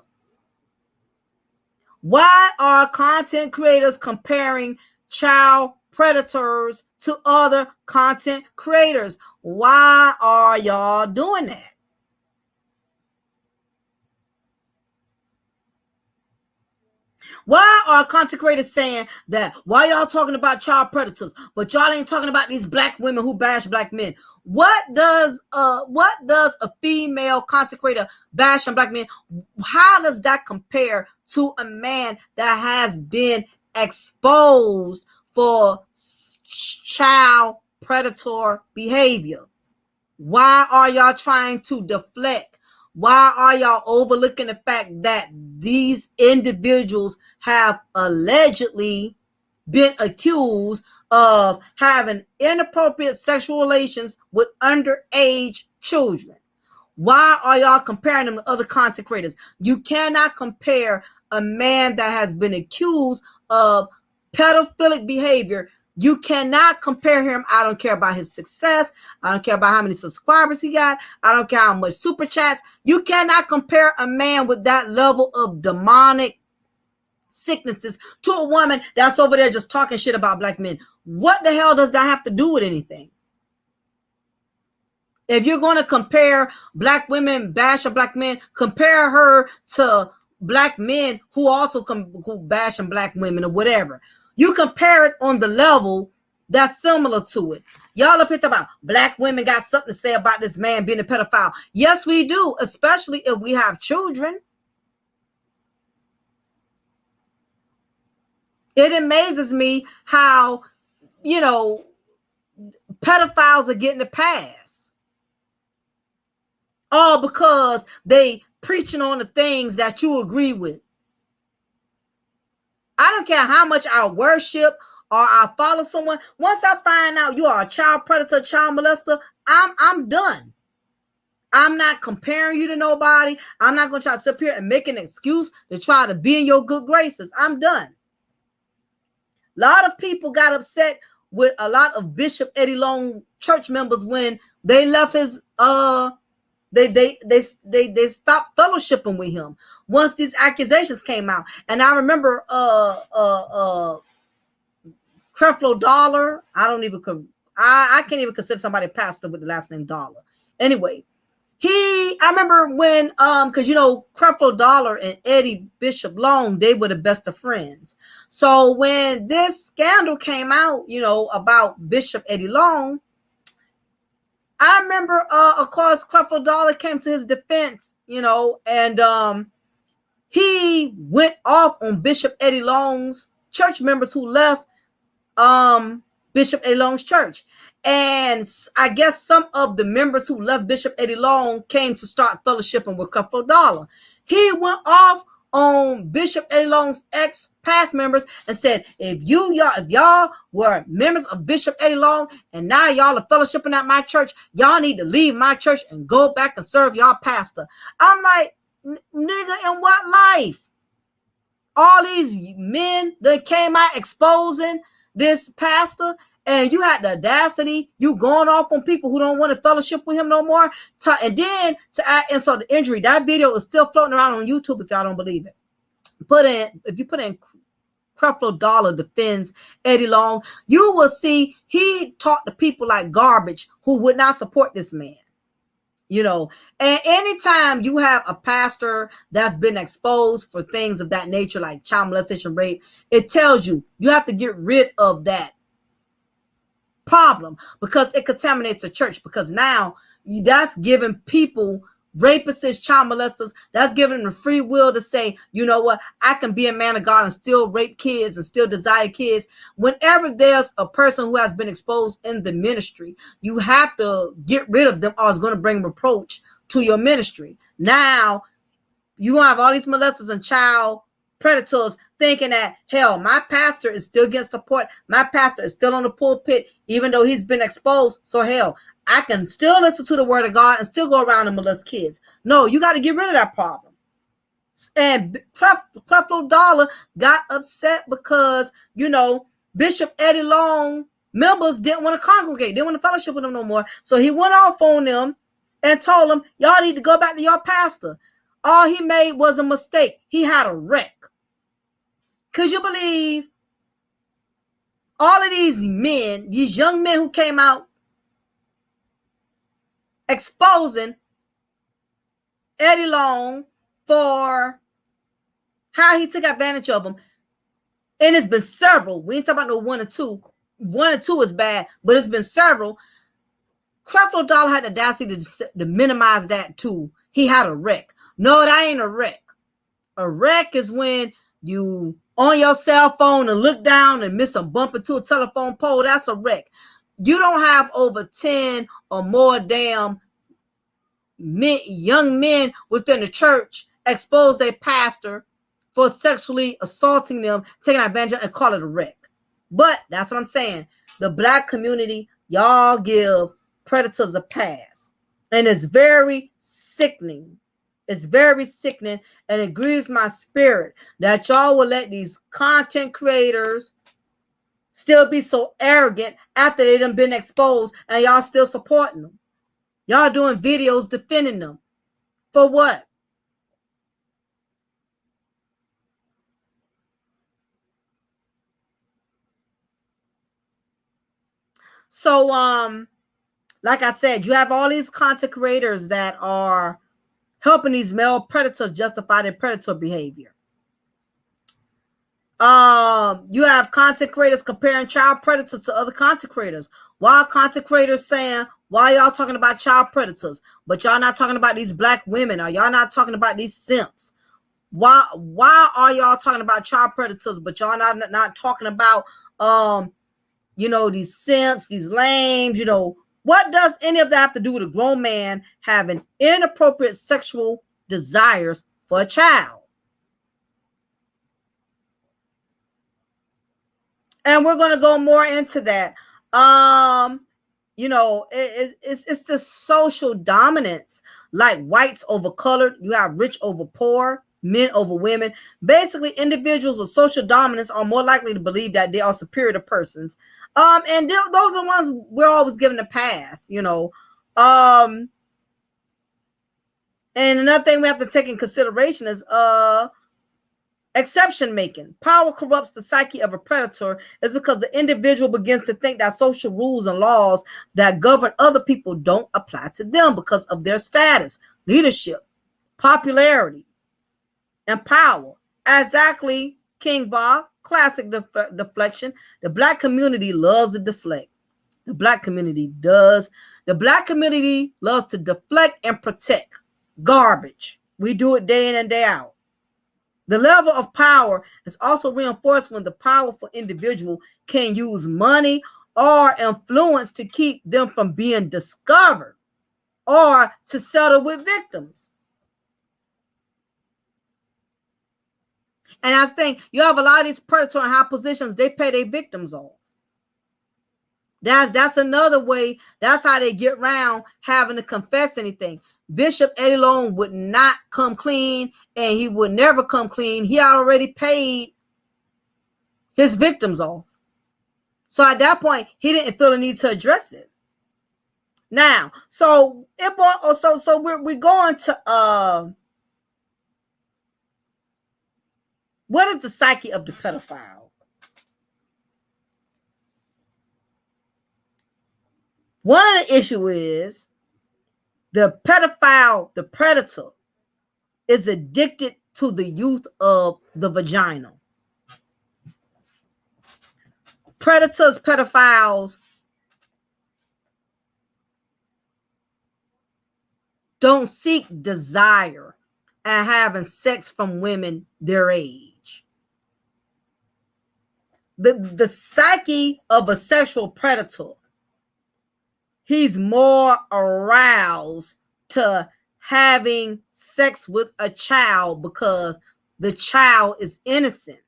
Why are content creators comparing child predators to other content creators? Why are y'all doing that? Why are consecrators saying that? Why y'all talking about child predators, but y'all ain't talking about these black women who bash black men? What does a female consecrator bash on black men? How does that compare to a man that has been exposed for child predator behavior? Why are y'all trying to deflect? Why are y'all overlooking the fact that these individuals have allegedly been accused of having inappropriate sexual relations with underage children? Why are y'all comparing them to other consecrators? You cannot compare a man that has been accused of pedophilic behavior. You cannot compare him. I don't care about his success. I don't care about how many subscribers he got. I don't care how much super chats. You cannot compare a man with that level of demonic sicknesses to a woman that's over there just talking shit about black men. What the hell does that have to do with anything? If you're going to compare black women bash a black men, compare her to black men who also who bashing black women or whatever. You compare it on the level that's similar to it. Y'all up here talking about black women got something to say about this man being a pedophile. Yes, we do, especially if we have children. It amazes me how, pedophiles are getting a pass. All because they preaching on the things that you agree with. I don't care how much I worship or I follow someone. Once I find out you are a child predator, child molester, I'm done. I'm not comparing you to nobody. I'm not going to try to sit up here and make an excuse to try to be in your good graces. I'm done. A lot of people got upset with a lot of Bishop Eddie Long church members when they left his they stopped fellowshipping with him once these accusations came out. And I remember Creflo Dollar. I can't even consider somebody a pastor with the last name Dollar. Anyway, I remember when because Creflo Dollar and Eddie Bishop Long, they were the best of friends. So when this scandal came out, about Bishop Eddie Long, I remember, of course, Creflo Dollar came to his defense, and he went off on Bishop Eddie Long's church members who left Bishop Eddie Long's church. And I guess some of the members who left Bishop Eddie Long came to start fellowshipping with Creflo Dollar. He went off on Bishop Eddie Long's ex-past members and said, if y'all were members of Bishop Eddie Long and now y'all are fellowshipping at my church, y'all need to leave my church and go back and serve y'all pastor. I'm like, nigga, in what life? All these men that came out exposing this pastor, and you had the audacity, you going off on people who don't want to fellowship with him no more. And then to add insult to injury, that video is still floating around on YouTube if y'all don't believe it. If you put in Creflo Dollar defends Eddie Long, you will see he talked to people like garbage who would not support this man. And anytime you have a pastor that's been exposed for things of that nature, like child molestation, rape, it tells you have to get rid of that problem because it contaminates the church. Because now that's giving people, rapists, child molesters, that's giving them the free will to say, you know what, I can be a man of God and still rape kids and still desire kids. Whenever there's a person who has been exposed in the ministry, you have to get rid of them or it's going to bring reproach to your ministry. Now you have all these molesters and child predators thinking that, hell, my pastor is still getting support. My pastor is still on the pulpit, even though he's been exposed. So hell, I can still listen to the word of God and still go around and molest kids. No, you got to get rid of that problem. And Creflo Dollar got upset because, Bishop Eddie Long members didn't want to congregate. Didn't want to fellowship with him no more. So he went off on them and told them, y'all need to go back to your pastor. All he made was a mistake. He had a wreck. Could you believe all of these men, these young men who came out exposing Eddie Long for how he took advantage of them. And it's been several. We ain't talking about no one or two. One or two is bad, but it's been several. Creflo Dollar had the audacity to minimize that too. He had a wreck. No, that ain't a wreck. A wreck is when you on your cell phone and look down and miss a bump into a telephone pole. That's a wreck. You don't have over 10 or more damn young men within the church expose their pastor for sexually assaulting them, taking advantage of, and call it a wreck. But that's what I'm saying. The black community, y'all give predators a pass. And it's very sickening. It's very sickening, and it grieves my spirit that y'all will let these content creators still be so arrogant after they done been exposed, and y'all still supporting them. Y'all doing videos defending them. For what? So, like I said, you have all these content creators that are helping these male predators justify their predator behavior. You have content creators comparing child predators to other content creators. Why are content creators saying, why y'all talking about child predators, but y'all not talking about these black women, or y'all not talking about these simps? Why are y'all talking about child predators, but y'all not talking about these simps, these lames? What does any of that have to do with a grown man having inappropriate sexual desires for a child? And we're going to go more into that. It's the social dominance, like whites over colored. You have rich over poor, men over women. Basically, individuals with social dominance are more likely to believe that they are superior to persons. And those are the ones we're always given a pass, And another thing we have to take in consideration is exception making. Power corrupts the psyche of a predator is because the individual begins to think that social rules and laws that govern other people don't apply to them because of their status, leadership, popularity, and power. Exactly, King Bob. Classic deflection. The black community loves to deflect. The black community does. The black community loves to deflect and protect garbage. We do it day in and day out. The level of power is also reinforced when the powerful individual can use money or influence to keep them from being discovered or to settle with victims. And I think you have a lot of these predators in high positions, they pay their victims off. That's another way. That's how they get around having to confess anything. Bishop Eddie Long would not come clean, and he would never come clean. He already paid his victims off. So at that point, he didn't feel the need to address it. Now, so we're going to what is the psyche of the pedophile? One of the issues is the pedophile, the predator, is addicted to the youth of the vagina. Predators, pedophiles don't seek desire and having sex from women their age. The psyche of a sexual predator, he's more aroused to having sex with a child because the child is innocent.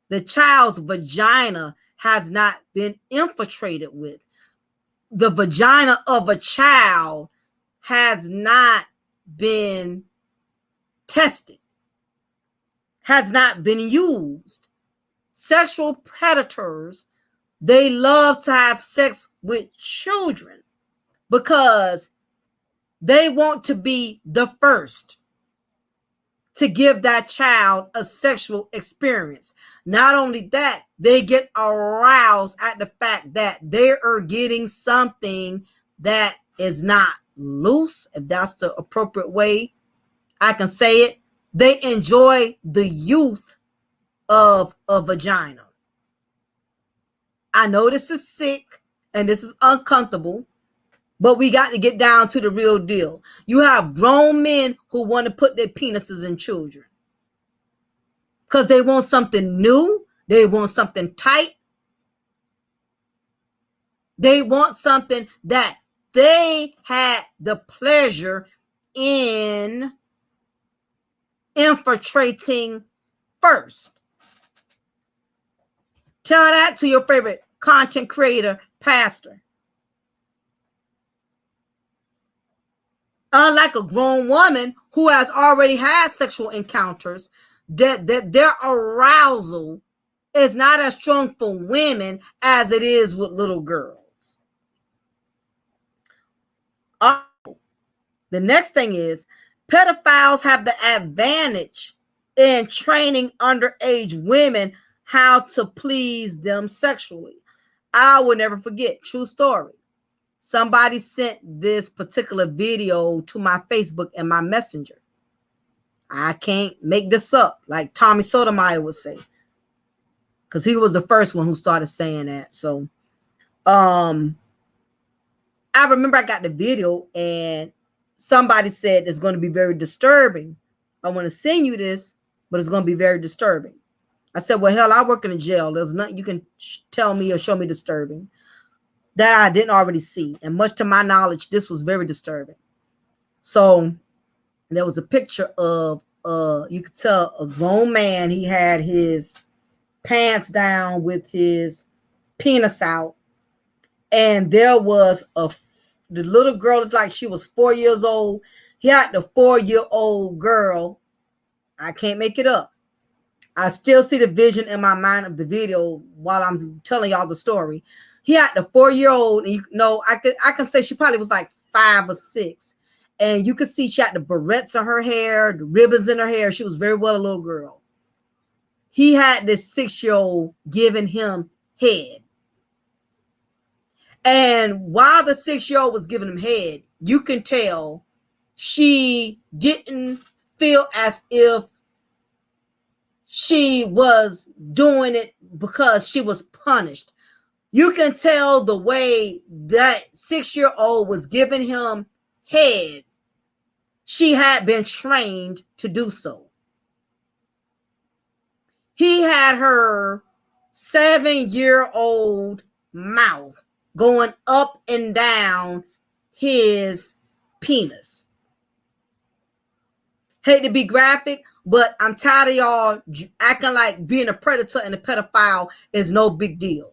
The child's vagina has not been infiltrated with. The vagina of a child has not been tested, has not been used. Sexual predators, they love to have sex with children because they want to be the first to give that child a sexual experience. Not only that, they get aroused at the fact that they are getting something that is not loose, if that's the appropriate way I can say it. They enjoy the youth of a vagina. I know this is sick and this is uncomfortable, but we got to get down to the real deal. You have grown men who want to put their penises in children because they want something new. They want something tight. They want something that they had the pleasure in infiltrating first. Tell that to your favorite content creator, pastor. Unlike a grown woman who has already had sexual encounters, that their arousal is not as strong for women as it is with little girls. The next thing is pedophiles have the advantage in training underage women how to please them sexually. I will never forget, true story. Somebody sent this particular video to my Facebook and my messenger. I can't make this up, like Tommy Sotomayor would say, because he was the first one who started saying that. So I remember I got the video and somebody said it's going to be very disturbing. I want to send you this, but it's going to be very disturbing. I said, well, hell, I work in a jail. There's nothing you can tell me or show me disturbing that I didn't already see. And much to my knowledge, this was very disturbing. So there was a picture of, you could tell a grown man. He had his pants down with his penis out. And there was the little girl looked like she was 4 years old. He had the 4-year-old girl. I can't make it up. I still see the vision in my mind of the video while I'm telling y'all the story. He had the 4-year-old, and you know, I can say she probably was like 5 or 6. And you could see she had the barrettes in her hair, the ribbons in her hair. She was very well a little girl. He had this 6-year-old giving him head. And while the 6-year-old was giving him head, you can tell she didn't feel as if she was doing it because she was punished. You can tell the way that 6-year-old was giving him head, she had been trained to do so. He had her 7-year-old mouth going up and down his penis. Hate to be graphic, but I'm tired of y'all acting like being a predator and a pedophile is no big deal.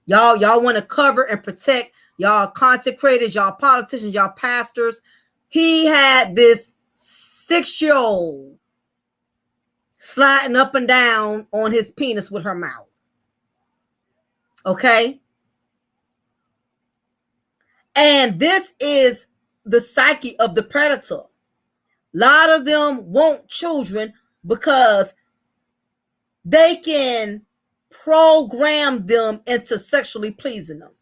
Y'all want to cover and protect y'all content creators, y'all politicians, y'all pastors. He had this 6-year-old sliding up and down on his penis with her mouth. Okay? And this is the psyche of the predator. A lot of them want children because they can program them into sexually pleasing them.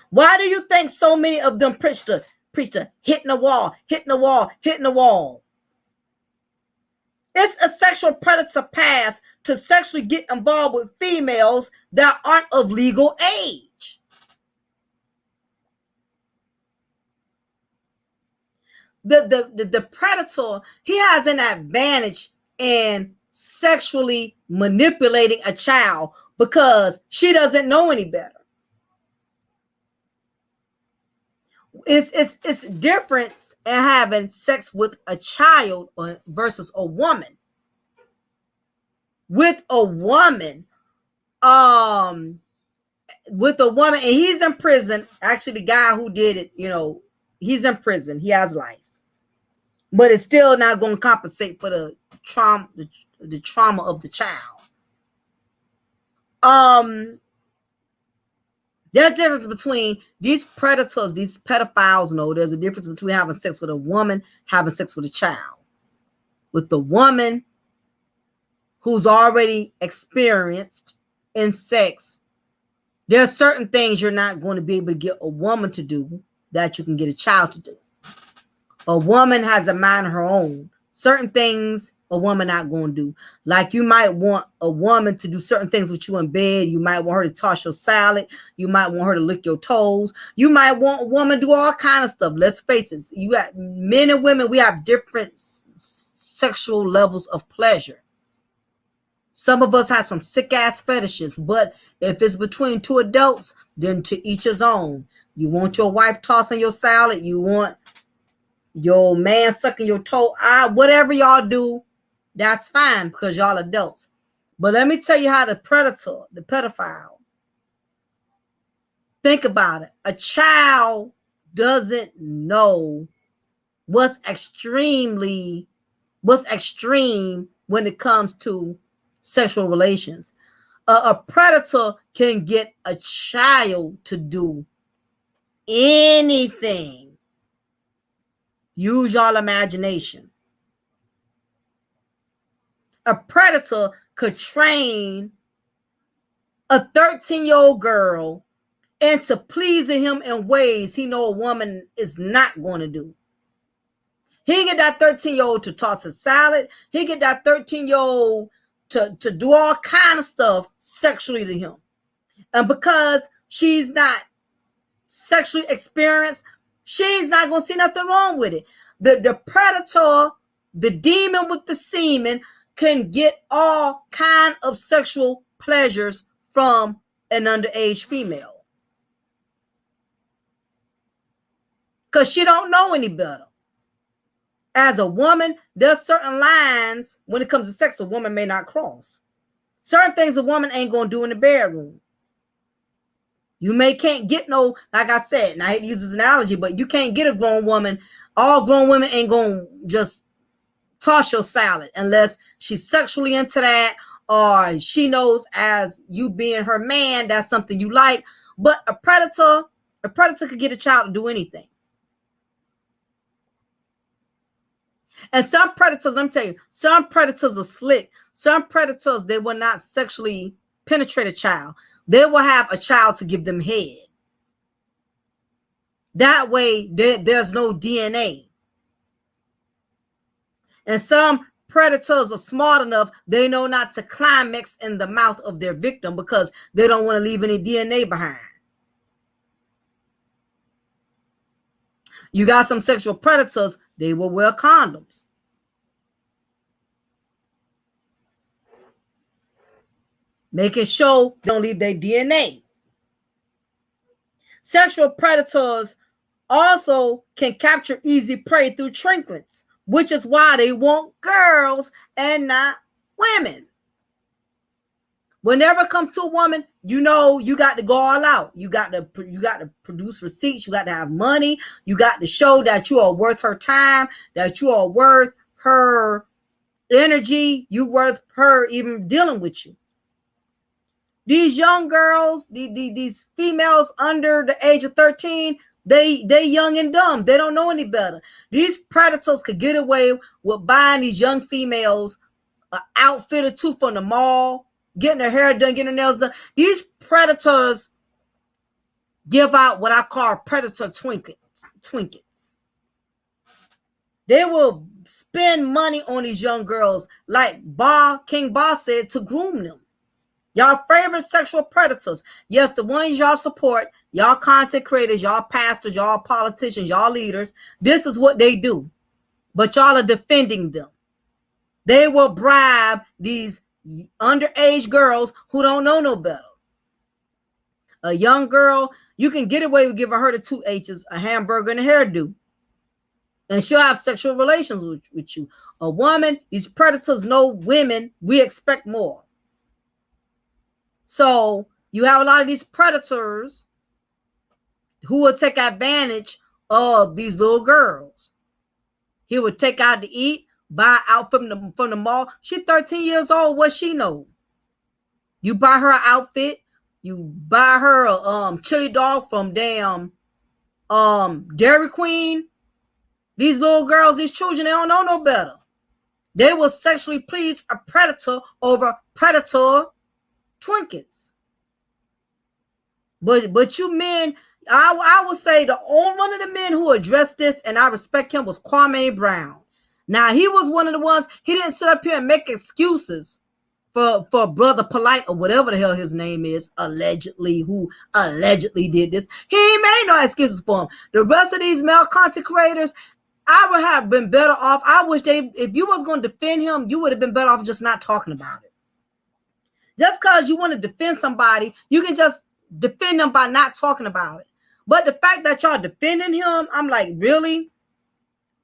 Why do you think so many of them preach to hitting the wall, hitting the wall, hitting the wall? It's a sexual predator path to sexually get involved with females that aren't of legal age. The predator, he has an advantage in sexually manipulating a child because she doesn't know any better. It's difference in having sex with a child versus a woman. With a woman, and he's in prison. Actually, the guy who did it, he's in prison. He has life. But it's still not going to compensate for the trauma of the child. There's a difference between these predators, these pedophiles. No, there's a difference between having sex with a woman, having sex with a child. With the woman who's already experienced in sex, there are certain things you're not going to be able to get a woman to do that you can get a child to do. A woman has a mind of her own. certain things a woman not going to do. Like you might want a woman to do certain things with you in bed. You might want her to toss your salad. You might want her to lick your toes. You might want a woman to do all kind of stuff. Let's face it. You got men and women. We have different sexual levels of pleasure. Some of us have some sick ass fetishes, but if it's between two adults, then to each his own. You want your wife tossing your salad. You want your man sucking your toe. Whatever y'all do, that's fine because y'all adults. But let me tell you how the predator, the pedophile, think about it. A child doesn't know what's extreme when it comes to sexual relations. A predator can get a child to do anything. Use y'all imagination. A predator could train a 13-year-old girl into pleasing him in ways he know a woman is not going to do. He get that 13-year-old to toss a salad. He get that 13-year-old to do all kind of stuff sexually to him. And because she's not sexually experienced, she's not going to see nothing wrong with it. The predator, the demon with the semen, can get all kind of sexual pleasures from an underage female. Because she don't know any better. As a woman, there's certain lines when it comes to sex a woman may not cross. Certain things a woman ain't going to do in the bedroom. You can't get no, like I said, and I hate to use this analogy, but you can't get a grown woman. All grown women ain't going to just toss your salad unless she's sexually into that, or she knows as you being her man, that's something you like. But a predator could get a child to do anything. And some predators, let me tell you, some predators are slick. Some predators, they will not sexually penetrate a child. They will have a child to give them head. That way, there's no DNA. And some predators are smart enough, they know not to climax in the mouth of their victim because they don't want to leave any DNA behind. You got some sexual predators, they will wear condoms. Making sure they don't leave their DNA. Sexual predators also can capture easy prey through trinkets, which is why they want girls and not women. Whenever it comes to a woman, you know you got to go all out. You got to produce receipts. You got to have money. You got to show that you are worth her time, that you are worth her energy. You worth her even dealing with you. These young girls, these females under the age of 13, they young and dumb. They don't know any better. These predators could get away with buying these young females an outfit or two from the mall, getting their hair done, getting their nails done. These predators give out what I call predator twinkets. They will spend money on these young girls, like King Ba said, to groom them. Y'all favorite sexual predators. Yes, the ones y'all support, y'all content creators, y'all pastors, y'all politicians, y'all leaders. This is what they do. But y'all are defending them. They will bribe these underage girls who don't know no better. A young girl, you can get away with giving her the 2 H's, a hamburger and a hairdo. And she'll have sexual relations with you. A woman, these predators know women, we expect more. So you have a lot of these predators who will take advantage of these little girls. He would take out to eat, buy out from the mall. She's 13 years old. What she know? You buy her an outfit. You buy her a chili dog from damn Dairy Queen. These little girls, these children, they don't know no better. They will sexually please a predator over predator trinkets. But you men, I would say the only one of the men who addressed this, and I respect him, was Kwame Brown. Now, he was one of the ones, he didn't sit up here and make excuses for Brother Polite or whatever the hell his name is, allegedly, who allegedly did this. He ain't made no excuses for him. The rest of these male content creators, I would have been better off. I wish if you was going to defend him, you would have been better off just not talking about it. Just because you want to defend somebody, you can just defend them by not talking about it. But the fact that y'all defending him, I'm like, really?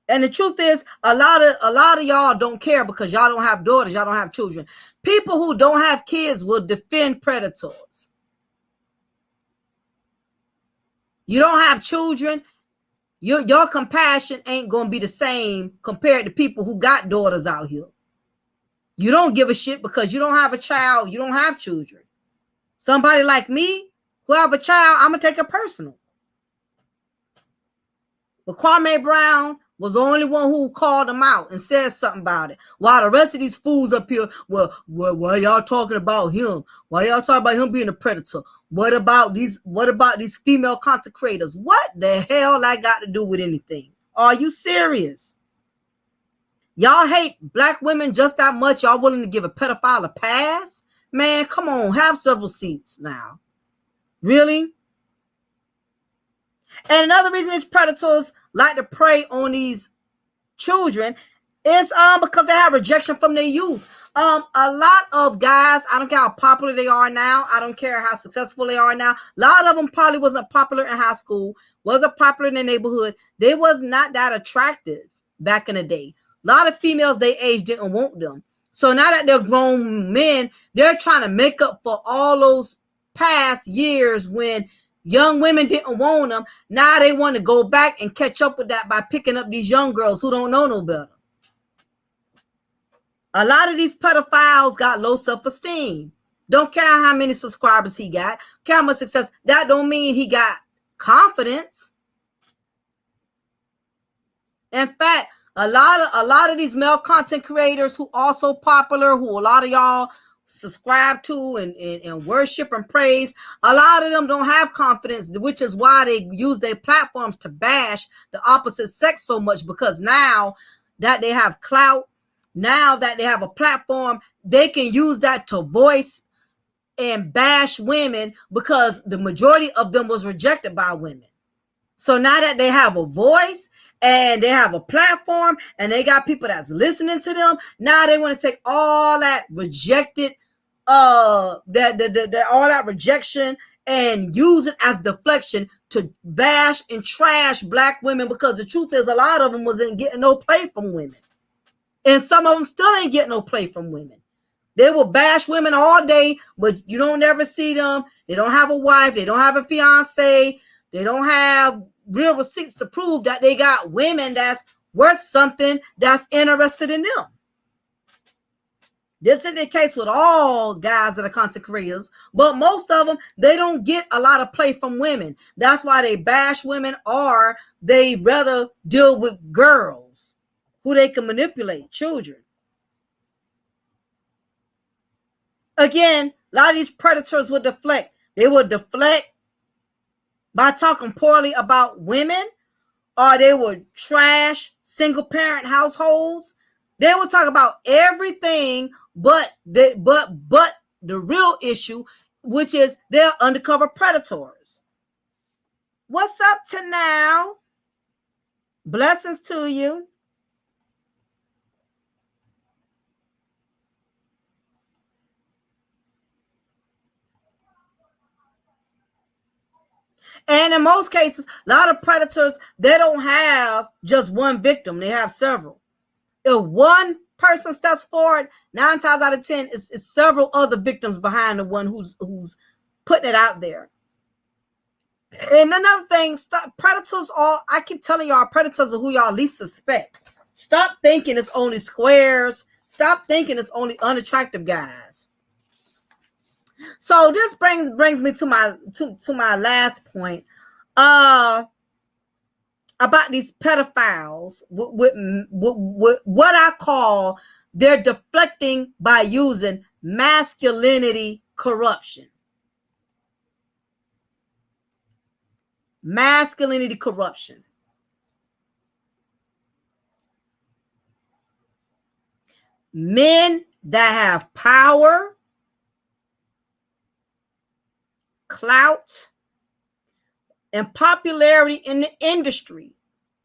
And the truth is, a lot of y'all don't care because y'all don't have daughters, y'all don't have children. People who don't have kids will defend predators. You don't have children, your compassion ain't going to be the same compared to people who got daughters out here. You don't give a shit because you don't have a child, you don't have children. Somebody like me who have a child, I'm going to take it personal. But Kwame Brown was the only one who called him out and said something about it. While the rest of these fools up here, well, why y'all talking about him? Why y'all talking about him being a predator? What about these female content creators? What the hell that got to do with anything? Are you serious? Y'all hate black women just that much? Y'all willing to give a pedophile a pass? Man, come on, have several seats now. Really? And another reason these predators like to prey on these children is because they have rejection from their youth. A lot of guys, I don't care how popular they are now, I don't care how successful they are now, a lot of them probably wasn't popular in high school, wasn't popular in their neighborhood. They was not that attractive back in the day. A lot of females they age didn't want them. So now that they're grown men, they're trying to make up for all those past years when young women didn't want them. Now they want to go back and catch up with that by picking up these young girls who don't know no better. A lot of these pedophiles got low self-esteem. Don't care how many subscribers he got, care how much success. That don't mean he got confidence. In fact, a lot of these male content creators who also popular, who a lot of y'all subscribe to and worship and praise, a lot of them don't have confidence, which is why they use their platforms to bash the opposite sex so much, because now that they have clout, now that they have a platform, they can use that to voice and bash women because the majority of them was rejected by women. So now that they have a voice and they have a platform and they got people that's listening to them, now they want to take all that rejected, all that rejection and use it as deflection to bash and trash black women, because the truth is a lot of them wasn't getting no play from women. And some of them still ain't getting no play from women. They will bash women all day, but you don't ever see them. They don't have a wife. They don't have a fiance. They don't have real receipts to prove that they got women that's worth something, that's interested in them. This is the case with all guys that are content creators, but most of them, they don't get a lot of play from women. That's why they bash women, or they rather deal with girls who they can manipulate, children. Again, a lot of these predators would deflect. They would deflect by talking poorly about women, or they would trash single parent households. They would talk about everything but the real issue, which is they're undercover predators. What's up to now? Blessings to you. And in most cases, a lot of predators, they don't have just one victim. They have several. If one person steps forward, 9 times out of 10, it's several other victims behind the one who's putting it out there. And another thing, predators are, I keep telling y'all, predators are who y'all least suspect. Stop thinking it's only squares. Stop thinking it's only unattractive guys. So this brings me to my last point. About these pedophiles, with what I call, they're deflecting by using masculinity corruption. Masculinity corruption. Men that have power, clout, and popularity in the industry,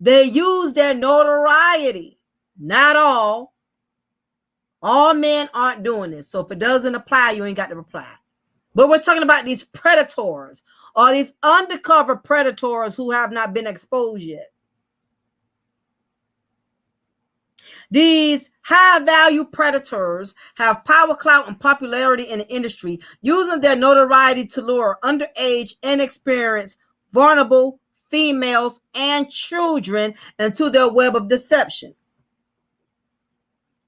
they use their notoriety. Not all. All men aren't doing this. So if it doesn't apply, you ain't got to reply. But we're talking about these predators or these undercover predators who have not been exposed yet. These high-value predators have power, clout, and popularity in the industry, using their notoriety to lure underage, inexperienced, vulnerable females and children into their web of deception.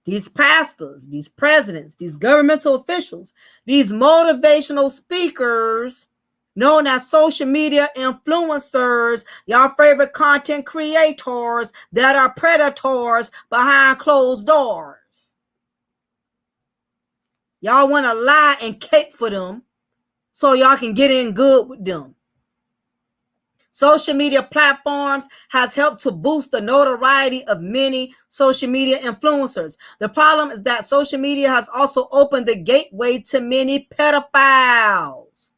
These pastors, these presidents, these governmental officials, these motivational speakers known as social media influencers, your favorite content creators that are predators behind closed doors. Y'all want to lie and cake for them so y'all can get in good with them. Social media platforms has helped to boost the notoriety of many social media influencers. The problem is that social media has also opened the gateway to many pedophiles,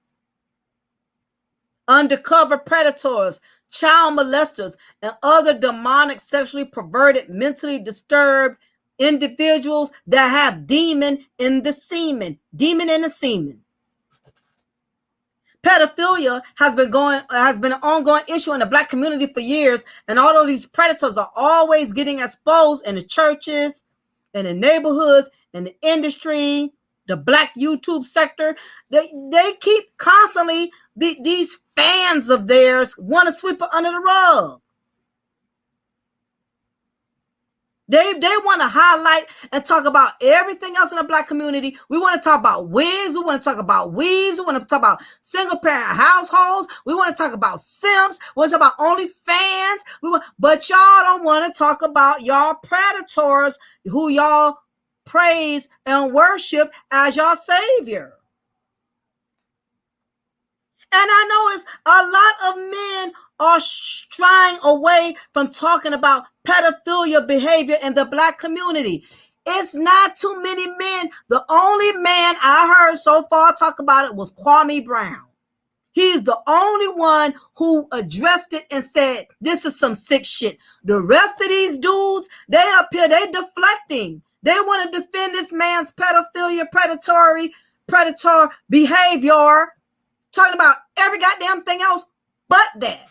undercover predators, child molesters, and other demonic, sexually perverted, mentally disturbed individuals that have demon in the semen. Pedophilia has been an ongoing issue in the Black community for years, and although these predators are always getting exposed in the churches, in the neighborhoods, in the industry, the Black YouTube sector, they keep constantly these fans of theirs want to sweep it under the rug. They want to highlight and talk about everything else in the Black community. We want to talk about wigs. We want to talk about weaves. We want to talk about single parent households. We want to talk about simps. We want to talk about OnlyFans. But y'all don't want to talk about y'all predators who y'all praise and worship as y'all savior. And I notice a lot of men are shying away from talking about pedophilia behavior in the Black community. It's not too many men. The only man I heard so far talk about it was Kwame Brown. He's the only one who addressed it and said, this is some sick shit. The rest of these dudes, they up here, they deflecting. They want to defend this man's pedophilia, predator behavior, talking about every goddamn thing else but that.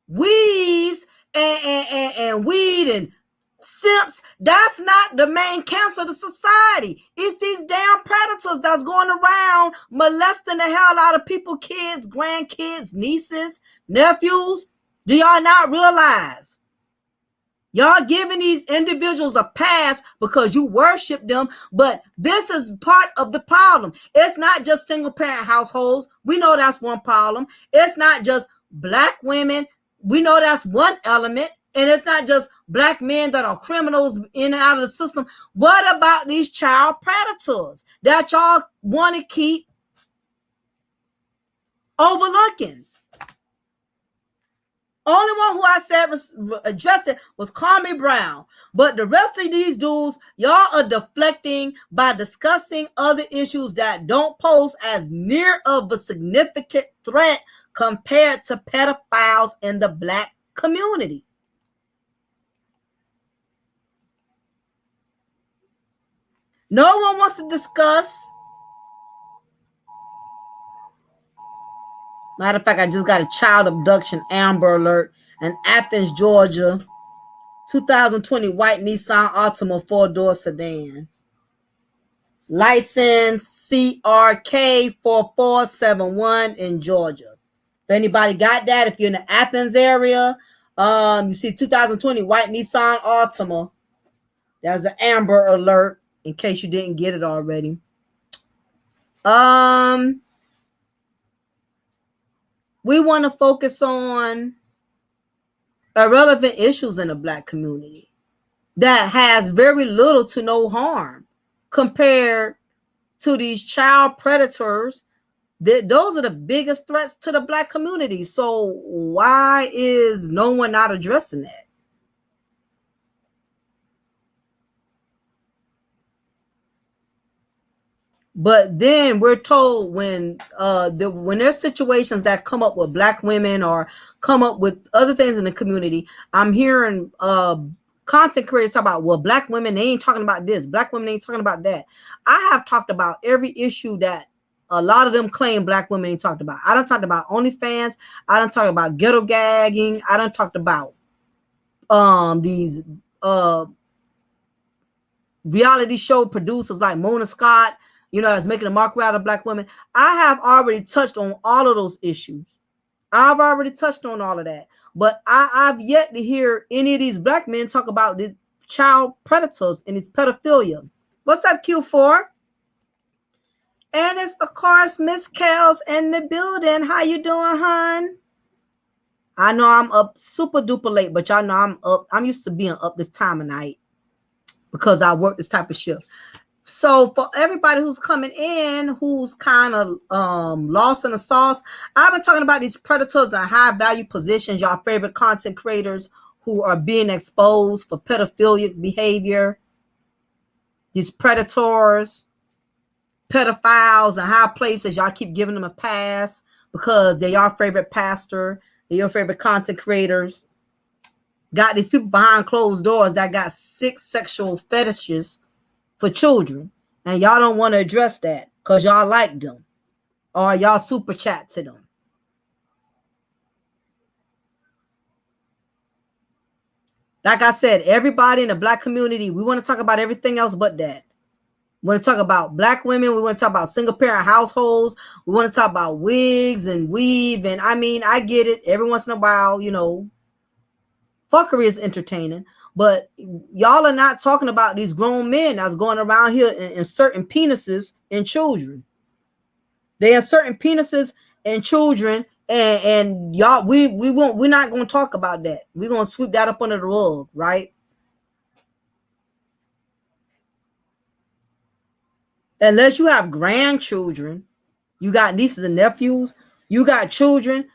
Weaves and weed and simps, that's not the main cancer of the society. It's these damn predators that's going around molesting the hell out of people, kids, grandkids, nieces, nephews. Do y'all not realize? Y'all giving these individuals a pass because you worship them, but this is part of the problem. It's not just single parent households. We know that's one problem. It's not just Black women. We know that's one element. And it's not just Black men that are criminals in and out of the system. What about these child predators that y'all want to keep overlooking? Only one who I said addressed it was Kwame Brown. But the rest of these dudes, y'all are deflecting by discussing other issues that don't pose as near of a significant threat compared to pedophiles in the Black community. No one wants to discuss. Matter of fact, I just got a child abduction Amber Alert in Athens, Georgia. 2020 white Nissan Altima 4-door sedan. License CRK 4471 in Georgia. If anybody got that, if you're in the Athens area, you see 2020 white Nissan Altima. There's an Amber Alert in case you didn't get it already. We want to focus on irrelevant issues in the Black community that has very little to no harm compared to these child predators. Those are the biggest threats to the Black community. So why is no one not addressing that? But then we're told when there's situations that come up with black women or come up with other things in the community, I'm hearing content creators talk about, well, black women, they ain't talking about this, black women ain't talking about that. I have talked about every issue that a lot of them claim black women ain't talked about. I done talked about OnlyFans. I done talked about ghetto gagging. I done talked about these reality show producers like Mona Scott, that's making a mockery out of black women. I have already touched on all of those issues. I've already touched on all of that. But I've yet to hear any of these black men talk about these child predators and this pedophilia. What's up, Q4? And it's, of course, Miss Kels in the building. How you doing, hon? I know I'm up super duper late, but y'all know I'm up. I'm used to being up this time of night because I work this type of shift. So for everybody who's coming in, who's kind of lost in the sauce, I've been talking about these predators in high value positions, y'all favorite content creators who are being exposed for pedophilic behavior, these predators, pedophiles in high places. Y'all keep giving them a pass because they're your favorite pastor, they're your favorite content creators. Got these people behind closed doors that got sick sexual fetishes for children, and y'all don't want to address that because y'all like them or y'all super chat to them. Like I said, everybody in the black community, we want to talk about everything else but that. We want to talk about black women. We want to talk about single parent households. We want to talk about wigs and weave. And I mean, I get it. Every once in a while, fuckery is entertaining. But y'all are not talking about these grown men that's going around here inserting penises in children. They inserting penises in children, and y'all, we're not going to talk about that. We're going to sweep that up under the rug, right? Unless you have grandchildren, you got nieces and nephews, you got children,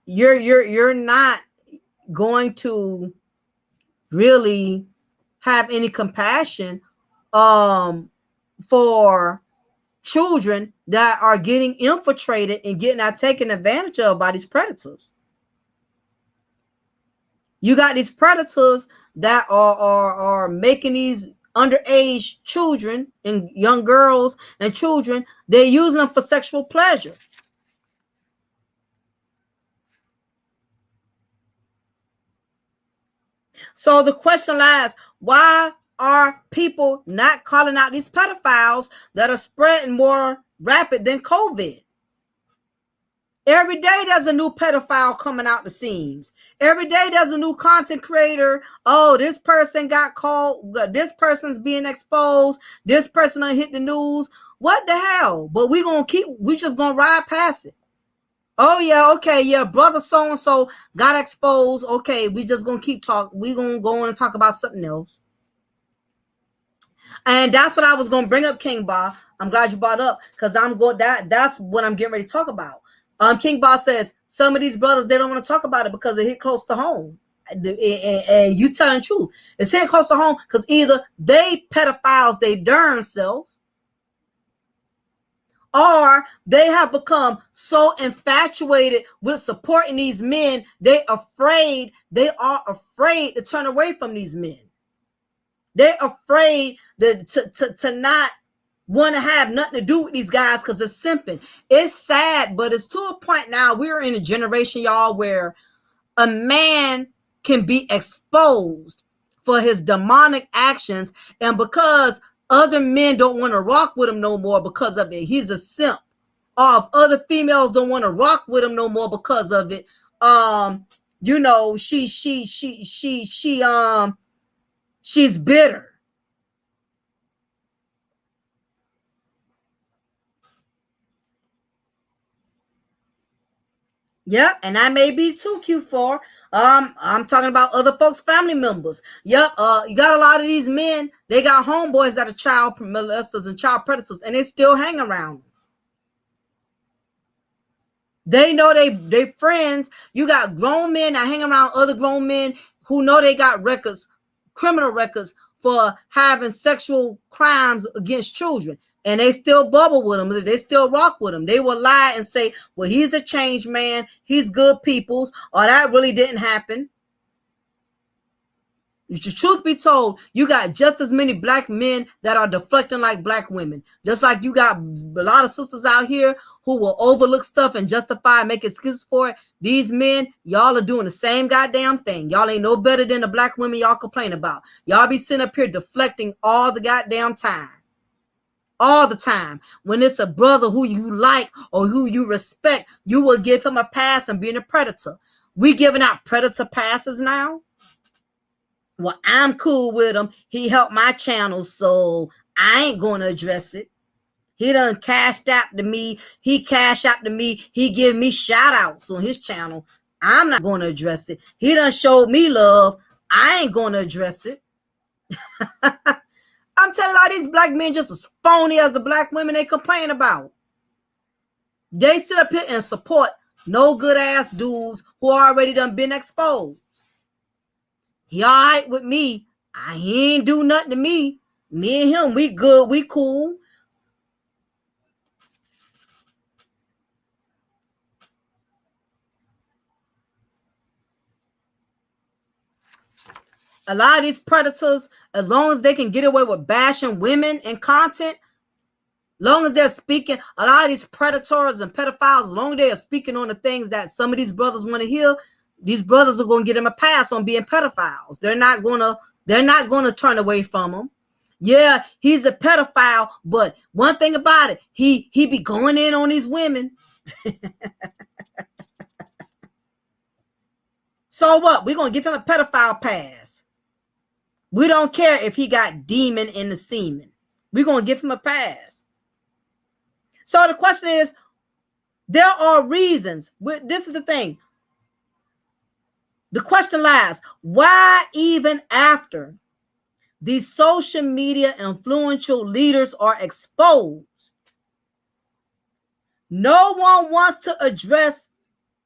you're not going to really have any compassion for children that are getting infiltrated and getting taken advantage of by these predators. You got these predators that are making these underage children and young girls and children, they're using them for sexual pleasure. So the question lies, why are people not calling out these pedophiles that are spreading more rapid than COVID? Every day there's a new pedophile coming out the seams. Every day there's a new content creator. Oh, this person got caught. This person's being exposed. This person done hit the news. What the hell? But we just gonna ride past it. Oh yeah, okay, yeah, brother so-and-so got exposed. Okay, we just gonna keep talking. We gonna go on and talk about something else. And that's what I was gonna bring up, King Ba. I'm glad you brought up because that's what I'm getting ready to talk about. King Ba says some of these brothers, they don't want to talk about it because it hit close to home. And you telling the truth. It's hitting close to home because either they pedophiles they darn self, or they have become so infatuated with supporting these men, they are afraid to turn away from these men. They're afraid to not want to have nothing to do with these guys because it's simping. It's sad, but it's to a point now. We're in a generation, y'all, where a man can be exposed for his demonic actions, and because other men don't want to rock with him no more because of it, he's a simp. Or if other females don't want to rock with him no more because of it, she's bitter. Yep, and I may be too, Q4. I'm talking about other folks' family members. Yep, you got a lot of these men, they got homeboys that are child molesters and child predators, and they still hang around. They know they friends. You got grown men that hang around other grown men who know they got records, criminal records for having sexual crimes against children. And they still bubble with him. They still rock with him. They will lie and say, well, he's a changed man. He's good people's. Or that really didn't happen. The truth be told, you got just as many black men that are deflecting like black women. Just like you got a lot of sisters out here who will overlook stuff and justify and make excuses for it. These men, y'all are doing the same goddamn thing. Y'all ain't no better than the black women y'all complain about. Y'all be sitting up here deflecting all the goddamn time. All the time. When it's a brother who you like or who you respect, you will give him a pass and being a predator. We giving out predator passes now? Well, I'm cool with him. He helped my channel, so I ain't going to address it. He done cashed out to me. He cashed out to me. He give me shout outs on his channel. I'm not going to address it. He done showed me love. I ain't going to address it. I'm telling all these black men just as phony as the black women they complain about. They sit up here and support no good ass dudes who already done been exposed. He all right with me. He ain't do nothing to me. Me and him, we good, we cool. A lot of these predators, as long as they can get away with bashing women in content, long as they're speaking, a lot of these predators and pedophiles, as long as they are speaking on the things that some of these brothers want to hear, these brothers are going to get them a pass on being pedophiles. They're not going to turn away from them. Yeah, he's a pedophile, but one thing about it, he be going in on these women. So what? We're going to give him a pedophile pass. We don't care if he got demon in the semen. We're going to give him a pass. So the question is, there are reasons. This is the thing. The question lies, why even after these social media influential leaders are exposed, no one wants to address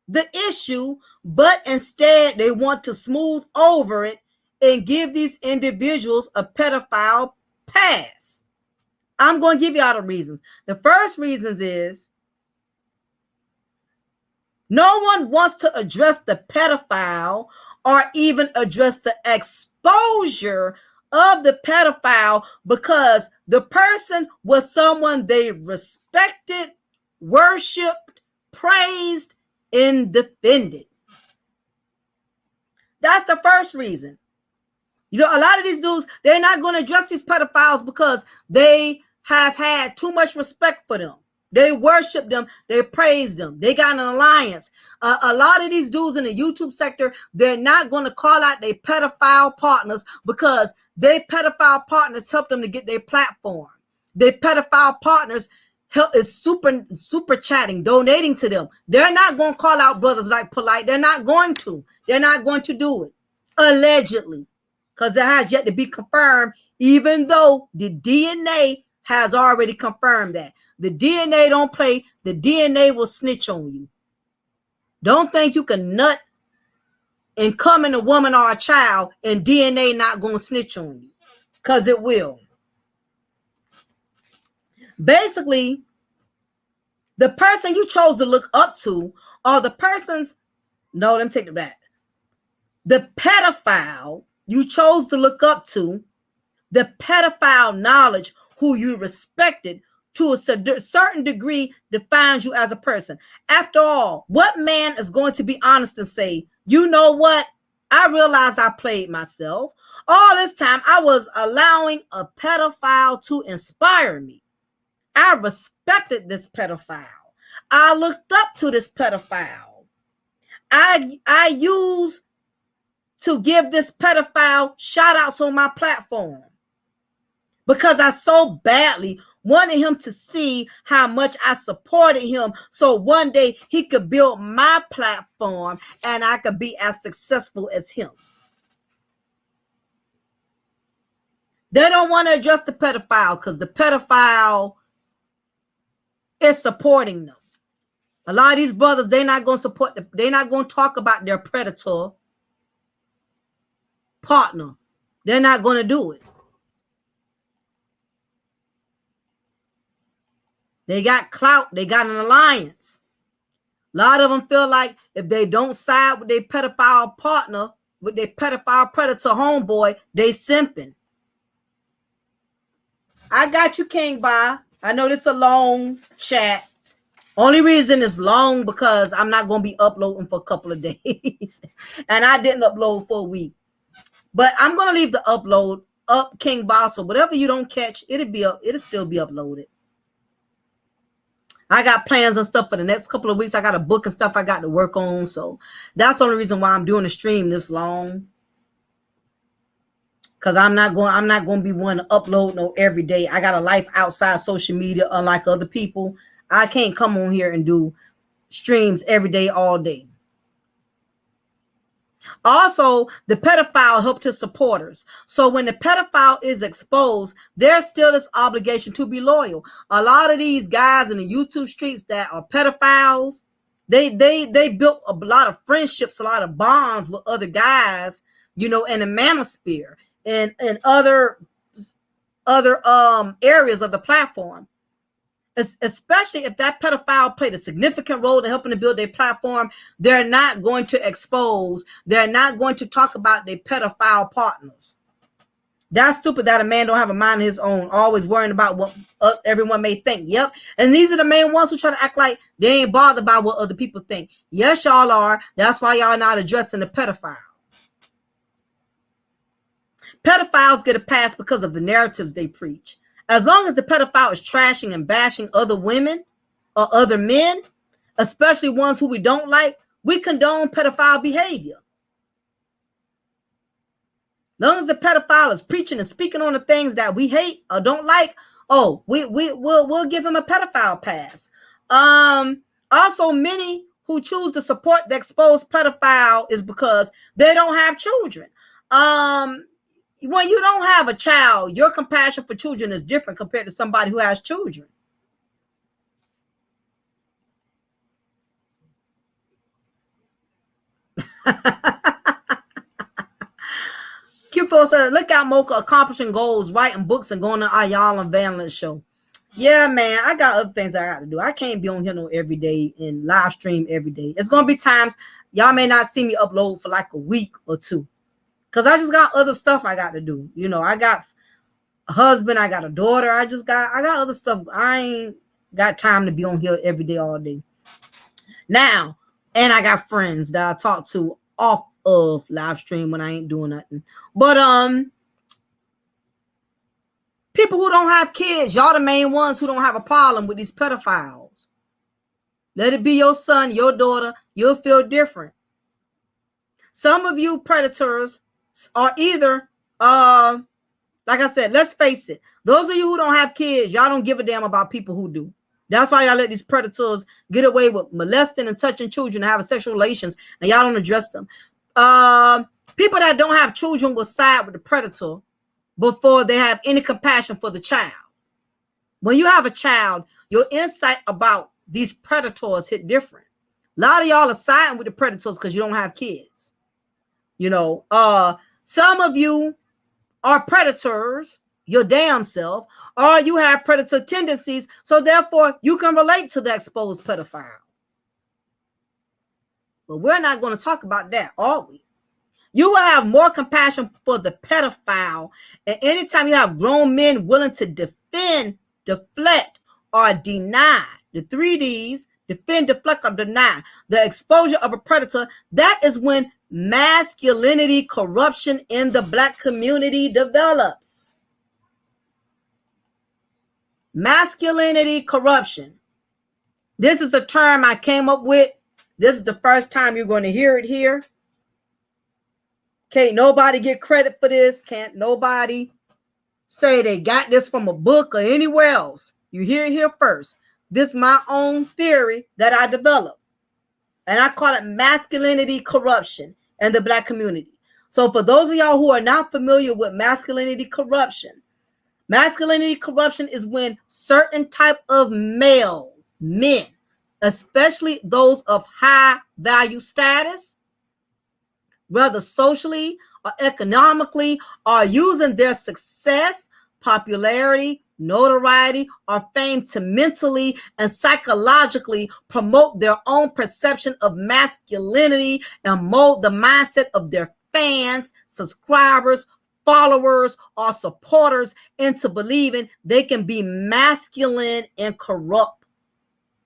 the issue, but instead they want to smooth over it and give these individuals a pedophile pass? I'm going to give you all the reasons. The first reasons is no one wants to address the pedophile or even address the exposure of the pedophile because the person was someone they respected, worshiped, praised, and defended. That's the first reason. You know, a lot of these dudes, they're not going to address these pedophiles because they have had too much respect for them. They worship them. They praise them. They got an alliance. A lot of these dudes in the YouTube sector, they're not going to call out their pedophile partners because their pedophile partners help them to get their platform. Their pedophile partners is super chatting, donating to them. They're not going to call out brothers like Polite. They're not going to. They're not going to do it. Allegedly. Because it has yet to be confirmed, even though the DNA has already confirmed that. The DNA don't play. The DNA will snitch on you. Don't think you can nut and come in a woman or a child and DNA not going to snitch on you. Because it will. Basically, the person you chose to look up to or the person's, no, let me take it back. The pedophile you chose to look up to, the pedophile knowledge who you respected to a certain degree defines you as a person. After all, what man is going to be honest and say, you know what? I realized I played myself. All this time I was allowing a pedophile to inspire me. I respected this pedophile. I looked up to this pedophile. I used to give this pedophile shout outs on my platform because I so badly wanted him to see how much I supported him so one day he could build my platform and I could be as successful as him. They don't want to address the pedophile because the pedophile is supporting them. A lot of these brothers, they're not going to support they're not going to talk about their predator partner. They're not going to do it. They got clout. They got an alliance. A lot of them feel like if they don't side with their pedophile partner, with their pedophile predator homeboy, they simping. I got you, King Ba. I know this is a long chat. Only reason it's long because I'm not going to be uploading for a couple of days. And I didn't upload for a week. But I'm going to leave the upload up, King Ba. So whatever you don't catch, it'll still be uploaded. I got plans and stuff for the next couple of weeks. I got a book and stuff I got to work on. So that's the only reason why I'm doing the stream this long. Because I'm not going to be one to upload no every day. I got a life outside social media, unlike other people. I can't come on here and do streams every day, all day. Also, the pedophile helped his supporters. So when the pedophile is exposed, there's still this obligation to be loyal. A lot of these guys in the YouTube streets that are pedophiles, they built a lot of friendships, a lot of bonds with other guys, in the manosphere and other areas of the platform. Especially if that pedophile played a significant role in helping to build their platform, they're not going to expose, they're not going to talk about their pedophile partners. That's stupid that a man don't have a mind of his own, always worrying about what everyone may think. Yep. And these are the main ones who try to act like they ain't bothered by what other people think. Yes, y'all are. That's why y'all not addressing the pedophile. Pedophiles get a pass because of the narratives they preach. As long as the pedophile is trashing and bashing other women or other men, especially ones who we don't like, we condone pedophile behavior. As long as the pedophile is preaching and speaking on the things that we hate or don't like, we'll give him a pedophile pass. Also, many who choose to support the exposed pedophile is because they don't have children. When you don't have a child, your compassion for children is different compared to somebody who has children. Q4 said, look out, Mocha, accomplishing goals, writing books, and going to Ayala and Vanlin show. Yeah, man, I got other things I got to do. I can't be on here no every day and live stream every day. It's going to be times y'all may not see me upload for like a week or two. Because I just got other stuff I got to do. I got a husband. I got a daughter. I got other stuff. I ain't got time to be on here every day, all day. Now, and I got friends that I talk to off of live stream when I ain't doing nothing. But people who don't have kids, y'all the main ones who don't have a problem with these pedophiles. Let it be your son, your daughter. You'll feel different. Some of you predators are either, like I said, let's face it. Those of you who don't have kids, y'all don't give a damn about people who do. That's why y'all let these predators get away with molesting and touching children and having sexual relations, and y'all don't address them. People that don't have children will side with the predator before they have any compassion for the child. When you have a child, your insight about these predators hit different. A lot of y'all are siding with the predators because you don't have kids. Some of you are predators, your damn self, or you have predator tendencies, so therefore you can relate to the exposed pedophile. But we're not going to talk about that, are we? You will have more compassion for the pedophile, and anytime you have grown men willing to defend, deflect, or deny, the 3 Ds, defend, deflect, or deny the exposure of a predator, that is when masculinity corruption in the Black community develops. Masculinity corruption. This is a term I came up with. This is the first time you're going to hear it here. Can't nobody get credit for this. Can't nobody say they got this from a book or anywhere else. You hear it here first. This is my own theory that I developed. And I call it masculinity corruption in the Black community. So for those of y'all who are not familiar with masculinity corruption is when certain type of male men, especially those of high value status, whether socially or economically, are using their success, popularity, notoriety, or fame to mentally and psychologically promote their own perception of masculinity and mold the mindset of their fans, subscribers, followers, or supporters into believing they can be masculine in corrupt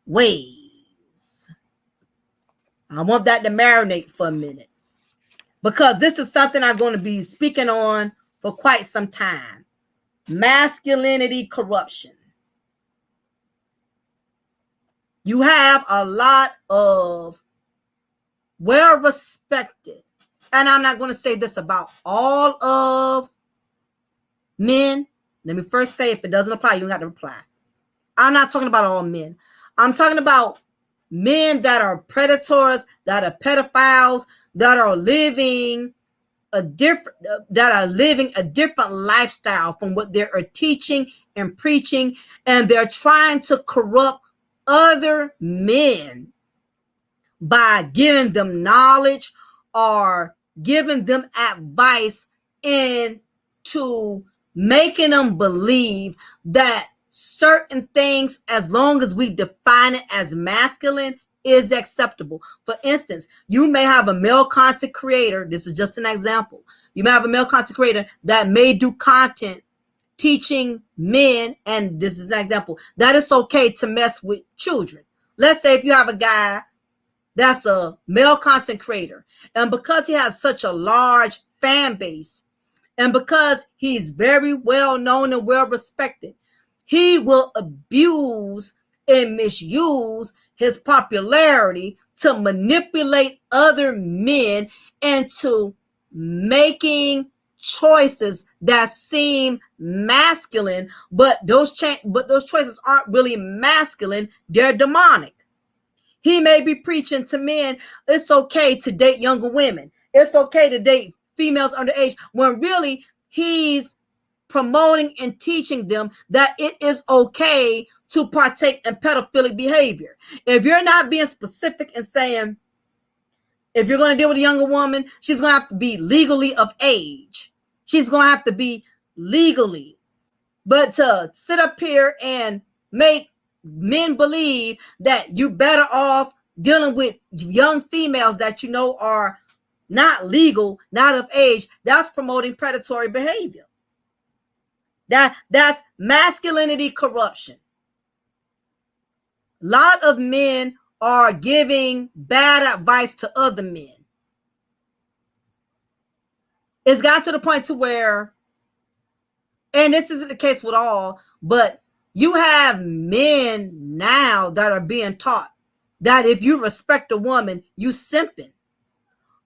ways. I want that to marinate for a minute, because this is something I'm going to be speaking on for quite some time. Masculinity corruption. You have a lot of well-respected, and I'm not going to say this about all of men. Let me first say, if it doesn't apply, you don't have to reply. I'm not talking about all men. I'm talking about men that are predators, that are pedophiles, that are living a different lifestyle from what they are teaching and preaching, and they're trying to corrupt other men by giving them knowledge or giving them advice into making them believe that certain things, as long as we define it as masculine, is acceptable. For instance, you may have a male content creator. This is just an example. You may have a male content creator that may do content teaching men, and this is an example, that it's okay to mess with children. Let's say if you have a guy that's a male content creator, and because he has such a large fan base, and because he's very well known and well respected, he will abuse and misuse his popularity to manipulate other men into making choices that seem masculine, but those choices aren't really masculine, they're demonic. He may be preaching to men, it's okay to date younger women, it's okay to date females underage, when really he's promoting and teaching them that it is okay to partake in pedophilic behavior. If you're not being specific and saying, if you're going to deal with a younger woman, she's going to have to be legally of age. She's going to have to be legally. But to sit up here and make men believe that you better off dealing with young females that you know are not legal, not of age, that's promoting predatory behavior. That's masculinity corruption. A lot of men are giving bad advice to other men. It's gotten to the point to where, and this isn't the case with all, but you have men now that are being taught that if you respect a woman, you simping.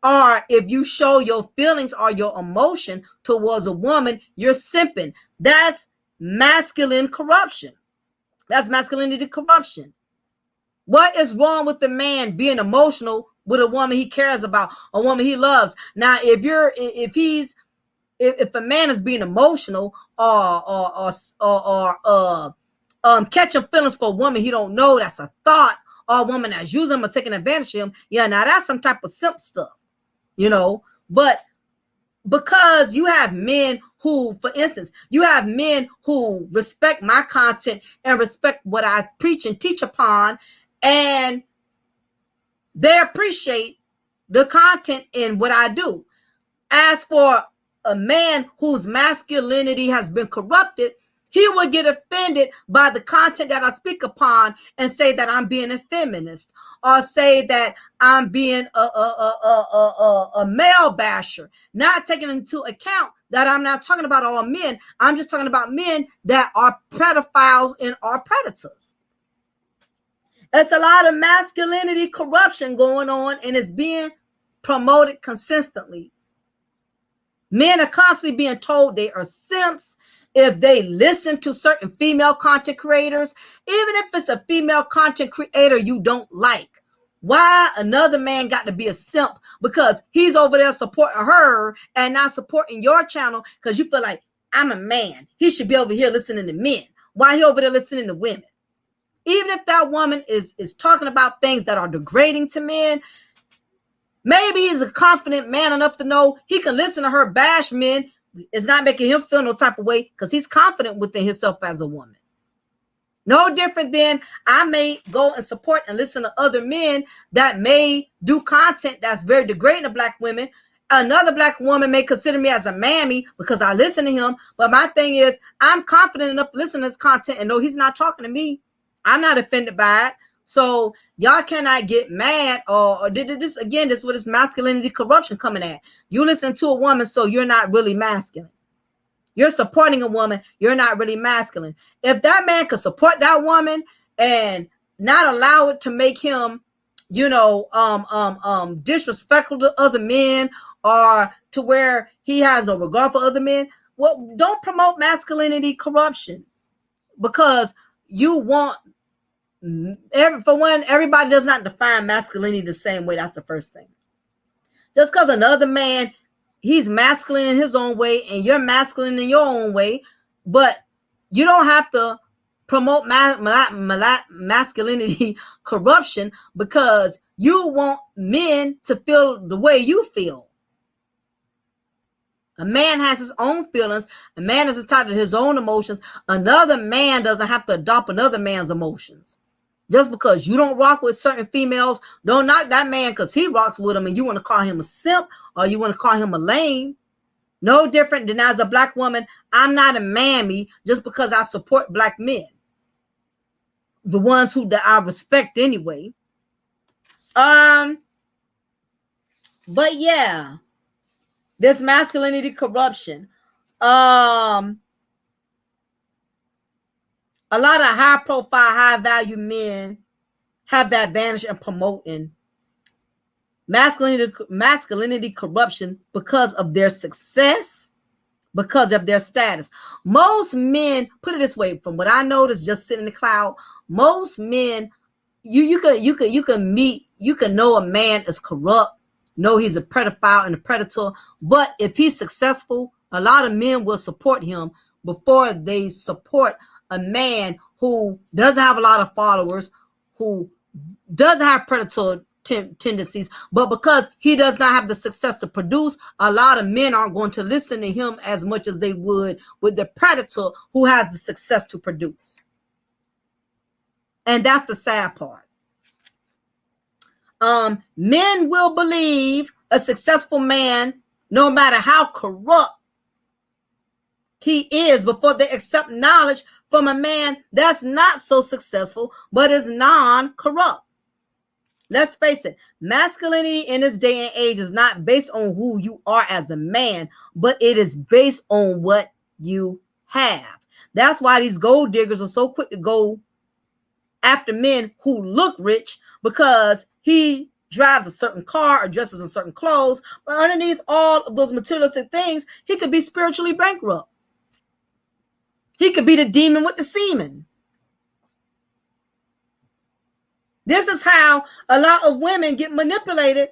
Or if you show your feelings or your emotion towards a woman, you're simping. That's masculine corruption. That's masculinity corruption. What is wrong with the man being emotional with a woman he cares about, a woman he loves? Now, if a man is being emotional or catching feelings for a woman he don't know, that's a thought, or a woman that's using him or taking advantage of him, yeah, now that's some type of simp stuff, you know. But because you have men who, for instance, you have men who respect my content and respect what I preach and teach upon, and they appreciate the content in what I do. As for a man whose masculinity has been corrupted, he will get offended by the content that I speak upon and say that I'm being a feminist, or say that I'm being a male basher, not taking into account that I'm not talking about all men. I'm just talking about men that are pedophiles and are predators. It's a lot of masculinity corruption going on, and it's being promoted consistently. Men are constantly being told they are simps if they listen to certain female content creators, even if it's a female content creator you don't like. Why another man got to be a simp because he's over there supporting her and not supporting your channel because you feel like, I'm a man, he should be over here listening to men. Why he over there listening to women? Even if that woman is talking about things that are degrading to men, maybe he's a confident man enough to know he can listen to her bash men It's not making him feel no type of way because he's confident within himself as a woman. No different than I may go and support and listen to other men that may do content that's very degrading to black women. Another black woman may consider me as a mammy because I listen to him. But my thing is, I'm confident enough to listen to his content and know he's not talking to me. I'm not offended by it. So y'all cannot get mad or this again. This is what is masculinity corruption coming at. You listen to a woman, so you're not really masculine. You're supporting a woman. You're not really masculine. If that man could support that woman and not allow it to make him, disrespectful to other men or to where he has no regard for other men, well, don't promote masculinity corruption because you want. For one, everybody does not define masculinity the same way. That's the first thing. Just because another man, he's masculine in his own way and you're masculine in your own way, but you don't have to promote masculinity corruption because you want men to feel the way you feel. A man has his own feelings. A man is entitled to his own emotions. Another man doesn't have to adopt another man's emotions. Just because you don't rock with certain females, don't knock that man because he rocks with them and you want to call him a simp or you want to call him a lame. No different than as a black woman, I'm not a mammy just because I support black men. The ones that I respect anyway. But yeah, this masculinity corruption. A lot of high profile, high value men have the advantage in promoting masculinity corruption because of their success, because of their status. Most men, put it this way, from what I noticed just sitting in the cloud, most men, you can know a man is corrupt, know he's a pedophile and a predator, but if he's successful, a lot of men will support him before they support a man who doesn't have a lot of followers, who doesn't have predatory tendencies, but because he does not have the success to produce, a lot of men aren't going to listen to him as much as they would with the predator who has the success to produce. And that's the sad part. Men will believe a successful man, no matter how corrupt he is, before they accept knowledge from a man that's not so successful, but is non-corrupt. Let's face it, masculinity in this day and age is not based on who you are as a man, but it is based on what you have. That's why these gold diggers are so quick to go after men who look rich, because he drives a certain car or dresses in certain clothes, but underneath all of those materialistic things, he could be spiritually bankrupt. He could be the demon with the semen. This is how a lot of women get manipulated,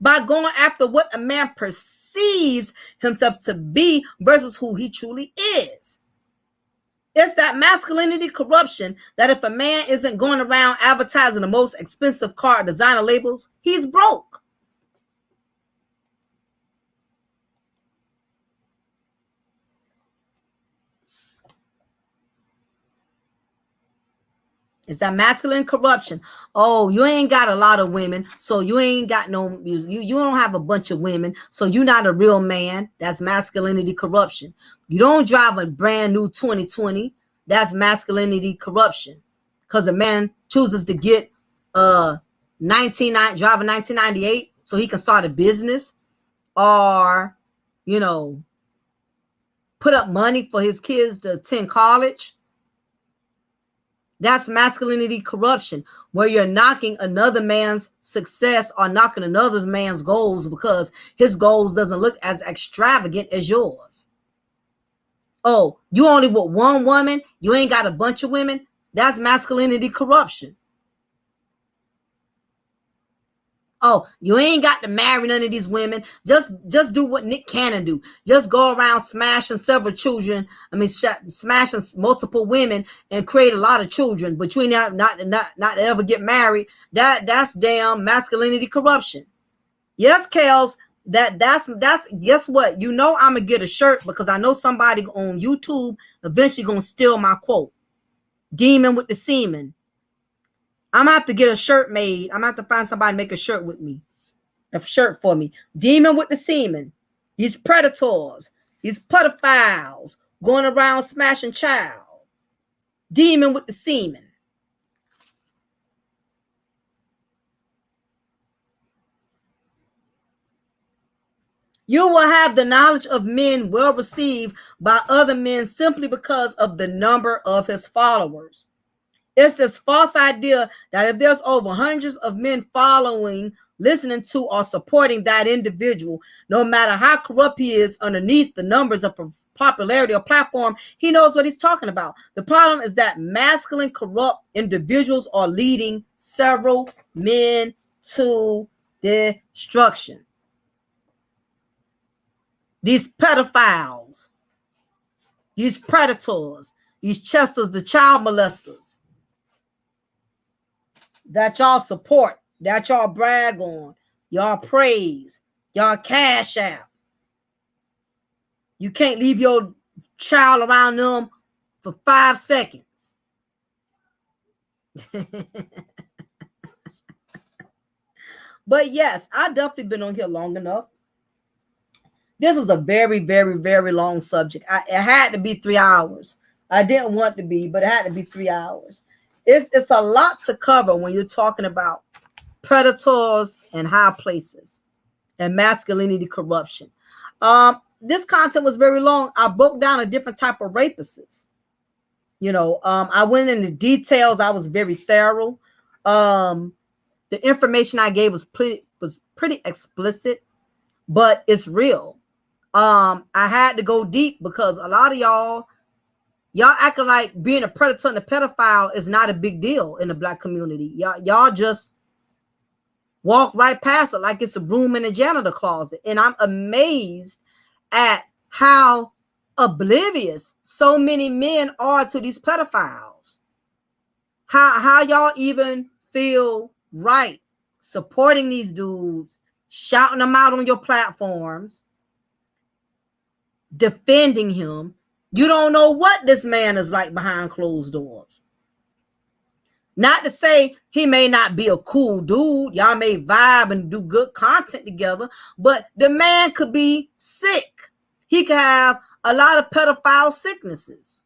by going after what a man perceives himself to be versus who he truly is. It's that masculinity corruption that if a man isn't going around advertising the most expensive car designer labels, he's broke. It's that masculine corruption. Oh, you ain't got a lot of women, so you ain't got no, you don't have a bunch of women, so you're not a real man. That's masculinity corruption. You don't drive a brand new 2020. That's masculinity corruption. Because a man chooses to get drive a 1998 so he can start a business, or, put up money for his kids to attend college. That's masculinity corruption, where you're knocking another man's success or knocking another man's goals because his goals doesn't look as extravagant as yours. Oh, you only with one woman, you ain't got a bunch of women. That's masculinity corruption. Oh, you ain't got to marry none of these women. Just do what Nick Cannon do. Just go around smashing several children. Smashing multiple women and create a lot of children, but you ain't not ever get married. That's damn masculinity corruption. Yes, Kels, That's guess what? You know I'm gonna get a shirt because I know somebody on YouTube eventually gonna steal my quote. Demon with the semen. I'm gonna have to get a shirt made. I'm gonna have to find somebody to make a shirt with me. A shirt for me. Demon with the semen. These predators, these pedophiles going around smashing child. Demon with the semen. You will have the knowledge of men well received by other men simply because of the number of his followers. It's this false idea that if there's over hundreds of men following, listening to, or supporting that individual, no matter how corrupt he is underneath the numbers of popularity or platform, he knows what he's talking about. The problem is that masculine, corrupt individuals are leading several men to destruction. These pedophiles, these predators, these chesters, the child molesters that y'all support, that y'all brag on, y'all praise, y'all cash out. You can't leave your child around them for 5 seconds. But yes, I've definitely been on here long enough. This is a very, very, very long subject. It had to be 3 hours. I didn't want to be, but it had to be 3 hours. It's a lot to cover when you're talking about predators and high places and masculinity corruption. This content was very long. I broke down a different type of rapists. I went into details. I was very thorough. The information I gave was pretty explicit, but it's real. I had to go deep because a lot of y'all acting like being a predator and a pedophile is not a big deal in the Black community. Y'all just walk right past it like it's a broom in a janitor closet. And I'm amazed at how oblivious so many men are to these pedophiles. How y'all even feel right supporting these dudes, shouting them out on your platforms, defending him. You don't know what this man is like behind closed doors. Not to say he may not be a cool dude. Y'all may vibe and do good content together, but the man could be sick. He could have a lot of pedophile sicknesses.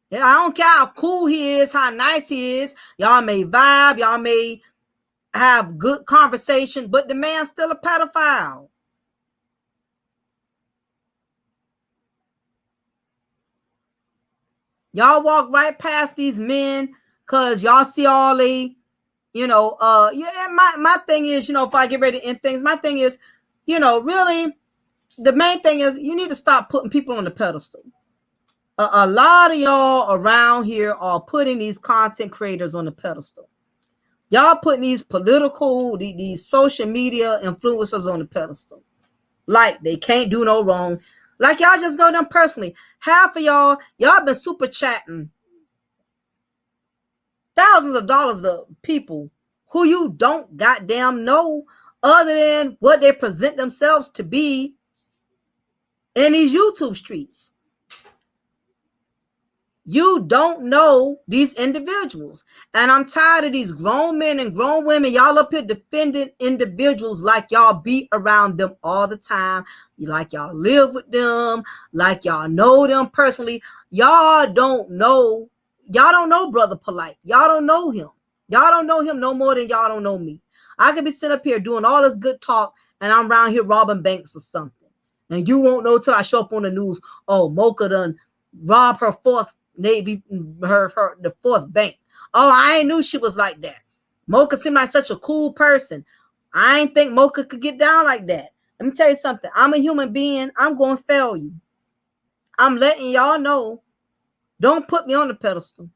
Yeah, I don't care how cool he is, how nice he is. Y'all may vibe, y'all may have good conversation, but the man's still a pedophile. Y'all walk right past these men because y'all see all my thing is, if I get ready to end things, my thing is, really, the main thing is you need to stop putting people on the pedestal. A lot of y'all around here are putting these content creators on the pedestal. Y'all putting these these social media influencers on the pedestal. Like they can't do no wrong. Like y'all just know them personally. Half of y'all been super chatting thousands of dollars to people who you don't goddamn know other than what they present themselves to be in these YouTube streets. You don't know these individuals. And I'm tired of these grown men and grown women. Y'all up here defending individuals like y'all be around them all the time. Like y'all live with them, like y'all know them personally. Y'all don't know Brother Polite. Y'all don't know him. Y'all don't know him no more than y'all don't know me. I could be sitting up here doing all this good talk and I'm around here robbing banks or something. And you won't know till I show up on the news. Oh, Mocha done robbed her fourth the fourth bank. Oh, I ain't knew she was like that. Mocha seemed like such a cool person. I ain't think Mocha could get down like that. Let me tell you something. I'm a human being. I'm going to fail you. I'm letting y'all know. Don't put me on the pedestal.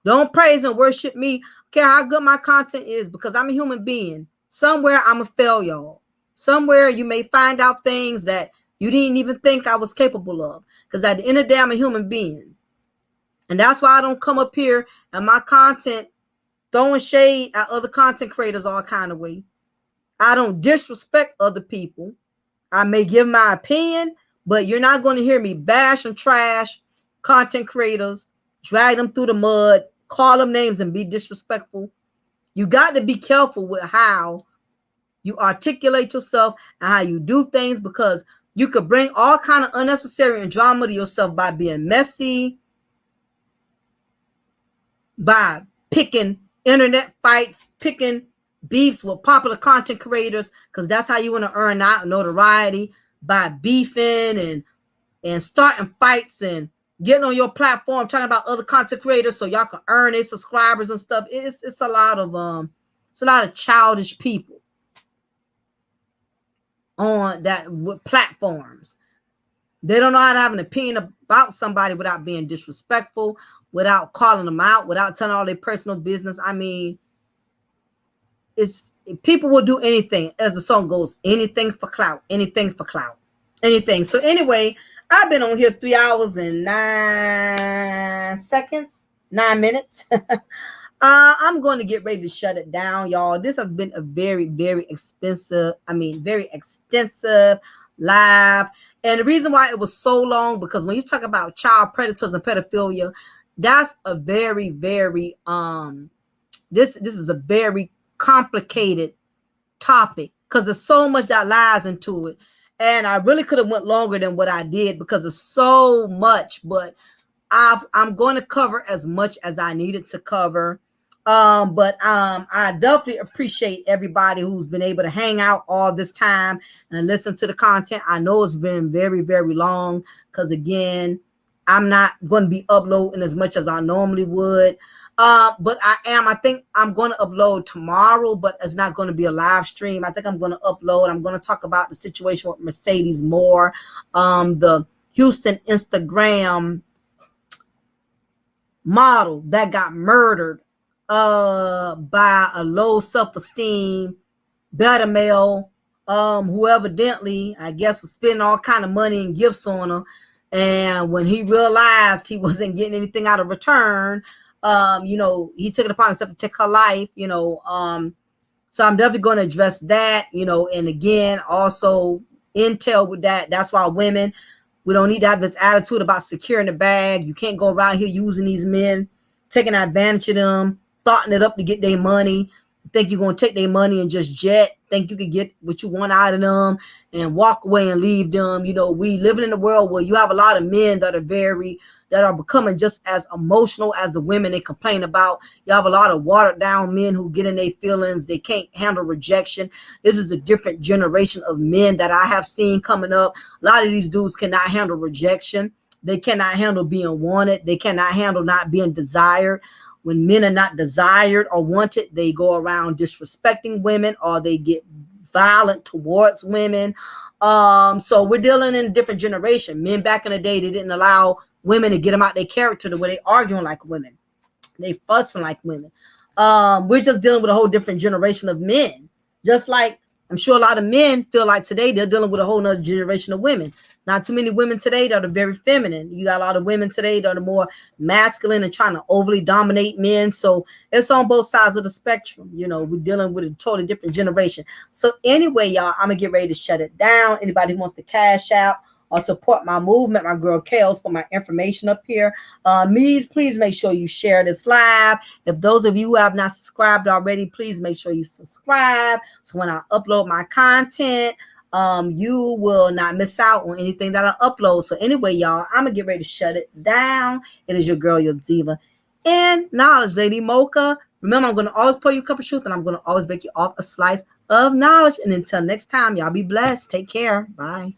Don't praise and worship me. Care how good my content is because I'm a human being. Somewhere I'm going to fail y'all. Somewhere you may find out things that you didn't even think I was capable of. Because at the end of the day, I'm a human being. And that's why I don't come up here and my content throwing shade at other content creators all kind of way. I don't disrespect other people. I may give my opinion, but you're not going to hear me bash and trash content creators, drag them through the mud, call them names, and be disrespectful. You got to be careful with how you articulate yourself and how you do things, because you could bring all kind of unnecessary drama to yourself by being messy, by picking internet fights, picking beefs with popular content creators, because that's how you want to earn out notoriety, by beefing and starting fights and getting on your platform talking about other content creators so y'all can earn their subscribers and stuff. It's a lot of childish people on that with platforms. They don't know how to have an opinion about somebody without being disrespectful, without calling them out, without telling all their personal business. I mean, it's people will do anything, as the song goes, anything for clout, anything for clout, anything. So anyway, I've been on here 3 hours and 9 minutes. I'm going to get ready to shut it down, y'all. This has been a very, very very extensive live. And the reason why it was so long, because when you talk about child predators and pedophilia, that's a very, very this is a very complicated topic, because there's so much that lies into it. And I really could have went longer than what I did because there's so much, but I'm going to cover as much as I needed to cover. But I definitely appreciate everybody who's been able to hang out all this time and listen to the content. I know it's been very, very long, because again, I'm not going to be uploading as much as I normally would. But I think I'm going to upload tomorrow, but it's not going to be a live stream. I think I'm going to upload. I'm going to talk about the situation with Mercedes Moore, the Houston Instagram model that got murdered by a low self-esteem beta male, who evidently, I guess, was spending all kind of money and gifts on her. And when he realized he wasn't getting anything out of return, he took it upon himself to take her life, so I'm definitely going to address that, and again, also intel with that. That's why women, we don't need to have this attitude about securing the bag. You can't go around here using these men, taking advantage of them, thoughting it up to get their money. Think you're going to take their money and just jet. Think you could get what you want out of them and walk away and leave them. We living in a world where you have a lot of men that are becoming just as emotional as the women they complain about. You have a lot of watered down men who get in their feelings. They can't handle rejection. This is a different generation of men that I have seen coming up. A lot of these dudes cannot handle rejection. They cannot handle being wanted. They cannot handle not being desired. When men are not desired or wanted, they go around disrespecting women, or they get violent towards women. So we're dealing in a different generation. Men back in the day, they didn't allow women to get them out their character the way they arguing like women. They fussing like women. We're just dealing with a whole different generation of men. Just like I'm sure a lot of men feel like today they're dealing with a whole nother generation of women. Not too many women today that are very feminine. You got a lot of women today that are more masculine and trying to overly dominate men. So it's on both sides of the spectrum. We're dealing with a totally different generation. So anyway, y'all, I'm going to get ready to shut it down. Anybody who wants to cash out or support my movement, my girl Kels, put my information up here. Please make sure you share this live. If those of you who have not subscribed already, please make sure you subscribe. So when I upload my content, you will not miss out on anything that I upload. So anyway, y'all, I'm gonna get ready to shut it down. It is your girl, your diva, and knowledge, Lady Mocha. Remember, I'm gonna always pour you a cup of truth, and I'm gonna always make you off a slice of knowledge. And until next time, y'all be blessed. Take care. Bye.